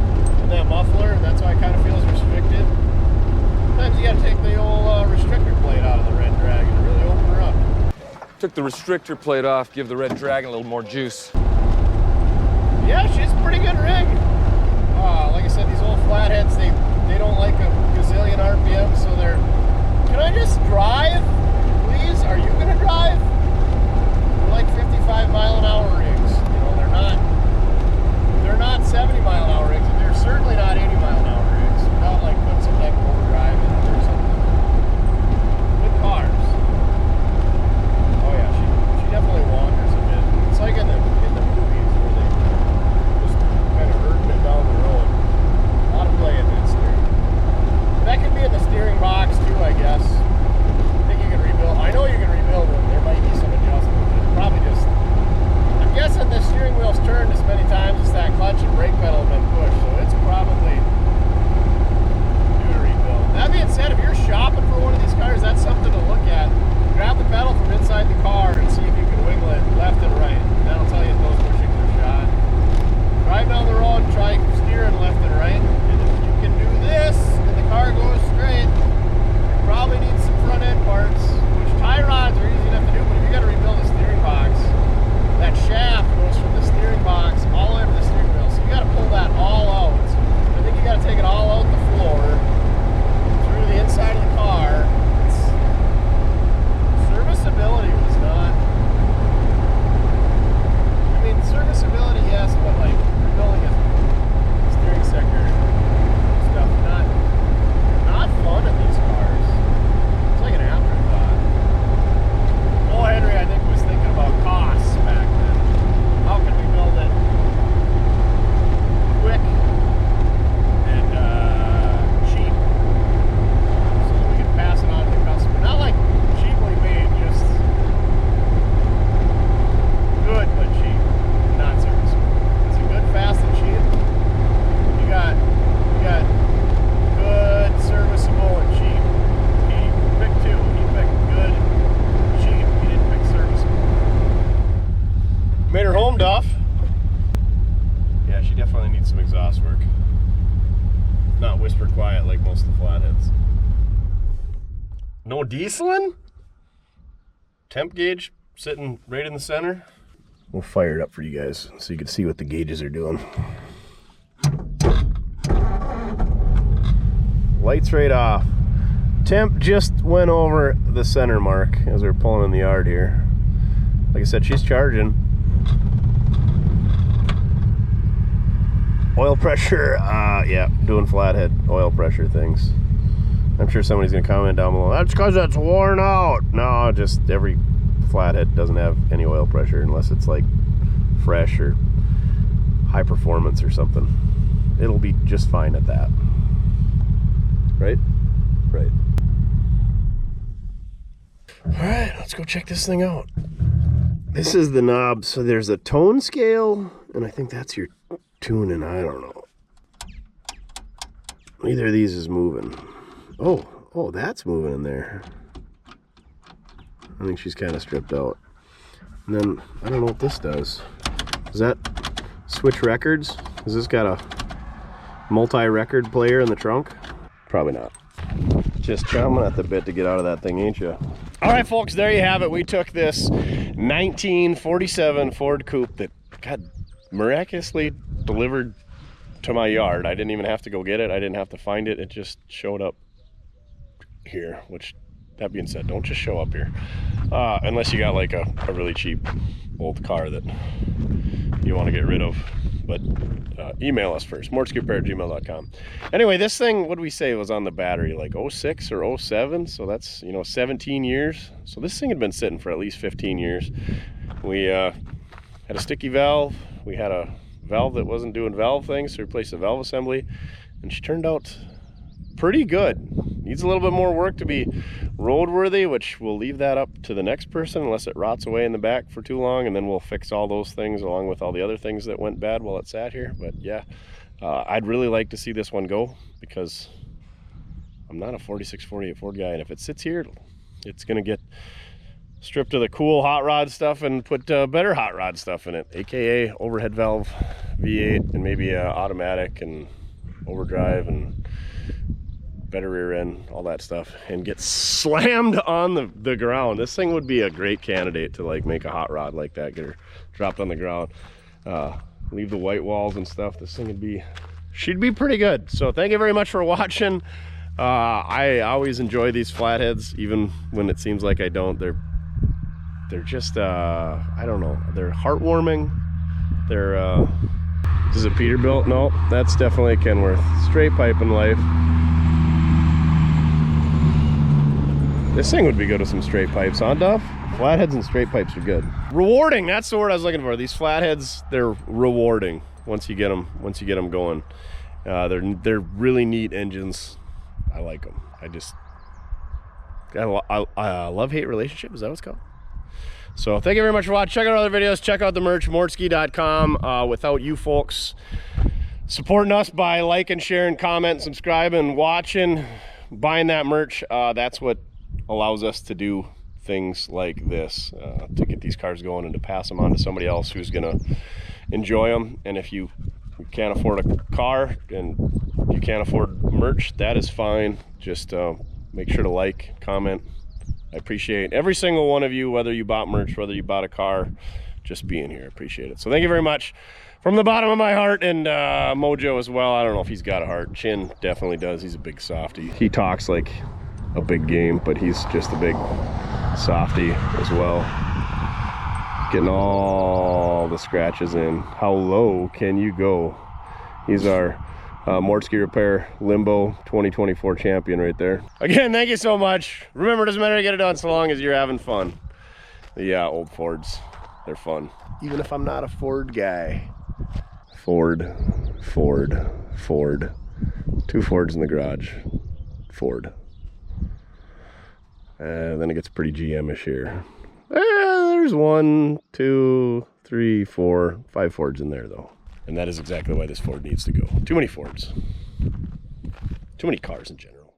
Speaker 1: in that muffler, and that's why it kind of feels restricted? Sometimes you gotta take the old restrictor plate out of the Red Dragon to really open her up.
Speaker 5: Took the restrictor plate off, give the Red Dragon a little more juice.
Speaker 1: Yeah, she's a pretty good rig. Like I said, these old flatheads, they don't like a gazillion RPM, so they're... Can I just drive? Please? Are you gonna drive? They're like 55 mile an hour rigs. You know, they're not 70 mile an hour rigs, and they're certainly not 80 mile an hour rigs. Without like putting some type of overdrive in it or something. Good cars. Oh yeah, she definitely wanders a bit. It's like in the movies where they just kind of exhaust work. Not whisper quiet like most of the flatheads. No dieseling? Temp gauge sitting right in the center. We'll fire it up for you guys so you can see what the gauges are doing. Lights right off. Temp just went over the center mark as we're pulling in the yard here. Like I said, she's charging. Oil pressure, yeah, doing flathead oil pressure things. I'm sure somebody's gonna comment down below, that's because it's worn out. No, just every flathead doesn't have any oil pressure unless it's like fresh or high performance or something. It'll be just fine at that. Right? Right. All right, let's go check this thing out. This is the knob. So there's a tone scale, and I think that's your tuning. I don't know. Neither of these is moving. Oh, that's moving in there. I think she's kind of stripped out. And then, I don't know what this does. Does that switch records? Has this got a multi-record player in the trunk? Probably not. Just chomping at the bit to get out of that thing, ain't you? All right, folks, there you have it. We took this 1947 Ford Coupe that got miraculously delivered to my yard. I didn't even have to go get it. I didn't have to find it. It just showed up here, which, that being said, don't just show up here. Unless you got like a really cheap old car that you want to get rid of. But email us first, mortskerepair@gmail.com. Anyway, this thing, what did we say was on the battery? Like 06 or 07, so that's, 17 years. So this thing had been sitting for at least 15 years. We had a sticky valve. We had a valve that wasn't doing valve things, so we replaced the valve assembly, and she turned out pretty good. Needs a little bit more work to be roadworthy, which we'll leave that up to the next person unless it rots away in the back for too long, and then we'll fix all those things along with all the other things that went bad while it sat here. But yeah, I'd really like to see this one go, because I'm not a 4648 Ford guy, and if it sits here, it's gonna get stripped of the cool hot rod stuff and put better hot rod stuff in it, aka overhead valve, V8, and maybe automatic and overdrive and better rear end, all that stuff, and get slammed on the ground. This thing would be a great candidate to like make a hot rod like that, get her dropped on the ground, leave the white walls and stuff. This thing she'd be pretty good. So thank you very much for watching. I always enjoy these flatheads, even when it seems like I don't. They're just I don't know, they're heartwarming. They're is it Peterbilt? No, that's definitely Kenworth. Straight pipe in life. This thing would be good with some straight pipes, huh, Duff? Flatheads and straight pipes are good. Rewarding, that's the word I was looking for. These flatheads, they're rewarding once you get them going. They're really neat engines. I like them. I love-hate relationship, is that what it's called? So thank you very much for watching. Check out our other videos. Check out the merch, mortske.com. Without you folks supporting us by liking, sharing, commenting, subscribing, watching, buying that merch, that's what allows us to do things like this, to get these cars going and to pass them on to somebody else who's gonna enjoy them. And if you can't afford a car and you can't afford merch, that is fine. Just make sure to like, comment. I appreciate every single one of you, whether you bought merch, whether you bought a car, just being here. I appreciate it. So thank you very much from the bottom of my heart, and Mojo as well. I don't know if he's got a heart. Chin definitely does. He's a big softy. He talks like a big game, but he's just a big softy as well. Getting all the scratches in. How low can you go? He's our Mortske Repair Limbo 2024 champion right there. Again, thank you so much. Remember, it doesn't matter to get it done so long as you're having fun. Yeah, old Fords, they're fun. Even if I'm not a Ford guy. Ford, Ford, Ford. 2 Fords in the garage. Ford. Then it gets pretty GM-ish here. There's 1, 2, 3, 4, 5 Fords in there though. And that is exactly why this Ford needs to go. Too many Fords. Too many cars in general.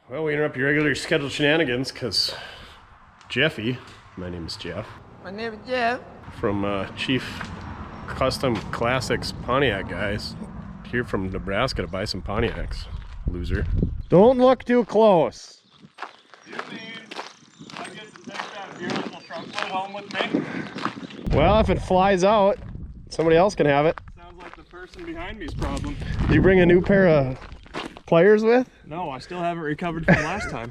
Speaker 1: Well, we interrupt your regular scheduled shenanigans because Jeffy, my name is Jeff.
Speaker 17: My name is Jeff.
Speaker 1: From Chief Custom Classics Pontiac guys. Here from Nebraska to buy some Pontiacs. Loser. Don't look too close.
Speaker 4: You mean I get to take that beautiful trunkload home with me?
Speaker 1: Well, if it flies out, somebody else can have it.
Speaker 4: Sounds like the person behind me's problem.
Speaker 1: Did you bring a new pair of pliers with?
Speaker 4: No, I still haven't recovered from last time.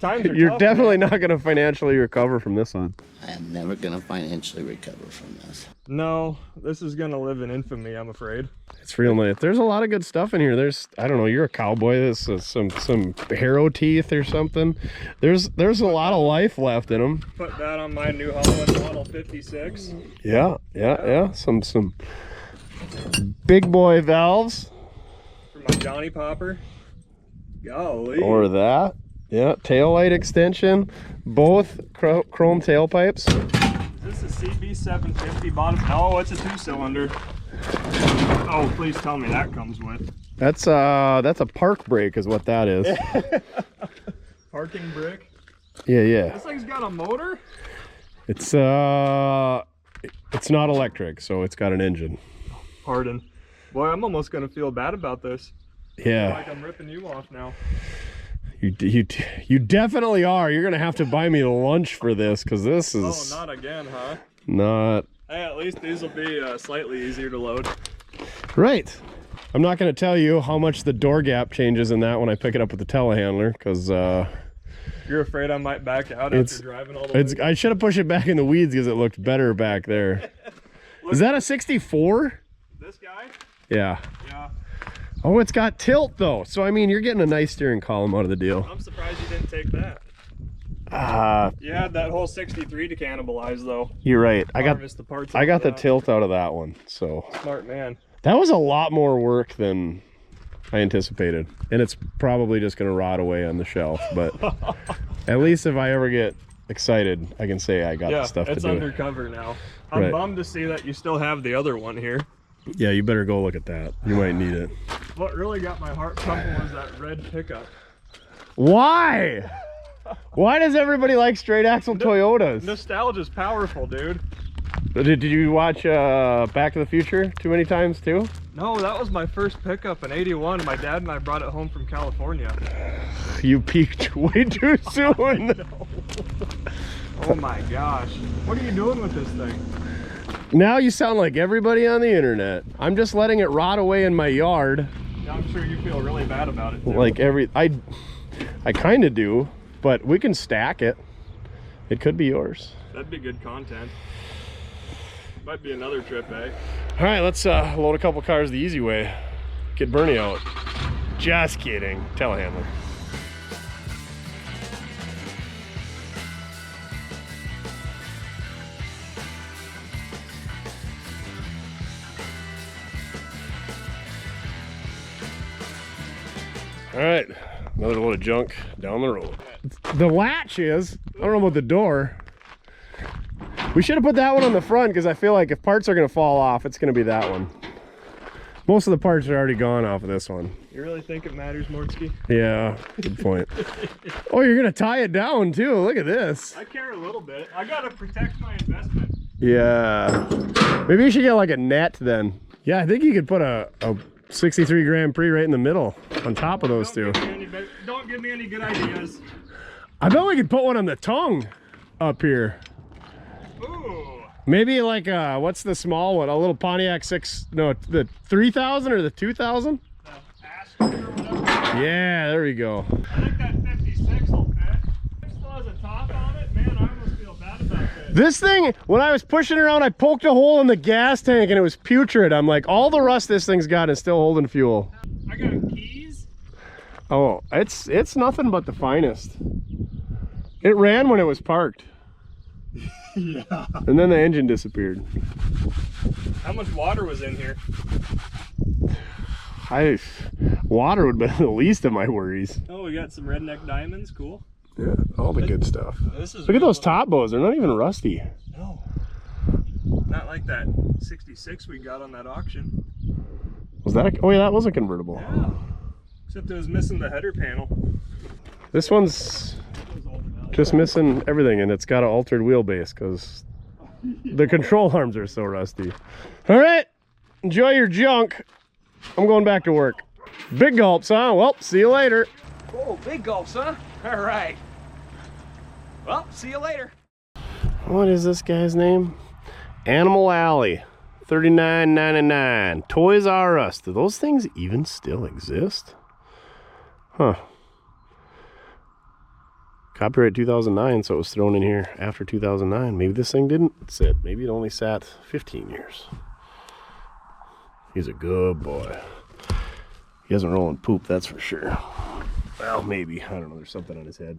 Speaker 4: Times are
Speaker 1: You're
Speaker 4: tough,
Speaker 1: definitely
Speaker 4: man.
Speaker 1: not going to financially recover from this one.
Speaker 17: I am never gonna financially recover from this.
Speaker 4: No, this is gonna live in infamy, I'm afraid.
Speaker 1: It's real nice. There's a lot of good stuff in here. There's, I don't know, you're a cowboy. There's some harrow teeth or something. There's a lot of life left in them.
Speaker 4: Put that on my New Holland Model 56.
Speaker 1: Yeah. Some big boy valves.
Speaker 4: For my Johnny Popper. Golly.
Speaker 1: Or that. Yeah, tail light extension. Both chrome tailpipes.
Speaker 4: Is this a CB750 bottom? Oh, it's a 2-cylinder. Oh, please tell me that comes with.
Speaker 1: That's a park brake is what that is.
Speaker 4: Parking brake?
Speaker 1: Yeah.
Speaker 4: This thing's got a motor?
Speaker 1: It's not electric, so it's got an engine.
Speaker 4: Pardon. Boy, I'm almost gonna feel bad about this.
Speaker 1: Yeah.
Speaker 4: Like I'm ripping you off now.
Speaker 1: You definitely are. You're gonna have to buy me lunch for this because this is.
Speaker 4: Oh, not again, huh?
Speaker 1: Not.
Speaker 4: Hey, at least these will be slightly easier to load.
Speaker 1: Right. I'm not gonna tell you how much the door gap changes in that when I pick it up with the telehandler because.
Speaker 4: You're afraid I might back out after driving all the way?
Speaker 1: I should have pushed it back in the weeds because it looked better back there. Is that a 64?
Speaker 4: This guy?
Speaker 1: Yeah.
Speaker 4: Yeah.
Speaker 1: Oh, it's got tilt though. So I mean, you're getting a nice steering column out of the deal.
Speaker 4: I'm surprised you didn't take that. You had that whole 63 to cannibalize though.
Speaker 1: You're right. I got the tilt out of that one. So
Speaker 4: smart man.
Speaker 1: That was a lot more work than I anticipated, and it's probably just going to rot away on the shelf. But at least if I ever get excited, I can say I got the stuff to do.
Speaker 4: It's undercover now. I'm bummed to see that you still have the other one here.
Speaker 1: Yeah, you better go look at that. You might need it.
Speaker 4: What really got my heart pumping was that red pickup.
Speaker 1: Why? Why does everybody like straight axle Toyotas?
Speaker 4: Nostalgia's powerful, dude.
Speaker 1: Did you watch Back to the Future too many times too?
Speaker 4: No, that was my first pickup in '81. My dad and I brought it home from California.
Speaker 1: You peaked way too soon.
Speaker 4: Oh my gosh. What are you doing with this thing?
Speaker 1: Now you sound like everybody on the internet. I'm just letting it rot away in my yard.
Speaker 4: Yeah, I'm sure you feel really bad about it too.
Speaker 1: Like I kind of do, but we can stack it. It could be yours.
Speaker 4: That'd be good content. Might be another trip, eh?
Speaker 1: All right, let's load a couple cars the easy way. Get Bernie out. Just kidding. Telehandler. All right, another load of junk down the road. The latch is, I don't know about the door. We should have put that one on the front because I feel like if parts are going to fall off, it's going to be that one. Most of the parts are already gone off of this one.
Speaker 4: You really think it matters, Mortske?
Speaker 1: Yeah, good point. Oh, you're going to tie it down too. Look at this.
Speaker 4: I care a little bit. I got to protect my investment.
Speaker 1: Yeah. Maybe you should get like a net then. Yeah, I think you could put a 63 Grand Prix right in the middle on top of those two.
Speaker 4: Don't give me any good ideas.
Speaker 1: I bet we could put one on the tongue up here.
Speaker 4: Ooh.
Speaker 1: Maybe like what's the small one? A little Pontiac the 3000 or the 2000? Yeah, there we go.
Speaker 4: I think that 56 will fit. It still has a top on it. Man, I almost feel bad about this.
Speaker 1: This thing, when I was pushing around, I poked a hole in the gas tank and it was putrid. I'm like, all the rust this thing's got is still holding fuel.
Speaker 4: I got keys.
Speaker 1: Oh, it's nothing but the finest. It ran when it was parked.
Speaker 4: Yeah.
Speaker 1: And then the engine disappeared.
Speaker 4: How much water was in here?
Speaker 1: Water would be the least of my worries.
Speaker 4: Oh, we got some redneck diamonds. Cool.
Speaker 1: Yeah, all the good stuff.
Speaker 4: This is
Speaker 1: Look at those top bows. They're not even rusty.
Speaker 4: No. Not like that 66 we got on that auction.
Speaker 1: Was that oh yeah, that was a convertible.
Speaker 4: Yeah. Except it was missing the header panel.
Speaker 1: This one's just missing everything, and it's got an altered wheelbase because the control arms are so rusty. All right, enjoy your junk. I'm going back to work. Big gulps, huh? Well, see you later.
Speaker 5: Oh, big gulps, huh? All right. Well, see you later.
Speaker 1: What is this guy's name? Animal Alley, $39.99. Toys R Us. Do those things even still exist? Huh. Copyright 2009, so it was thrown in here after 2009. Maybe this thing didn't sit. Maybe it only sat 15 years. He's a good boy. He doesn't roll in poop, that's for sure. Well, maybe. I don't know. There's something on his head.